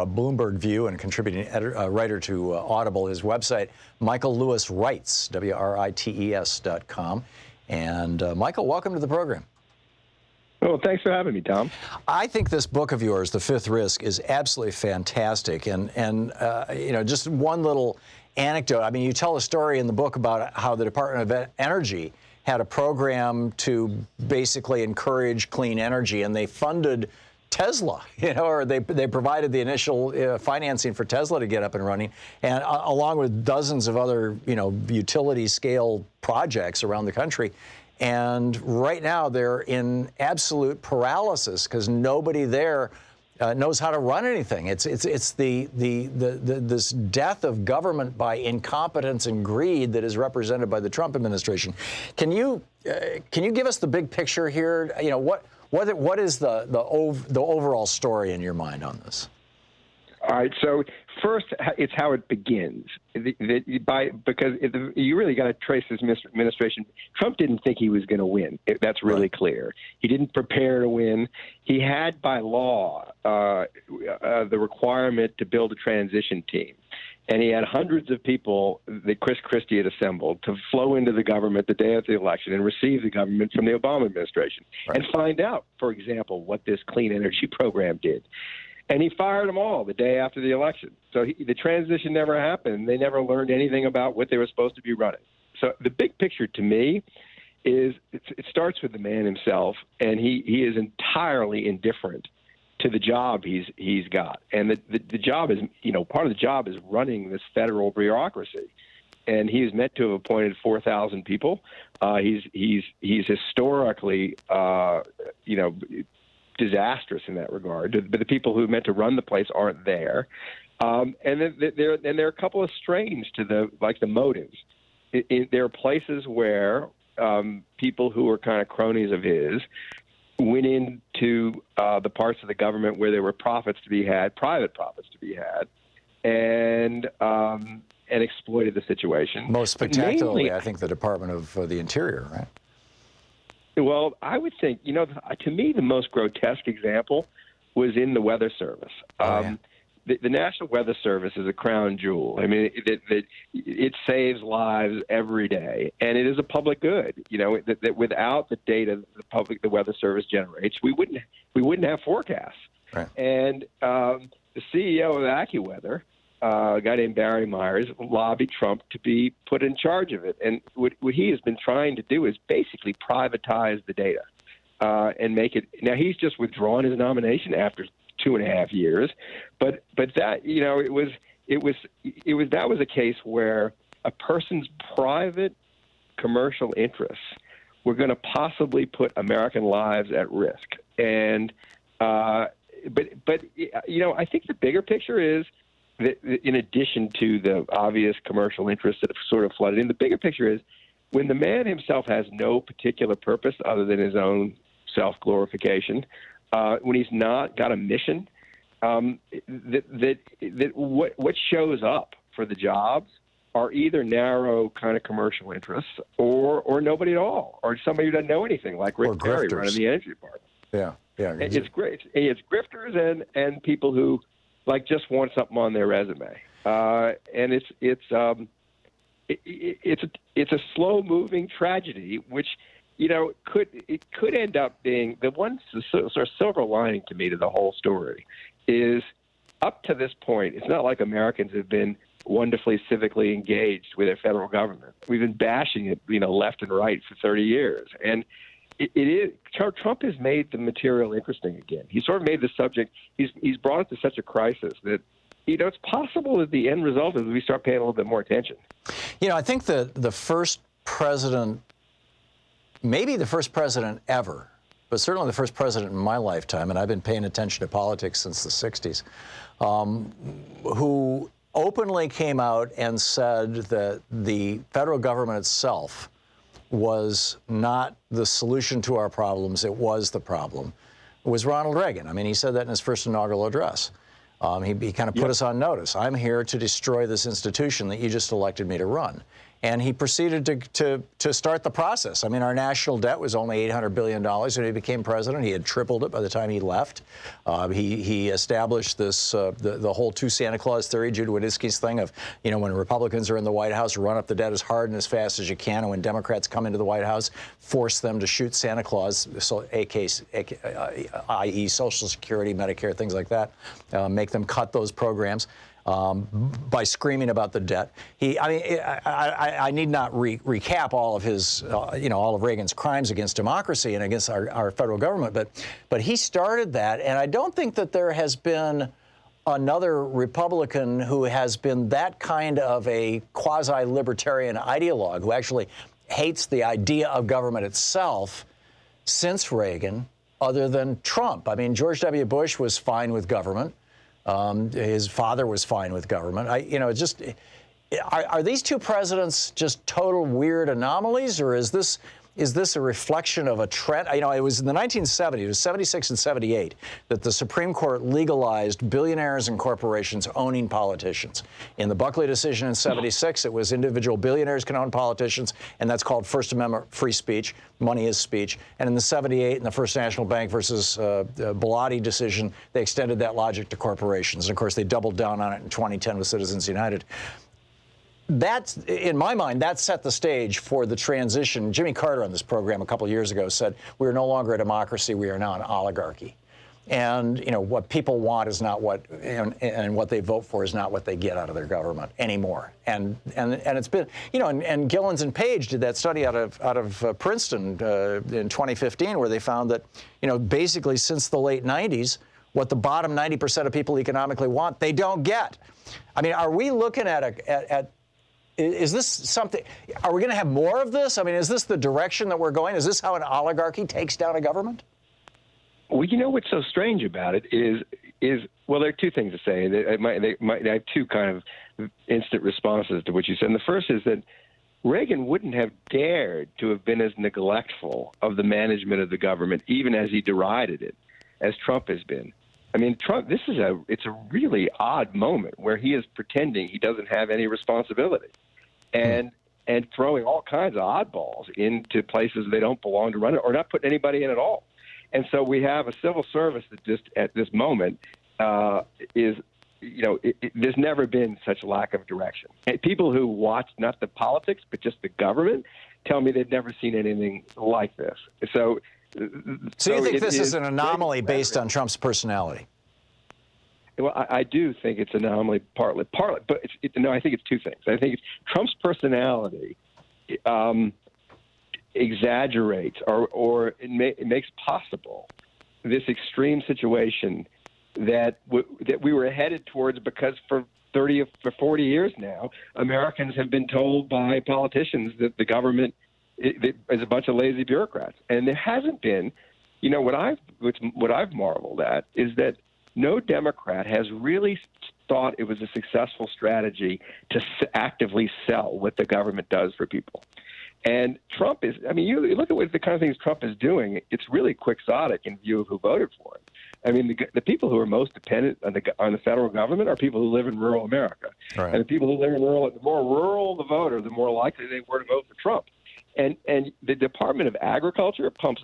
Bloomberg View and contributing writer to Audible. His website, Michael Lewis Writes, WRITES.com. And Michael, welcome to the program. Well, thanks for having me, Tom. I think this book of yours, The Fifth Risk, is absolutely fantastic. And just one little anecdote. I mean, you tell a story in the book about how the Department of Energy had a program to basically encourage clean energy, and they funded Tesla, or they provided the initial financing for Tesla to get up and running, and along with dozens of other, utility scale projects around the country. And right now they're in absolute paralysis because nobody there knows how to run anything. It's this death of government by incompetence and greed that is represented by the Trump administration. Can you give us the big picture here? What is the overall story in your mind on this? All right. So first, it's how it begins. Because you really got to trace this administration. Trump didn't think he was going to win. That's really clear. He didn't prepare to win. He had, by law, the requirement to build a transition team. And he had hundreds of people that Chris Christie had assembled to flow into the government the day of the election and receive the government from the Obama administration and find out, for example, what this clean energy program did. And he fired them all the day after the election. So the transition never happened. They never learned anything about what they were supposed to be running. So the big picture to me is it starts with the man himself, and he is entirely indifferent to the job he's got. And the job is, part of the job is running this federal bureaucracy. And he is meant to have appointed 4,000 people. He's historically, disastrous in that regard. But the people who meant to run the place aren't there. And then there are a couple of strains to the motives. There are places where people who are kind of cronies of his went into the parts of the government where there were profits to be had, private profits to be had, and exploited the situation. Most spectacularly, Mainly, I think, the Department of the Interior, right? Well, I would think, to me, the most grotesque example was in the Weather Service. The National Weather Service is a crown jewel. I mean, it saves lives every day, and it is a public good. That without the data the Weather Service generates, we wouldn't have forecasts. Right. And the CEO of AccuWeather, a guy named Barry Myers, lobbied Trump to be put in charge of it. And what he has been trying to do is basically privatize the data and make it. Now, he's just withdrawn his nomination after 2.5 years, but that that was a case where a person's private commercial interests were going to possibly put American lives at risk. And but I think the bigger picture is that in addition to the obvious commercial interests that have sort of flooded in, the bigger picture is when the man himself has no particular purpose other than his own self-glorification. When he's not got a mission, what shows up for the jobs are either narrow kind of commercial interests or nobody at all, or somebody who doesn't know anything, like Rick Perry running the Energy Department. Yeah. It's great. It's grifters and people who just want something on their resume, and it's a slow-moving tragedy, which. It could end up being the one sort of silver lining to me to the whole story is up to this point, it's not like Americans have been wonderfully civically engaged with their federal government. We've been bashing it, left and right for 30 years. And it is Trump has made the material interesting again. He sort of made the subject, he's brought it to such a crisis that it's possible that the end result is we start paying a little bit more attention. I think the first president, maybe the first president ever, but certainly the first president in my lifetime, and I've been paying attention to politics since the 60s, who openly came out and said that the federal government itself was not the solution to our problems, it was the problem, was Ronald Reagan. I mean, he said that in his first inaugural address. He kind of put us on notice. I'm here to destroy this institution that you just elected me to run. And he proceeded to start the process. I mean, our national debt was only $800 billion when he became president. He had tripled it by the time he left. He established this the whole two Santa Claus theory, Judah Wadisky's thing of, when Republicans are in the White House, run up the debt as hard and as fast as you can, and when Democrats come into the White House, force them to shoot Santa Claus, so i.e. Social Security, Medicare, things like that, make them cut those programs. By screaming about the debt. I need not recap all of his, all of Reagan's crimes against democracy and against our federal government, but he started that, and I don't think that there has been another Republican who has been that kind of a quasi-libertarian ideologue who actually hates the idea of government itself since Reagan, other than Trump. I mean, George W. Bush was fine with government. His father was fine with government. Are these two presidents just total weird anomalies, or is this a reflection of a trend? It was in the 1970s, it was 76 and 78, that the Supreme Court legalized billionaires and corporations owning politicians. In the Buckley decision in 76, it was individual billionaires can own politicians, and that's called First Amendment free speech. Money is speech. And in the 78, in the First National Bank versus Bellotti decision, they extended that logic to corporations. And of course, they doubled down on it in 2010 with Citizens United. That's, in my mind, that set the stage for the transition. Jimmy Carter on this program a couple of years ago said, we're no longer a democracy, we are now an oligarchy. And, what people want is not what, and what they vote for is not what they get out of their government anymore. And it's been, and Gillens and Page did that study out of Princeton in 2015, where they found that, basically since the late 90s, what the bottom 90% of people economically want, they don't get. I mean, are we looking at is this something, are we going to have more of this? I mean, is this the direction that we're going? Is this how an oligarchy takes down a government? Well, what's so strange about it is well, there are two things to say. I have two kind of instant responses to what you said. And the first is that Reagan wouldn't have dared to have been as neglectful of the management of the government, even as he derided it, as Trump has been. I mean, Trump, it's a really odd moment where he is pretending he doesn't have any responsibility and throwing all kinds of oddballs into places they don't belong to run it, or not putting anybody in at all. And so we have a civil service that just at this moment is, there's never been such a lack of direction. And people who watch not the politics, but just the government tell me they've never seen anything like this. So you think this is an anomaly based on Trump's personality? Well, I do think it's an anomaly partly, but I think it's two things. I think Trump's personality exaggerates or it makes possible this extreme situation that we were headed towards, because for 30 or 40 years now, Americans have been told by politicians that the government is a bunch of lazy bureaucrats, and there hasn't been. What I've marveled at is that no Democrat has really thought it was a successful strategy to actively sell what the government does for people. And Trump is, you look at the kind of things Trump is doing, it's really quixotic in view of who voted for him. I mean, the people who are most dependent on the federal government are people who live in rural America. Right. And the people who live in rural, the more rural the voter, the more likely they were to vote for Trump. And the Department of Agriculture pumps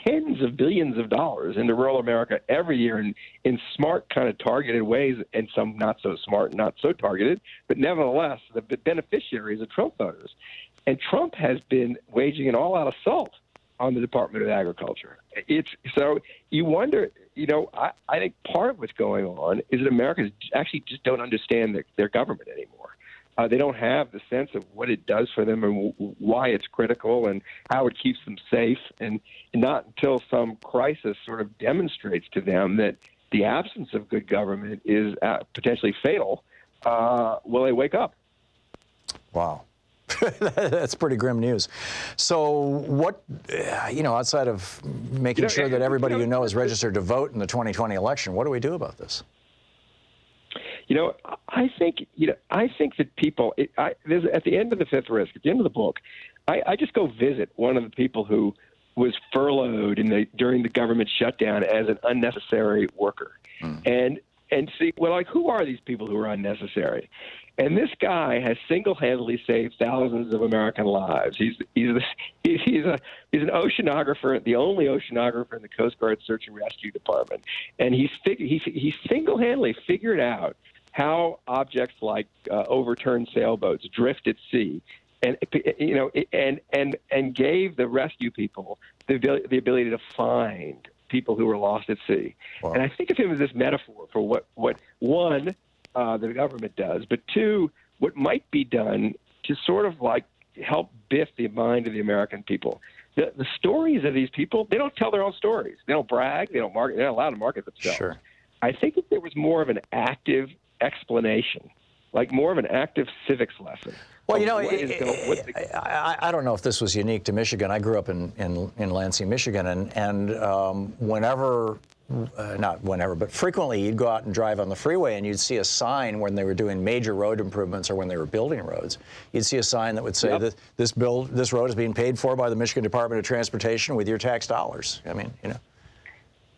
tens of billions of dollars into rural America every year in smart, kind of targeted ways, and some not so smart, not so targeted, but nevertheless, the beneficiaries of Trump voters. And Trump has been waging an all-out assault on the Department of Agriculture. So you wonder, I think part of what's going on is that Americans actually just don't understand their government anymore. They don't have the sense of what it does for them and why it's critical and how it keeps them safe. And not until some crisis sort of demonstrates to them that the absence of good government is potentially fatal, will they wake up. Wow. That's pretty grim news. So what, outside of making sure that everybody is registered to vote in the 2020 election, what do we do about this? I think that people, at the end of the fifth risk, at the end of the book, I just go visit one of the people who was furloughed during the government shutdown as an unnecessary worker. And see, who are these people who are unnecessary? And this guy has single-handedly saved thousands of American lives. He's an oceanographer, the only oceanographer in the Coast Guard Search and Rescue Department, and he single-handedly figured out how objects like overturned sailboats drift at sea, and gave the rescue people the ability to find people who were lost at sea. Wow. And I think of him as this metaphor for what one, the government does, but two, what might be done to sort of help biff the mind of the American people. The stories of these people, they don't tell their own stories. They don't brag. They don't market. They're not allowed to market themselves. Sure. I think if there was more of an active explanation, more of an active civics lesson. Well, I don't know if this was unique to Michigan. I grew up in Lansing, Michigan, and but frequently you'd go out and drive on the freeway and you'd see a sign when they were doing major road improvements or when they were building roads. You'd see a sign that would say that this road is being paid for by the Michigan Department of Transportation with your tax dollars.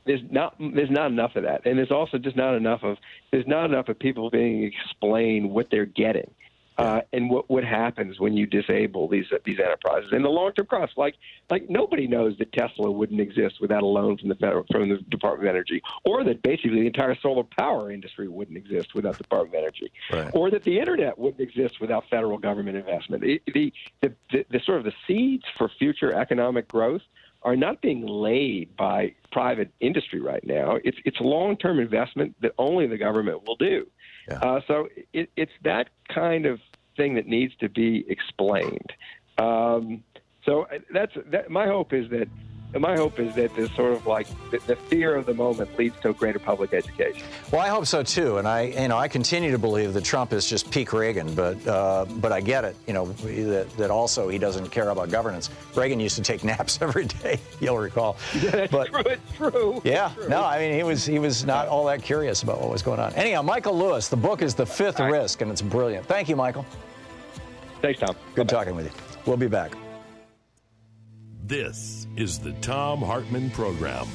There's not enough of that, and there's also just not enough of people being explained what they're getting. And what happens when you disable these enterprises and the long-term costs. Like nobody knows that Tesla wouldn't exist without a loan from the Department of Energy, or that basically the entire solar power industry wouldn't exist without the Department of Energy, right. Or that the internet wouldn't exist without federal government investment. The sort of the seeds for future economic growth are not being laid by private industry right now. It's long-term investment that only the government will do. Yeah. So it's that kind of thing that needs to be explained. So my hope is that this sort of the fear of the moment leads to a greater public education. Well, I hope so too, and I continue to believe that Trump is just peak Reagan, but I get it, that also he doesn't care about governance. Reagan used to take naps every day, you'll recall. Yeah, it's true. Yeah, it's true. No, he was not all that curious about what was going on. Anyhow, Michael Lewis, the book is The Fifth Risk, and it's brilliant. Thank you, Michael. Thanks, Tom. Good talking with you. We'll be back. This is the Thom Hartmann Program.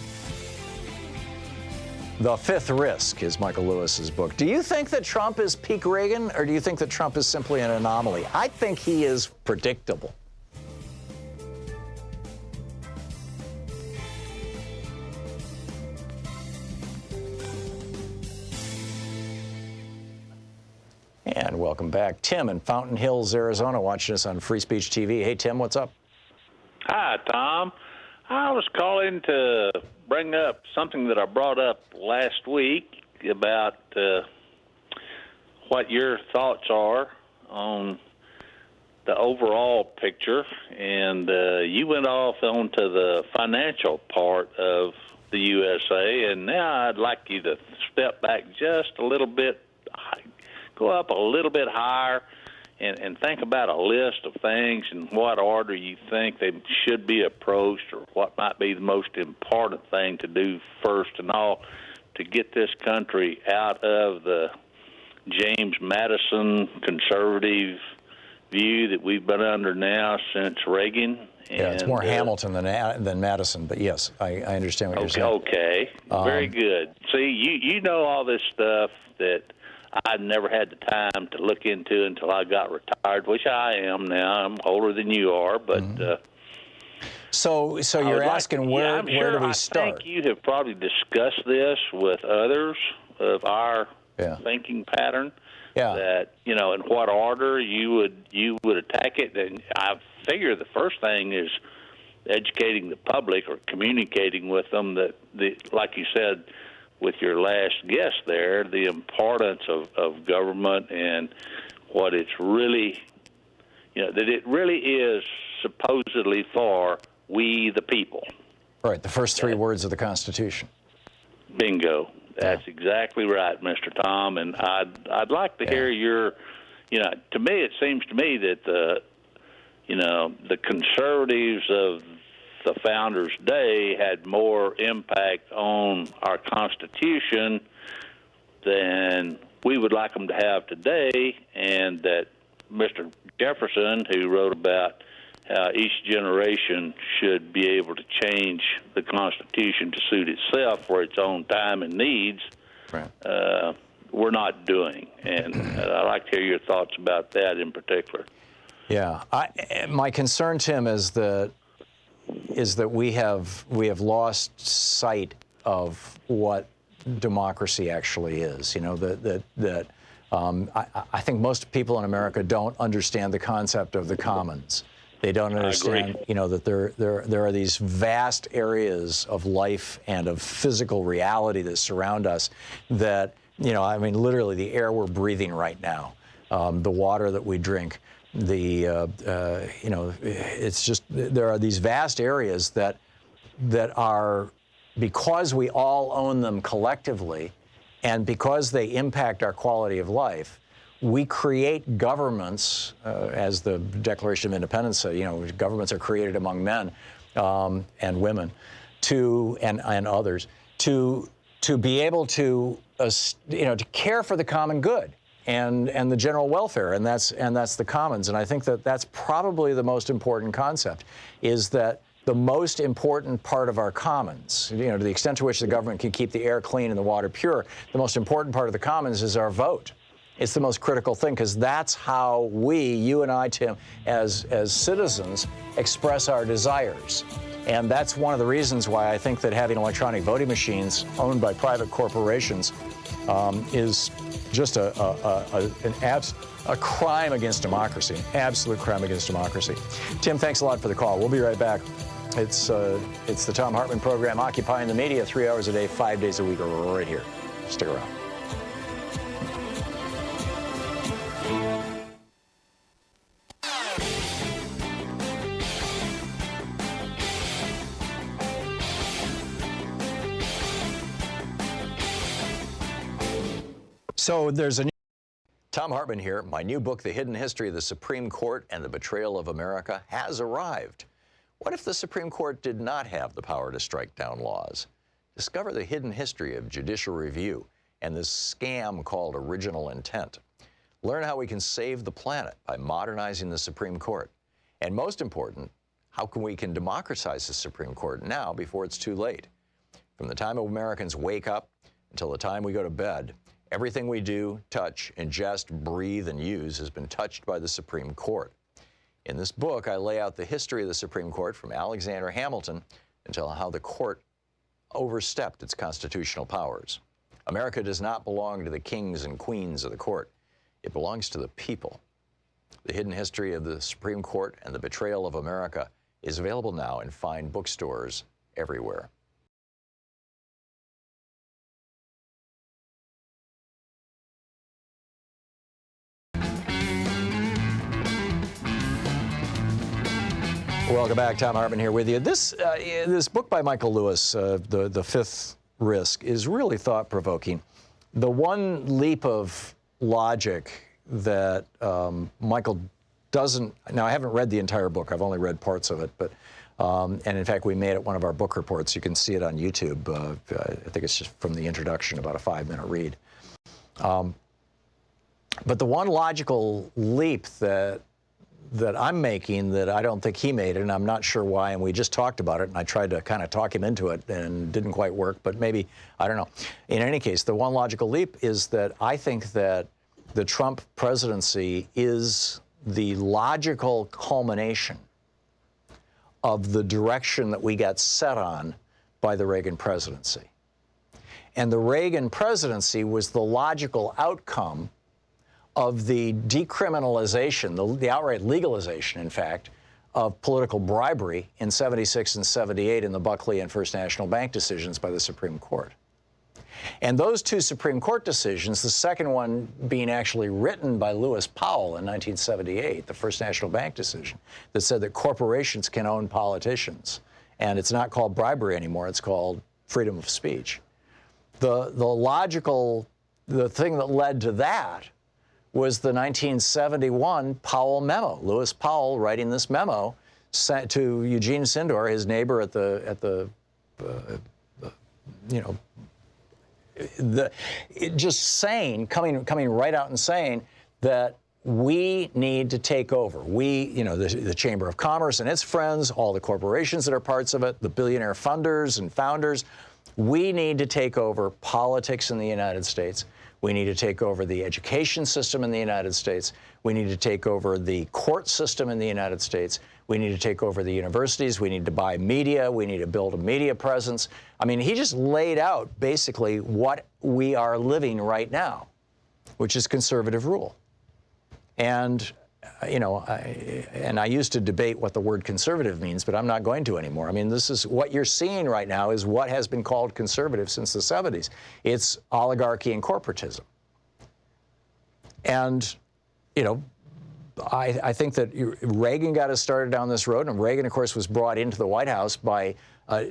The Fifth Risk is Michael Lewis's book. Do you think that Trump is peak Reagan, or do you think that Trump is simply an anomaly? I think he is predictable. And welcome back. Tim in Fountain Hills, Arizona, watching us on Free Speech TV. Hey, Tim, what's up? Hi, Tom. I was calling to bring up something that I brought up last week about what your thoughts are on the overall picture. And you went off onto the financial part of the USA, and now I'd like you to step back just a little bit, go up a little bit higher, and think about a list of things and what order you think they should be approached, or what might be the most important thing to do first and all to get this country out of the James Madison conservative view that we've been under now since Reagan. Yeah, it's more Hamilton than Madison, but yes, I understand what you're saying. Okay, very good. See, you know all this stuff that I never had the time to look into until I got retired, which I am now. I'm older than you are, but so you're asking where do we start? I think you have probably discussed this with others of our thinking pattern. Yeah. That in what order you would attack it, and I figure the first thing is educating the public or communicating with them that like you said with your last guest there, the importance of government and what it's really, that it really is supposedly for we the people. Right, the first three words of the Constitution. Bingo. That's exactly right, Mr. Tom. And I'd like to hear your, to me, it seems to me that the conservatives of the Founders' Day had more impact on our Constitution than we would like them to have today, and that Mr. Jefferson, who wrote about how each generation should be able to change the Constitution to suit itself for its own time and needs, we're not doing. And I'd like to hear your thoughts about that in particular. Yeah. My concern, Tim, is that we have lost sight of what democracy actually is. I think most people in America don't understand the concept of the commons. They don't understand, that there are these vast areas of life and of physical reality that surround us that, literally the air we're breathing right now, the water that we drink, it's just, there are these vast areas that are, because we all own them collectively, and because they impact our quality of life, we create governments, as the Declaration of Independence said, governments are created among men and women, and others, to be able to care for the common good and the general welfare, and that's the commons. And I think that that's probably the most important concept, is that the most important part of our commons, to the extent to which the government can keep the air clean and the water pure, the most important part of the commons is our vote. It's the most critical thing, because that's how we, you and I, Tim, as citizens, express our desires. And that's one of the reasons why I think that having electronic voting machines owned by private corporations is just a crime against democracy, an absolute crime against democracy. Tim, thanks a lot for the call. We'll be right back. It's the Thom Hartmann Program, occupying the media 3 hours a day, 5 days a week, right here. Stick around. So there's a new Thom Hartmann here. My new book, The Hidden History of the Supreme Court and the Betrayal of America, has arrived. What if the Supreme Court did not have the power to strike down laws? Discover the hidden history of judicial review and this scam called original intent. Learn how we can save the planet by modernizing the Supreme Court. And most important, how we can democratize the Supreme Court now before it's too late. From the time Americans wake up until the time we go to bed, everything we do, touch, ingest, breathe, and use has been touched by the Supreme Court. In this book, I lay out the history of the Supreme Court from Alexander Hamilton until how the court overstepped its constitutional powers. America does not belong to the kings and queens of the court. It belongs to the people. The Hidden History of the Supreme Court and the Betrayal of America is available now in fine bookstores everywhere. Welcome back. Thom Hartmann here with you. This book by Michael Lewis, The Fifth Risk, is really thought-provoking. The one leap of logic that Michael doesn't, now I haven't read the entire book, I've only read parts of it, but, and in fact we made it one of our book reports. You can see it on YouTube. I think it's just from the introduction, about a 5-minute read. But the one logical leap that I'm making that I don't think he made, and I'm not sure why, and we just talked about it, and I tried to kind of talk him into it, and didn't quite work, but maybe, I don't know. In any case, the one logical leap is that I think that the Trump presidency is the logical culmination of the direction that we got set on by the Reagan presidency. And the Reagan presidency was the logical outcome of the decriminalization, the outright legalization, in fact, of political bribery in 76 and 78 in the Buckley and First National Bank decisions by the Supreme Court. And those two Supreme Court decisions, the second one being actually written by Lewis Powell in 1978, the First National Bank decision, that said that corporations can own politicians. And it's not called bribery anymore, it's called freedom of speech. The thing that led to that was the 1971 Powell memo. Lewis Powell writing this memo sent to Eugene Sindor, his neighbor at just saying, coming right out and saying that we need to take over. The Chamber of Commerce and its friends, all the corporations that are parts of it, the billionaire funders and founders, we need to take over politics in the United States. We need to take over the education system in the United States. We need to take over the court system in the United States. We need to take over the universities. We need to buy media. We need to build a media presence. I mean, he just laid out basically what we are living right now, which is conservative rule. And, I used to debate what the word conservative means, but I'm not going to anymore. I mean, this is what you're seeing right now is what has been called conservative since the 70s. It's oligarchy and corporatism. And, I think that Reagan got us started down this road, and Reagan, of course, was brought into the White House by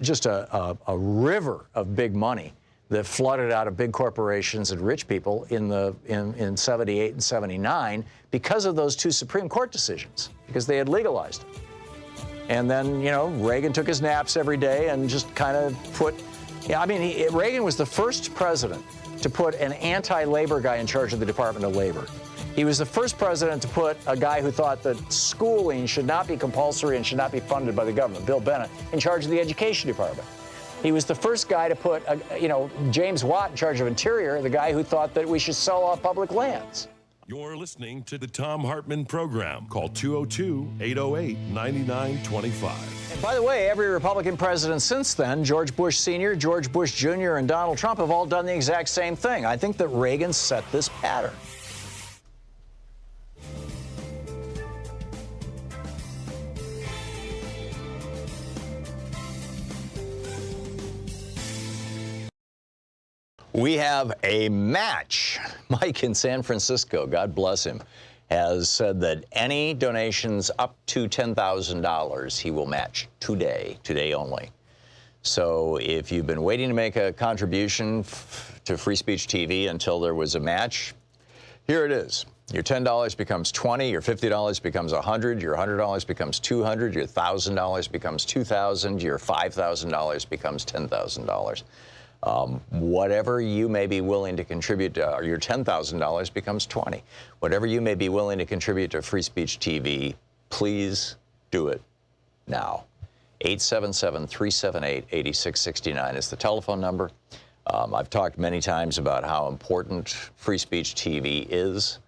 just a river of big money that flooded out of big corporations and rich people in 78 and 79 because of those two Supreme Court decisions, because they had legalized it. And then, Reagan took his naps every day and just kind of put, Reagan was the first president to put an anti-labor guy in charge of the Department of Labor. He was the first president to put a guy who thought that schooling should not be compulsory and should not be funded by the government, Bill Bennett, in charge of the Education Department. He was the first guy to put, James Watt in charge of Interior, the guy who thought that we should sell off public lands. You're listening to the Thom Hartmann Program. Call 202-808-9925. And by the way, every Republican president since then, George Bush Sr., George Bush Jr., and Donald Trump have all done the exact same thing. I think that Reagan set this pattern. We have a match. Mike in San Francisco, God bless him, has said that any donations up to $10,000 he will match today only. So if you've been waiting to make a contribution to Free Speech TV until there was a match, here it is. Your $10 becomes $20, your $50 becomes $100, your $100 becomes $200, your $1,000 becomes $2,000, your $5,000 becomes $10,000. Whatever you may be willing to contribute, your $10,000 becomes 20. Whatever you may be willing to contribute to Free Speech TV, please do it now. 877-378-8669 is the telephone number. I've talked many times about how important Free Speech TV is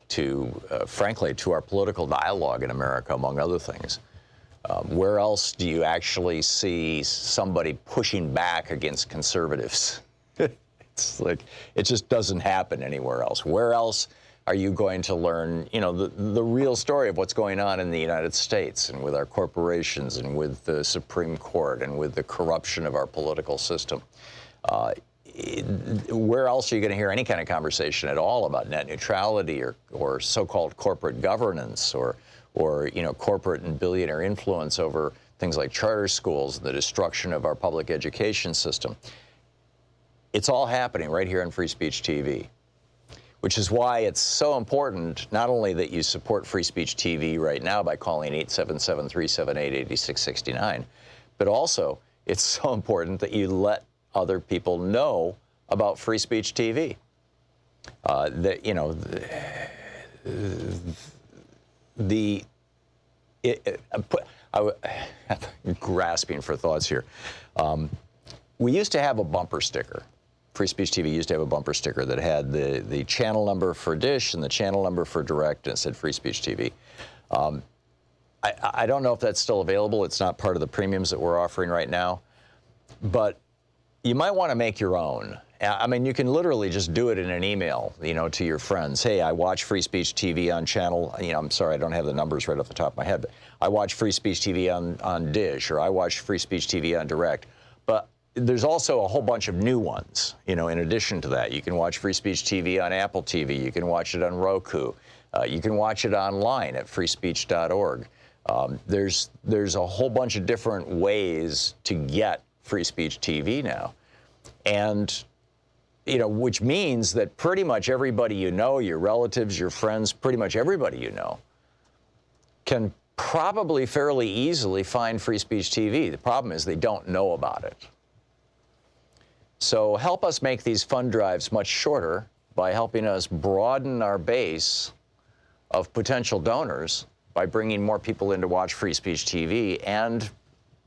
to, frankly, to our political dialogue in America, among other things. Where else do you actually see somebody pushing back against conservatives? It's like, it just doesn't happen anywhere else. Where else are you going to learn, you know, the real story of what's going on in the United States and with our corporations and with the Supreme Court and with the corruption of our political system? Where else are you going to hear any kind of conversation at all about net neutrality or so-called corporate governance or you know, corporate and billionaire influence over things like charter schools, the destruction of our public education system? It's all happening right here on Free Speech TV, which is why it's so important not only that you support Free Speech TV right now by calling 877-378-8669, but also it's so important that you let other people know about Free Speech TV. That, you know, I'm grasping for thoughts here. We used to have a bumper sticker. Free Speech TV used to have a bumper sticker that had the channel number for Dish and the channel number for Direct, and it said Free Speech TV. I don't know if that's still available. It's not part of the premiums that we're offering right now. But you might want to make your own. I mean, you can literally just do it in an email, you know, to your friends. Hey, I watch Free Speech TV on channel, you know, I'm sorry, I don't have the numbers right off the top of my head, but I watch Free Speech TV on Dish, or I watch Free Speech TV on Direct. But there's also a whole bunch of new ones, you know, in addition to that. You can watch Free Speech TV on Apple TV. You can watch it on Roku. You can watch it online at freespeech.org. There's a whole bunch of different ways to get Free Speech TV now. And, you know, which means that pretty much everybody you know, your relatives, your friends, pretty much everybody you know, can probably fairly easily find Free Speech TV. The problem is they don't know about it. So help us make these fund drives much shorter by helping us broaden our base of potential donors by bringing more people in to watch Free Speech TV, and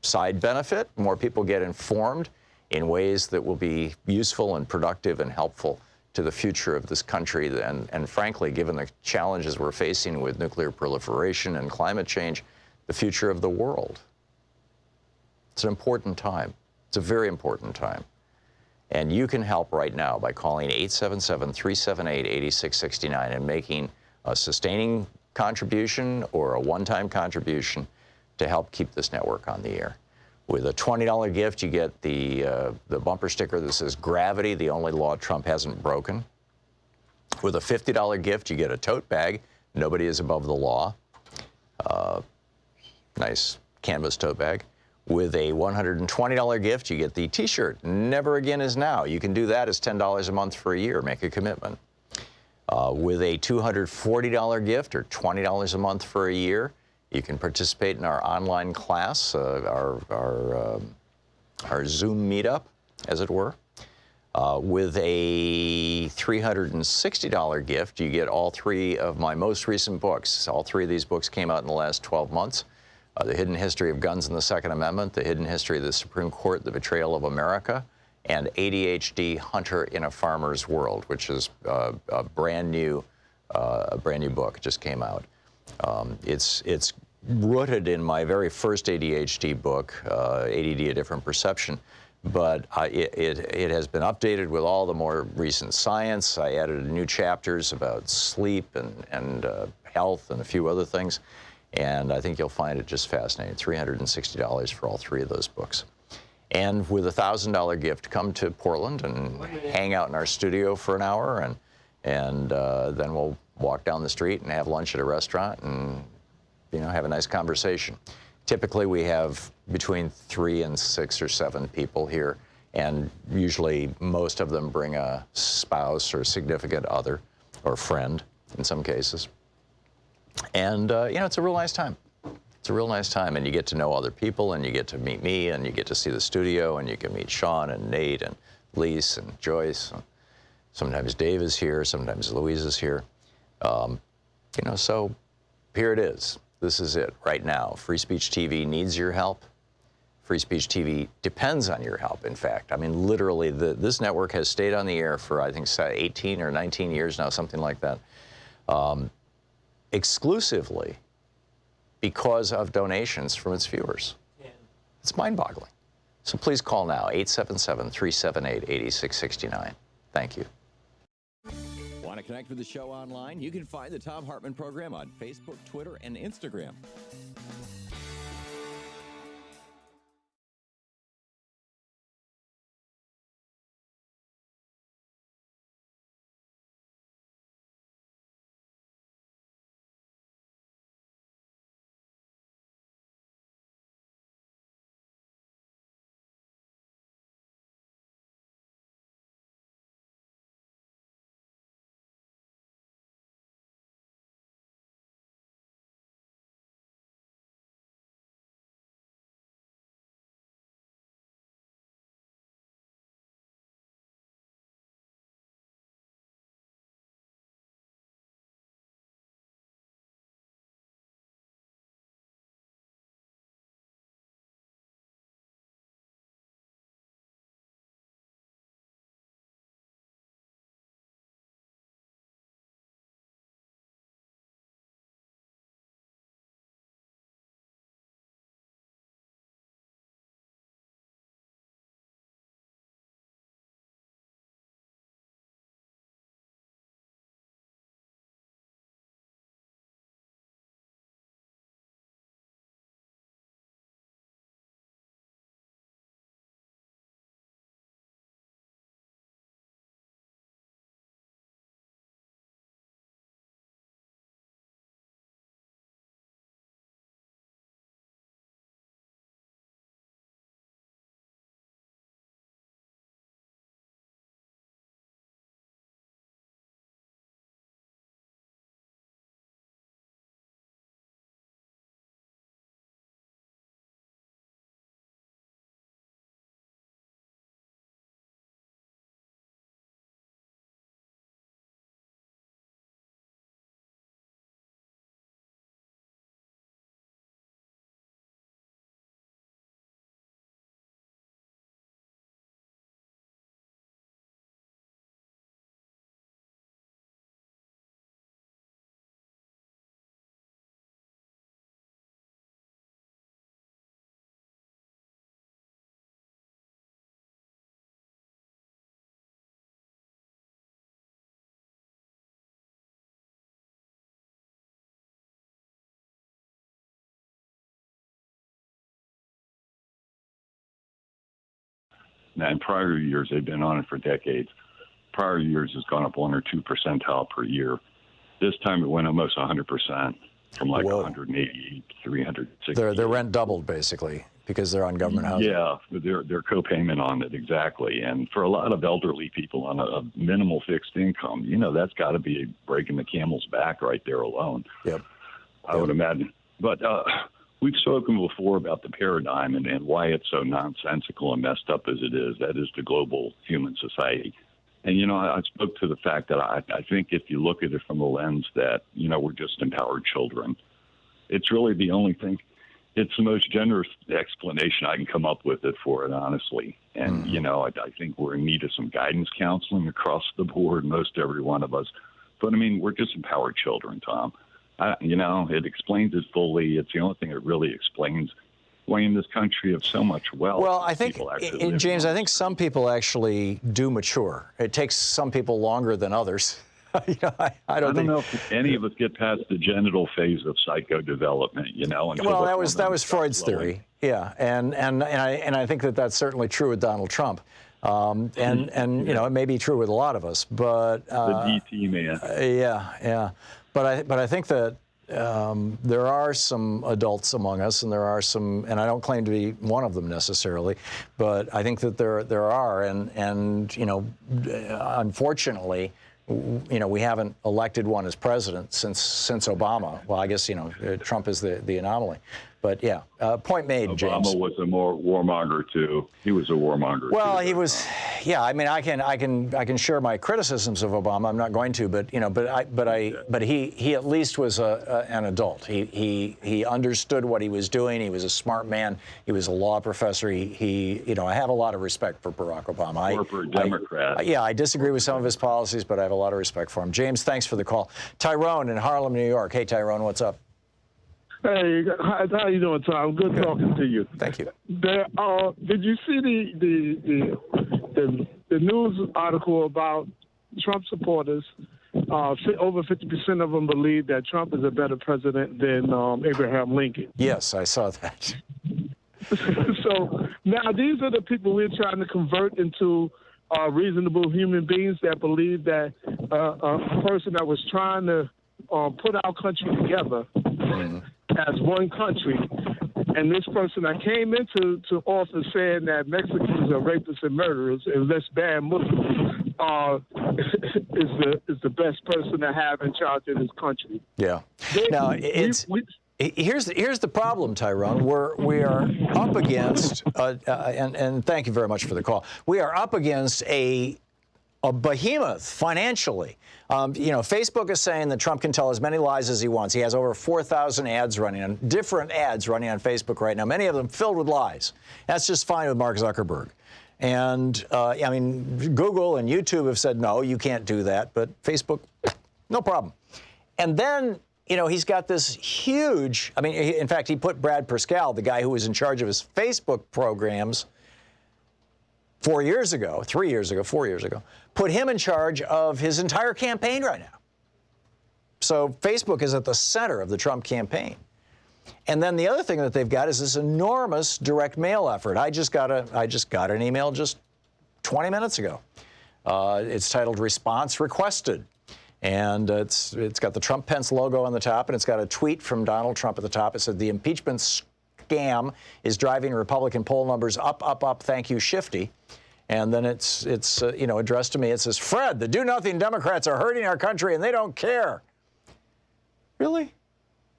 side benefit, more people get informed in ways that will be useful and productive and helpful to the future of this country, and frankly, given the challenges we're facing with nuclear proliferation and climate change, the future of the world. It's an important time. It's a very important time. And you can help right now by calling 877-378-8669 and making a sustaining contribution or a one-time contribution to help keep this network on the air. With a $20 gift, you get the bumper sticker that says "Gravity, the only law Trump hasn't broken." With a $50 gift, you get a tote bag, "Nobody is above the law." Nice canvas tote bag. With a $120 gift, you get the T-shirt, "Never Again is Now." You can do that as $10 a month for a year. Make a commitment. With a $240 gift, or $20 a month for a year, you can participate in our online class, our Zoom meetup, as it were. With a $360 gift, you get all three of my most recent books. All three of these books came out in the last 12 months. The Hidden History of Guns and the Second Amendment, The Hidden History of the Supreme Court, The Betrayal of America, and ADHD, Hunter in a Farmer's World, which is a brand new book. It just came out. It's rooted in my very first ADHD book, ADD, A Different Perception, but it has been updated with all the more recent science. I added new chapters about sleep and health and a few other things, and I think you'll find it just fascinating. $360 for all three of those books. And with a $1,000 gift, come to Portland and hang out in our studio for an hour, and then we'll walk down the street and have lunch at a restaurant and, you know, have a nice conversation. Typically, we have between 3 and 6 or 7 people here, and usually most of them bring a spouse or significant other or friend in some cases. And, you know, it's a real nice time. It's a real nice time, and you get to know other people, and you get to meet me, and you get to see the studio, and you can meet Sean and Nate and Lise and Joyce. Sometimes Dave is here, sometimes Louise is here. You know, so here it is. This is it right now. Free Speech TV needs your help. Free Speech TV depends on your help, in fact. I mean, literally, this network has stayed on the air for, I think, 18 or 19 years now, something like that, exclusively because of donations from its viewers. It's mind-boggling. So please call now, 877-378-8669. Thank you. Want to connect with the show online? You can find the Thom Hartmann Program on Facebook, Twitter, and Instagram. Now, in prior years, they've been on it for decades. Prior years has gone up 1 or 2 percentile per year. This time it went almost 100%, from like 180 to 360. Their rent doubled, basically, because they're on government housing. Yeah, their co-payment on it, exactly. And for a lot of elderly people on a minimal fixed income, you know, that's got to be breaking the camel's back right there alone. Yep. I would imagine. But we've spoken before about the paradigm and why it's so nonsensical and messed up as it is. That is the global human society. And, you know, I spoke to the fact that I think if you look at it from the lens that, you know, we're just empowered children, it's really the only thing. It's the most generous explanation I can come up with it for it, honestly. And, you know, I think we're in need of some guidance counseling across the board, most every one of us. But, I mean, we're just empowered children, Tom. You know, it explains it fully. It's the only thing that really explains why in this country of so much wealth. Well, I think, James, I think some people actually do mature. It takes some people longer than others. You know, I don't know if any of us get past the genital phase of psychodevelopment, you know. Well, that was Freud's theory, yeah, and I think that that's certainly true with Donald Trump, and you know, it may be true with a lot of us, but the DT man. Yeah, but I think that there are some adults among us, and there are some, and I don't claim to be one of them necessarily, but I think that there are, and you know, unfortunately, you know, we haven't elected one as president since Obama. Well, I guess, you know, Trump is the anomaly. But yeah, point made, James. Obama was a more warmonger too. He was a warmonger. Well, too, he was. Yeah, I mean, I can share my criticisms of Obama. I'm not going to, but he at least was an adult. He understood what he was doing. He was a smart man. He was a law professor. I have a lot of respect for Barack Obama. Corporate Democrat. I disagree with some of his policies, but I have a lot of respect for him. James, thanks for the call. Tyrone in Harlem, New York. Hey, Tyrone, what's up? Hey, how you doing, Tom? Good talking to you. Thank you. Did you see the news article about Trump supporters? Over 50% of them believe that Trump is a better president than Abraham Lincoln. Yes, I saw that. So now these are the people we're trying to convert into reasonable human beings that believe that a person that was trying to put our country together as one country, and this person that came into office saying that Mexicans are rapists and murderers and less bad Muslims is the best person to have in charge of this country. Yeah. Now here's the problem, Tyrone. We are up against and thank you very much for the call. We are up against a behemoth financially. Facebook is saying that Trump can tell as many lies as he wants. He has over 4,000 different ads running on Facebook right now, many of them filled with lies. That's just fine with Mark Zuckerberg. And, Google and YouTube have said, no, you can't do that. But Facebook, no problem. And then, he's got this huge, in fact, he put Brad Parscale, the guy who was in charge of his Facebook programs, 4 years ago, put him in charge of his entire campaign right now. So Facebook is at the center of the Trump campaign. And then the other thing that they've got is this enormous direct mail effort. I just got an email just 20 minutes ago. It's titled Response Requested. And it's got the Trump-Pence logo on the top, and it's got a tweet from Donald Trump at the top. It said, the impeachment scam is driving Republican poll numbers up, thank you, Shifty. And then it's addressed to me. It says, Fred, the do-nothing Democrats are hurting our country, and they don't care. Really?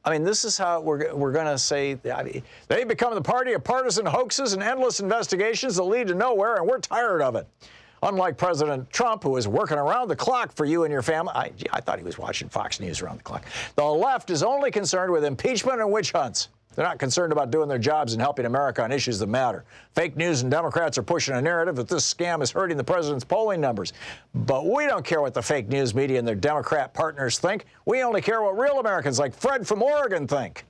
This is how we're going to say, they become the party of partisan hoaxes and endless investigations that lead to nowhere, and we're tired of it. Unlike President Trump, who is working around the clock for you and your family. I thought he was watching Fox News around the clock. The left is only concerned with impeachment and witch hunts. They're not concerned about doing their jobs and helping America on issues that matter. Fake news and Democrats are pushing a narrative that this scam is hurting the president's polling numbers. But we don't care what the fake news media and their Democrat partners think. We only care what real Americans like Fred from Oregon think.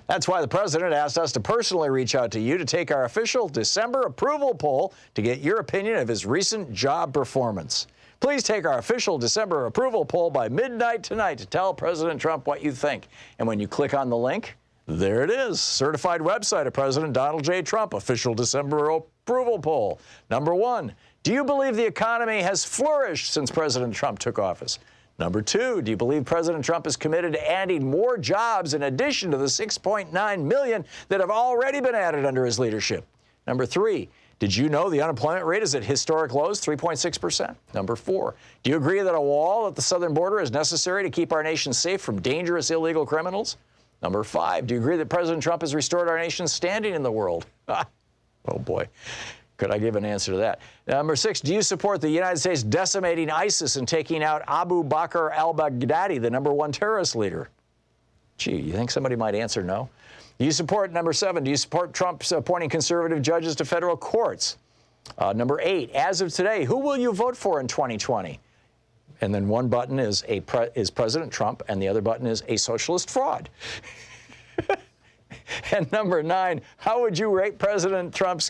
That's why the president asked us to personally reach out to you to take our official December approval poll to get your opinion of his recent job performance. Please take our official December approval poll by midnight tonight to tell President Trump what you think. And when you click on the link, there it is, certified website of President Donald J. Trump, official December approval poll. Number 1, do you believe the economy has flourished since President Trump took office? Number 2, do you believe President Trump is committed to adding more jobs in addition to the 6.9 million that have already been added under his leadership? Number 3, did you know the unemployment rate is at historic lows, 3.6%? Number 4, do you agree that a wall at the southern border is necessary to keep our nation safe from dangerous illegal criminals? Number 5, do you agree that President Trump has restored our nation's standing in the world? Oh, boy. Could I give an answer to that? Number 6, do you support the United States decimating ISIS and taking out Abu Bakr al-Baghdadi, the #1 terrorist leader? Gee, you think somebody might answer no? Do you support, number 7, do you support Trump's appointing conservative judges to federal courts? Number 8, as of today, who will you vote for in 2020? And then one button is President Trump, and the other button is a socialist fraud. And number 9, how would you rate President Trump's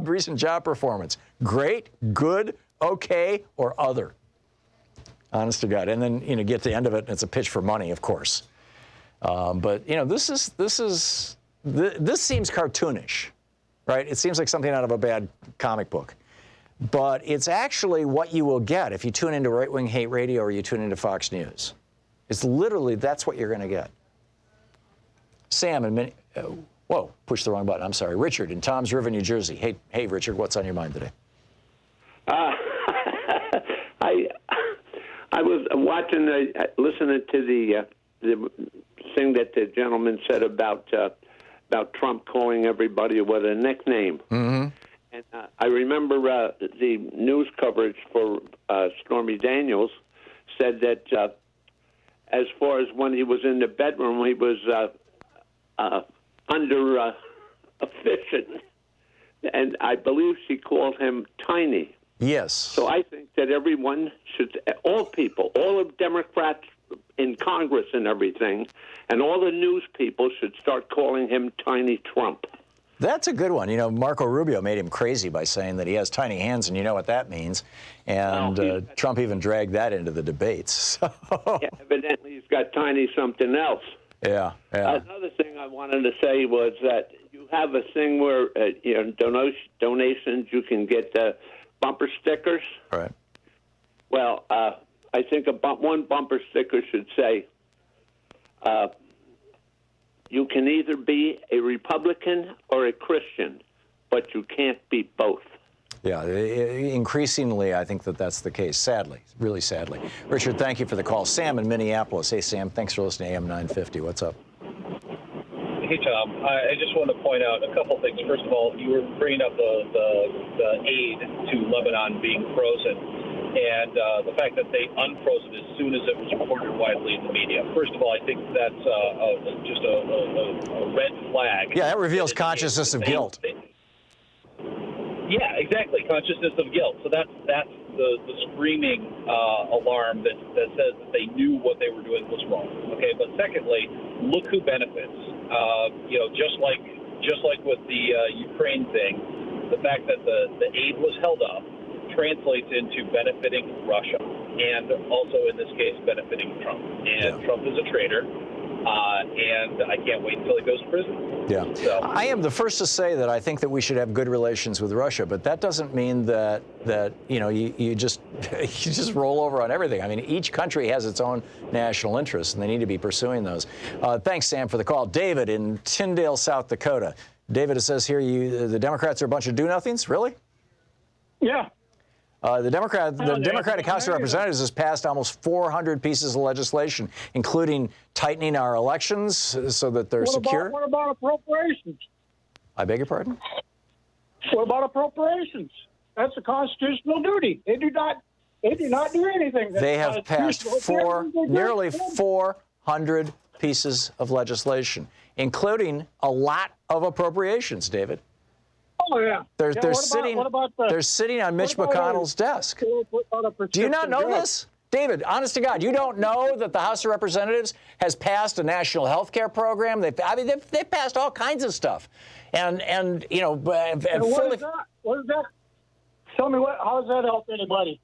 recent job performance? Great, good, okay, or other? Honest to God. And then, get to the end of it, and it's a pitch for money, of course. But, this seems cartoonish, right? It seems like something out of a bad comic book. But it's actually what you will get if you tune into Right Wing Hate Radio or you tune into Fox News. It's literally, that's what you're going to get. Sam and push the wrong button. I'm sorry. Richard in Toms River, New Jersey. Hey, Richard, what's on your mind today? I was listening to the thing that the gentleman said about about Trump calling everybody with a nickname. Mm-hmm. And I remember the news coverage for Stormy Daniels said that as far as when he was in the bedroom, he was under efficient. And I believe she called him tiny. Yes. So I think that everyone should, all people, all of Democrats in Congress and everything, and all the news people should start calling him Tiny Trump. That's a good one. You know, Marco Rubio made him crazy by saying that he has tiny hands, and you know what that means. And Trump even dragged that into the debates. So. Yeah, evidently, he's got tiny something else. Yeah. Another thing I wanted to say was that you have a thing where donations, you can get bumper stickers. Right. Well, I think one bumper sticker should say, you can either be a Republican or a Christian, but you can't be both. Yeah, increasingly, I think that's the case, sadly, really sadly. Richard, thank you for the call. Sam in Minneapolis. Hey, Sam, thanks for listening to AM 950. What's up? Hey, Tom. I just wanted to point out a couple things. First of all, you were bringing up the aid to Lebanon being frozen, and the fact that they unfroze it as soon as it was reported widely in the media. First of all, I think that's just a red flag. Yeah, that reveals consciousness of guilt. Yeah, exactly, consciousness of guilt. So that's the screaming alarm that says that they knew what they were doing was wrong. Okay, but secondly, look who benefits. Just like with the Ukraine thing, the fact that the aid was held up translates into benefiting Russia and also, in this case, benefiting Trump. And Trump is a traitor, and I can't wait until he goes to prison. Yeah. So. I am the first to say that I think that we should have good relations with Russia, but that doesn't mean that you just roll over on everything. I mean, each country has its own national interests, and they need to be pursuing those. Thanks, Sam, for the call. David in Tyndale, South Dakota. David, it says here the Democrats are a bunch of do-nothings? Really? Yeah. The Democratic House of Representatives has passed almost 400 pieces of legislation, including tightening our elections so that they're secure. What about appropriations? I beg your pardon? What about appropriations? That's a constitutional duty. They do not do anything. They have passed nearly 400 pieces of legislation, including a lot of appropriations, David. Oh, yeah. They're sitting on Mitch McConnell's desk. Do you not know this? David, honest to God, you don't know that the House of Representatives has passed a national health care program? They've passed all kinds of stuff. And you know... What is that? Tell me, how does that help anybody?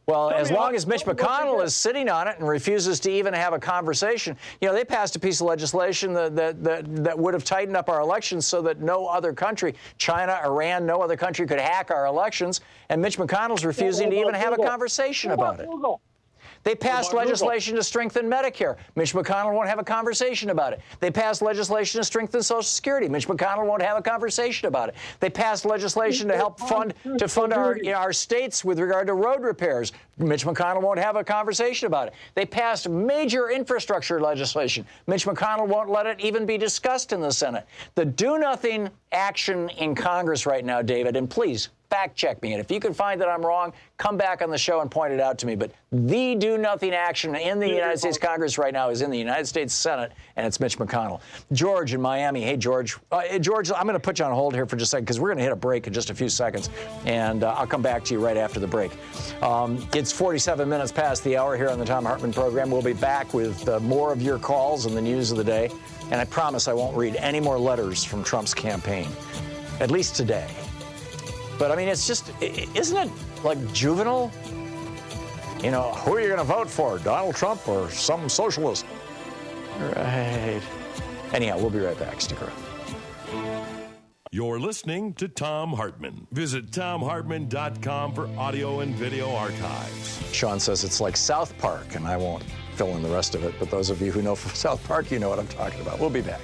Well, as long as Mitch McConnell is sitting on it and refuses to even have a conversation, you know, they passed a piece of legislation that would have tightened up our elections so that no other country, China, Iran, no other country could hack our elections, and Mitch McConnell's refusing to even have a conversation about it. They passed legislation to strengthen Medicare. Mitch McConnell won't have a conversation about it. They passed legislation to strengthen Social Security. Mitch McConnell won't have a conversation about it. They passed legislation to help fund our states with regard to road repairs. Mitch McConnell won't have a conversation about it. They passed major infrastructure legislation. Mitch McConnell won't let it even be discussed in the Senate. The do-nothing action in Congress right now, David, and please, fact check me. And if you can find that I'm wrong, come back on the show and point it out to me. But the do-nothing action in the United States Congress right now is in the United States Senate, and it's Mitch McConnell. George in Miami. Hey, George. George, I'm going to put you on hold here for just a second because we're going to hit a break in just a few seconds, and I'll come back to you right after the break. It's 47 minutes past the hour here on the Thom Hartmann Program. We'll be back with more of your calls and the news of the day, and I promise I won't read any more letters from Trump's campaign, at least today. But, I mean, it's just, isn't it, like, juvenile? You know, who are you going to vote for, Donald Trump or some socialist? Right. Anyhow, we'll be right back. Stick around. You're listening to Thom Hartmann. Visit ThomHartmann.com for audio and video archives. Sean says it's like South Park, and I won't fill in the rest of it, but those of you who know from South Park, you know what I'm talking about. We'll be back.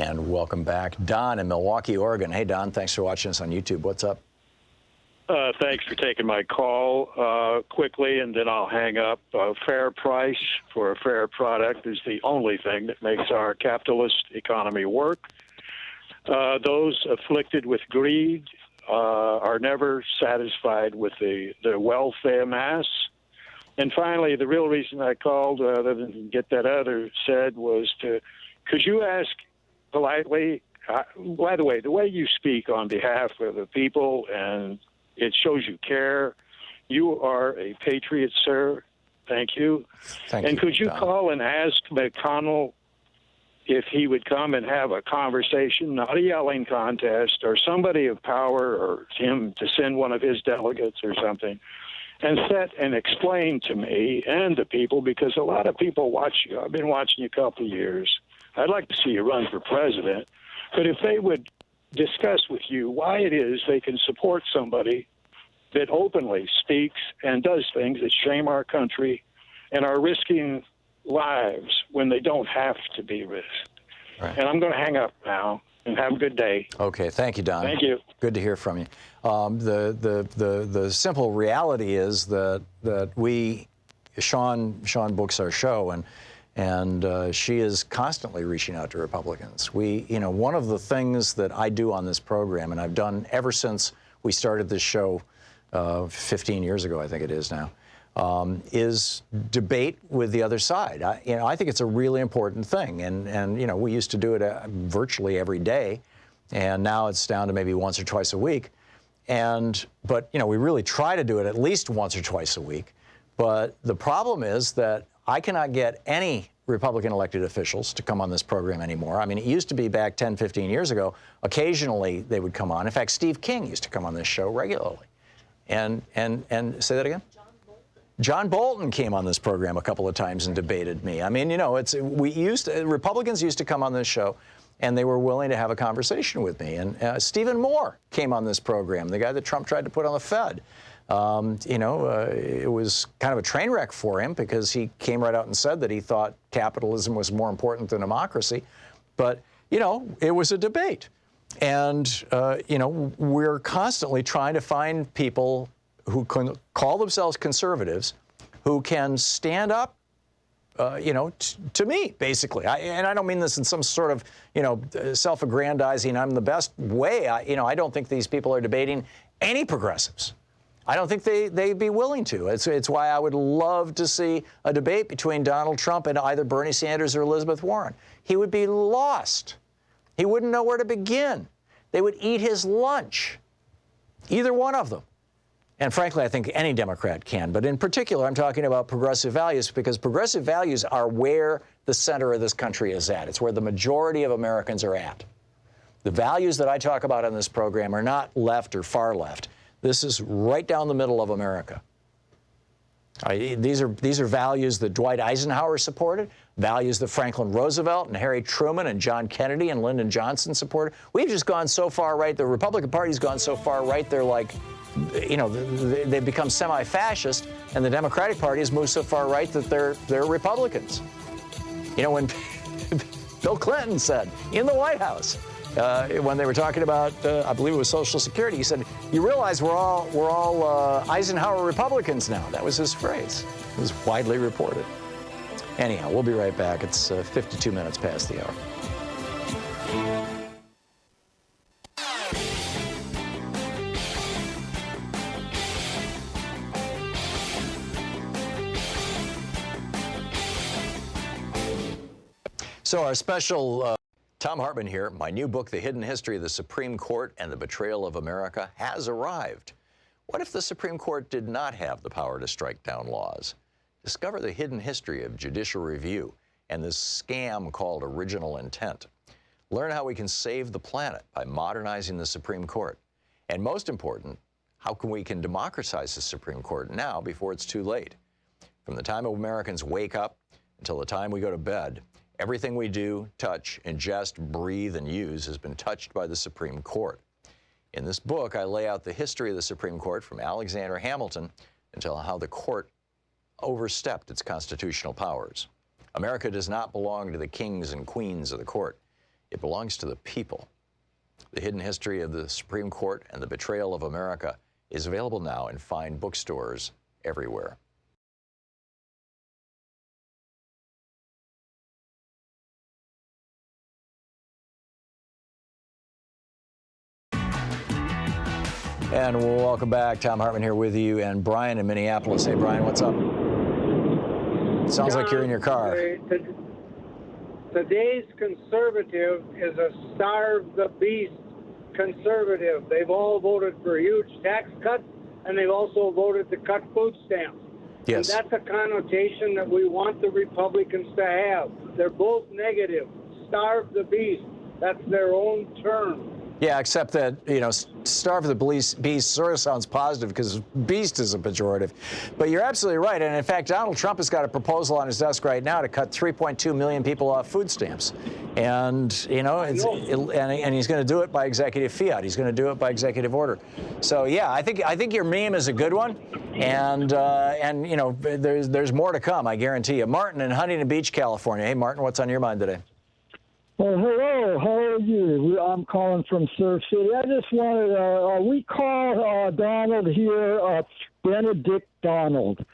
And welcome back. Don in Milwaukee, Oregon. Hey, Don, thanks for watching us on YouTube. What's up? Thanks for taking my call quickly, and then I'll hang up. Fair price for a fair product is the only thing that makes our capitalist economy work. Those afflicted with greed are never satisfied with the wealth they amass. And finally, the real reason I called, other than to get that other said, was could you ask politely, by the way you speak on behalf of the people, and it shows you care. You are a patriot, sir. Thank you. Thank and you, could you Don. call and ask McConnell if he would come and have a conversation, not a yelling contest, or somebody of power, or him to send one of his delegates or something, and sit and explain to me and the people, because a lot of people watch you. I've been watching you a couple of years. I'd like to see you run for president. But if they would discuss with you why it is they can support somebody that openly speaks and does things that shame our country and are risking lives when they don't have to be risked. Right. And I'm going to hang up now, and have a good day. Okay, thank you, Don. Thank you. Good to hear from you. The simple reality is that Sean books our show, and she is constantly reaching out to Republicans. One of the things that I do on this program, and I've done ever since we started this show 15 years ago, I think it is now, is debate with the other side. I think it's a really important thing, and we used to do it virtually every day, and now it's down to maybe once or twice a week. But we really try to do it at least once or twice a week. But the problem is that I cannot get any Republican elected officials to come on this program anymore. I mean, it used to be back 10, 15 years ago, occasionally they would come on. In fact, Steve King used to come on this show regularly. And say that again? John Bolton came on this program a couple of times and debated me. I mean, Republicans used to come on this show, and they were willing to have a conversation with me. And Stephen Moore came on this program, the guy that Trump tried to put on the Fed. It was kind of a train wreck for him because he came right out and said that he thought capitalism was more important than democracy. But, it was a debate. And, we're constantly trying to find people who can call themselves conservatives, who can stand up, to me, basically. And I don't mean this in some sort of, self-aggrandizing, I'm the best way. I don't think these people are debating any progressives. I don't think they'd be willing to. It's why I would love to see a debate between Donald Trump and either Bernie Sanders or Elizabeth Warren. He would be lost. He wouldn't know where to begin. They would eat his lunch, either one of them. And frankly, I think any Democrat can. But in particular, I'm talking about progressive values, because progressive values are where the center of this country is at. It's where the majority of Americans are at. The values that I talk about on this program are not left or far left. This is right down the middle of America. These are values that Dwight Eisenhower supported, values that Franklin Roosevelt and Harry Truman and John Kennedy and Lyndon Johnson supported. We've just gone so far right. The Republican Party's gone so far right, they're like, they've become semi-fascist, and the Democratic Party has moved so far right that they're Republicans. When Bill Clinton said in the White House, when they were talking about, I believe it was Social Security, he said, "You realize we're all Eisenhower Republicans now." That was his phrase. It was widely reported. Anyhow, we'll be right back. It's 52 minutes past the hour. So our special Thom Hartmann here. My new book, The Hidden History of the Supreme Court and the Betrayal of America, has arrived. What if the Supreme Court did not have the power to strike down laws? Discover the hidden history of judicial review and this scam called original intent. Learn how we can save the planet by modernizing the Supreme Court. And most important, how we can democratize the Supreme Court now before it's too late. From the time Americans wake up until the time we go to bed, everything we do, touch, ingest, breathe, and use has been touched by the Supreme Court. In this book, I lay out the history of the Supreme Court from Alexander Hamilton until how the court overstepped its constitutional powers. America does not belong to the kings and queens of the court. It belongs to the people. The Hidden History of the Supreme Court and the Betrayal of America is available now in fine bookstores everywhere. And welcome back. Thom Hartmann here with you, and Brian in Minneapolis. Hey, Brian, what's up? Sounds like you're in your car. Today's conservative is a starve the beast conservative. They've all voted for huge tax cuts, and they've also voted to cut food stamps. Yes. And that's a connotation that we want the Republicans to have. They're both negative. Starve the beast. That's their own term. Yeah, except that, you know, starve the beast sort of sounds positive because beast is a pejorative. But you're absolutely right. And in fact, Donald Trump has got a proposal on his desk right now to cut 3.2 million people off food stamps. And, you know, and he's going to do it by executive fiat. He's going to do it by executive order. So, yeah, I think your meme is a good one. And you know, there's more to come, I guarantee you. Martin in Huntington Beach, California. Hey, Martin, what's on your mind today? Well, hello. How are you? I'm calling from Surf City. I just wanted, we call Donald here Benedict Donald.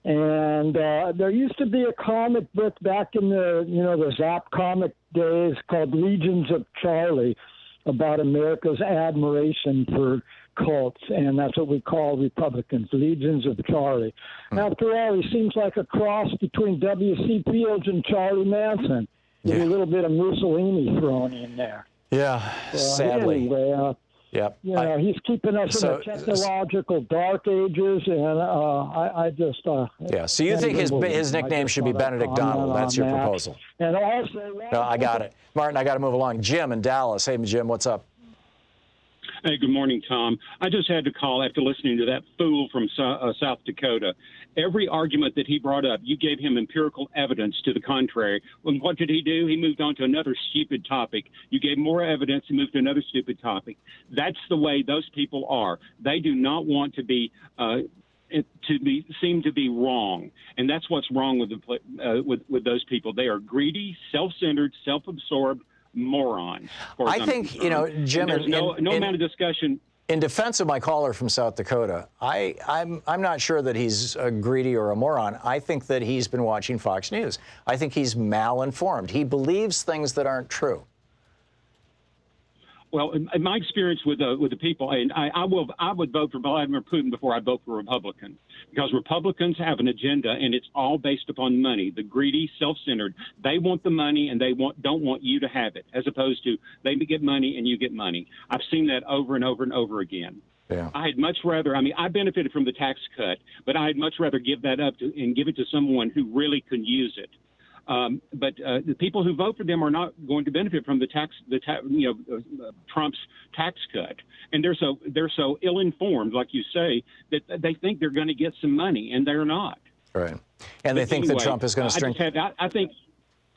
And there used to be a comic book back in the Zap comic days called Legions of Charlie about America's admiration for cults, and that's what we call Republicans, Legions of Charlie. After all, he seems like a cross between W.C. Fields and Charlie Manson. With a little bit of Mussolini thrown in there. Yeah, sadly. Anyway, yep. You know, he's keeping us in the technological dark ages, and I just... yeah, so you think his nickname should be Benedict Donald. That's your proposal. And also... No, I got it. Martin, I got to move along. Jim in Dallas. Hey, Jim, what's up? Hey, good morning, Tom. I just had to call after listening to that fool from South Dakota. Every argument that he brought up, you gave him empirical evidence to the contrary. Well, what did he do? He moved on to another stupid topic. You gave more evidence and moved to another stupid topic. That's the way those people are. They do not want to be seem to be wrong, and that's what's wrong with those people. They are greedy, self-centered, self-absorbed morons. I think, you know, Jim, there's no amount of discussion. In defense of my caller from South Dakota, I'm not sure that he's a greedy or a moron. I think that he's been watching Fox News. I think he's malinformed. He believes things that aren't true. Well, in my experience with the people, and I would vote for Vladimir Putin before I vote for Republicans, because Republicans have an agenda, and it's all based upon money. The greedy, self-centered, they want the money, and they don't want you to have it, as opposed to they get money and you get money. I've seen that over and over and over again. Yeah. I'd much rather, I mean, I benefited from the tax cut, but I'd much rather give that up and give it to someone who really could use it. But the people who vote for them are not going to benefit from Trump's tax cut, and they're so ill-informed, like you say, that they think they're going to get some money, and they're not. Right, and they think that Trump is going to string. I think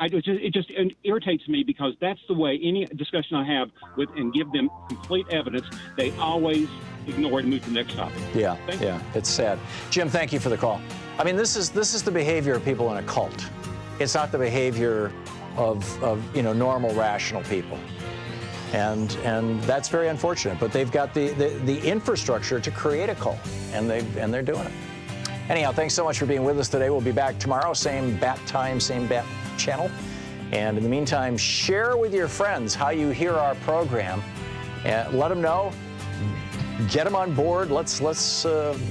it just irritates me because that's the way any discussion I have with and give them complete evidence, they always ignore it and move to the next topic. Yeah, it's sad. Jim, thank you for the call. I mean, this is the behavior of people in a cult. It's not the behavior of normal, rational people, and that's very unfortunate. But they've got the infrastructure to create a cult, and they're doing it. Anyhow, thanks so much for being with us today. We'll be back tomorrow, same bat time, same bat channel. And in the meantime, share with your friends how you hear our program, and let them know. Get them on board. Let's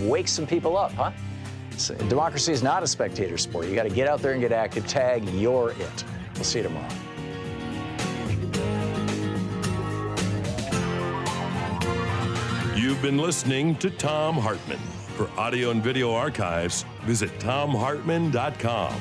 wake some people up, huh? Democracy is not a spectator sport. You got to get out there and get active. Tag, you're it. We'll see you tomorrow. You've been listening to Thom Hartmann. For audio and video archives, visit thomhartmann.com.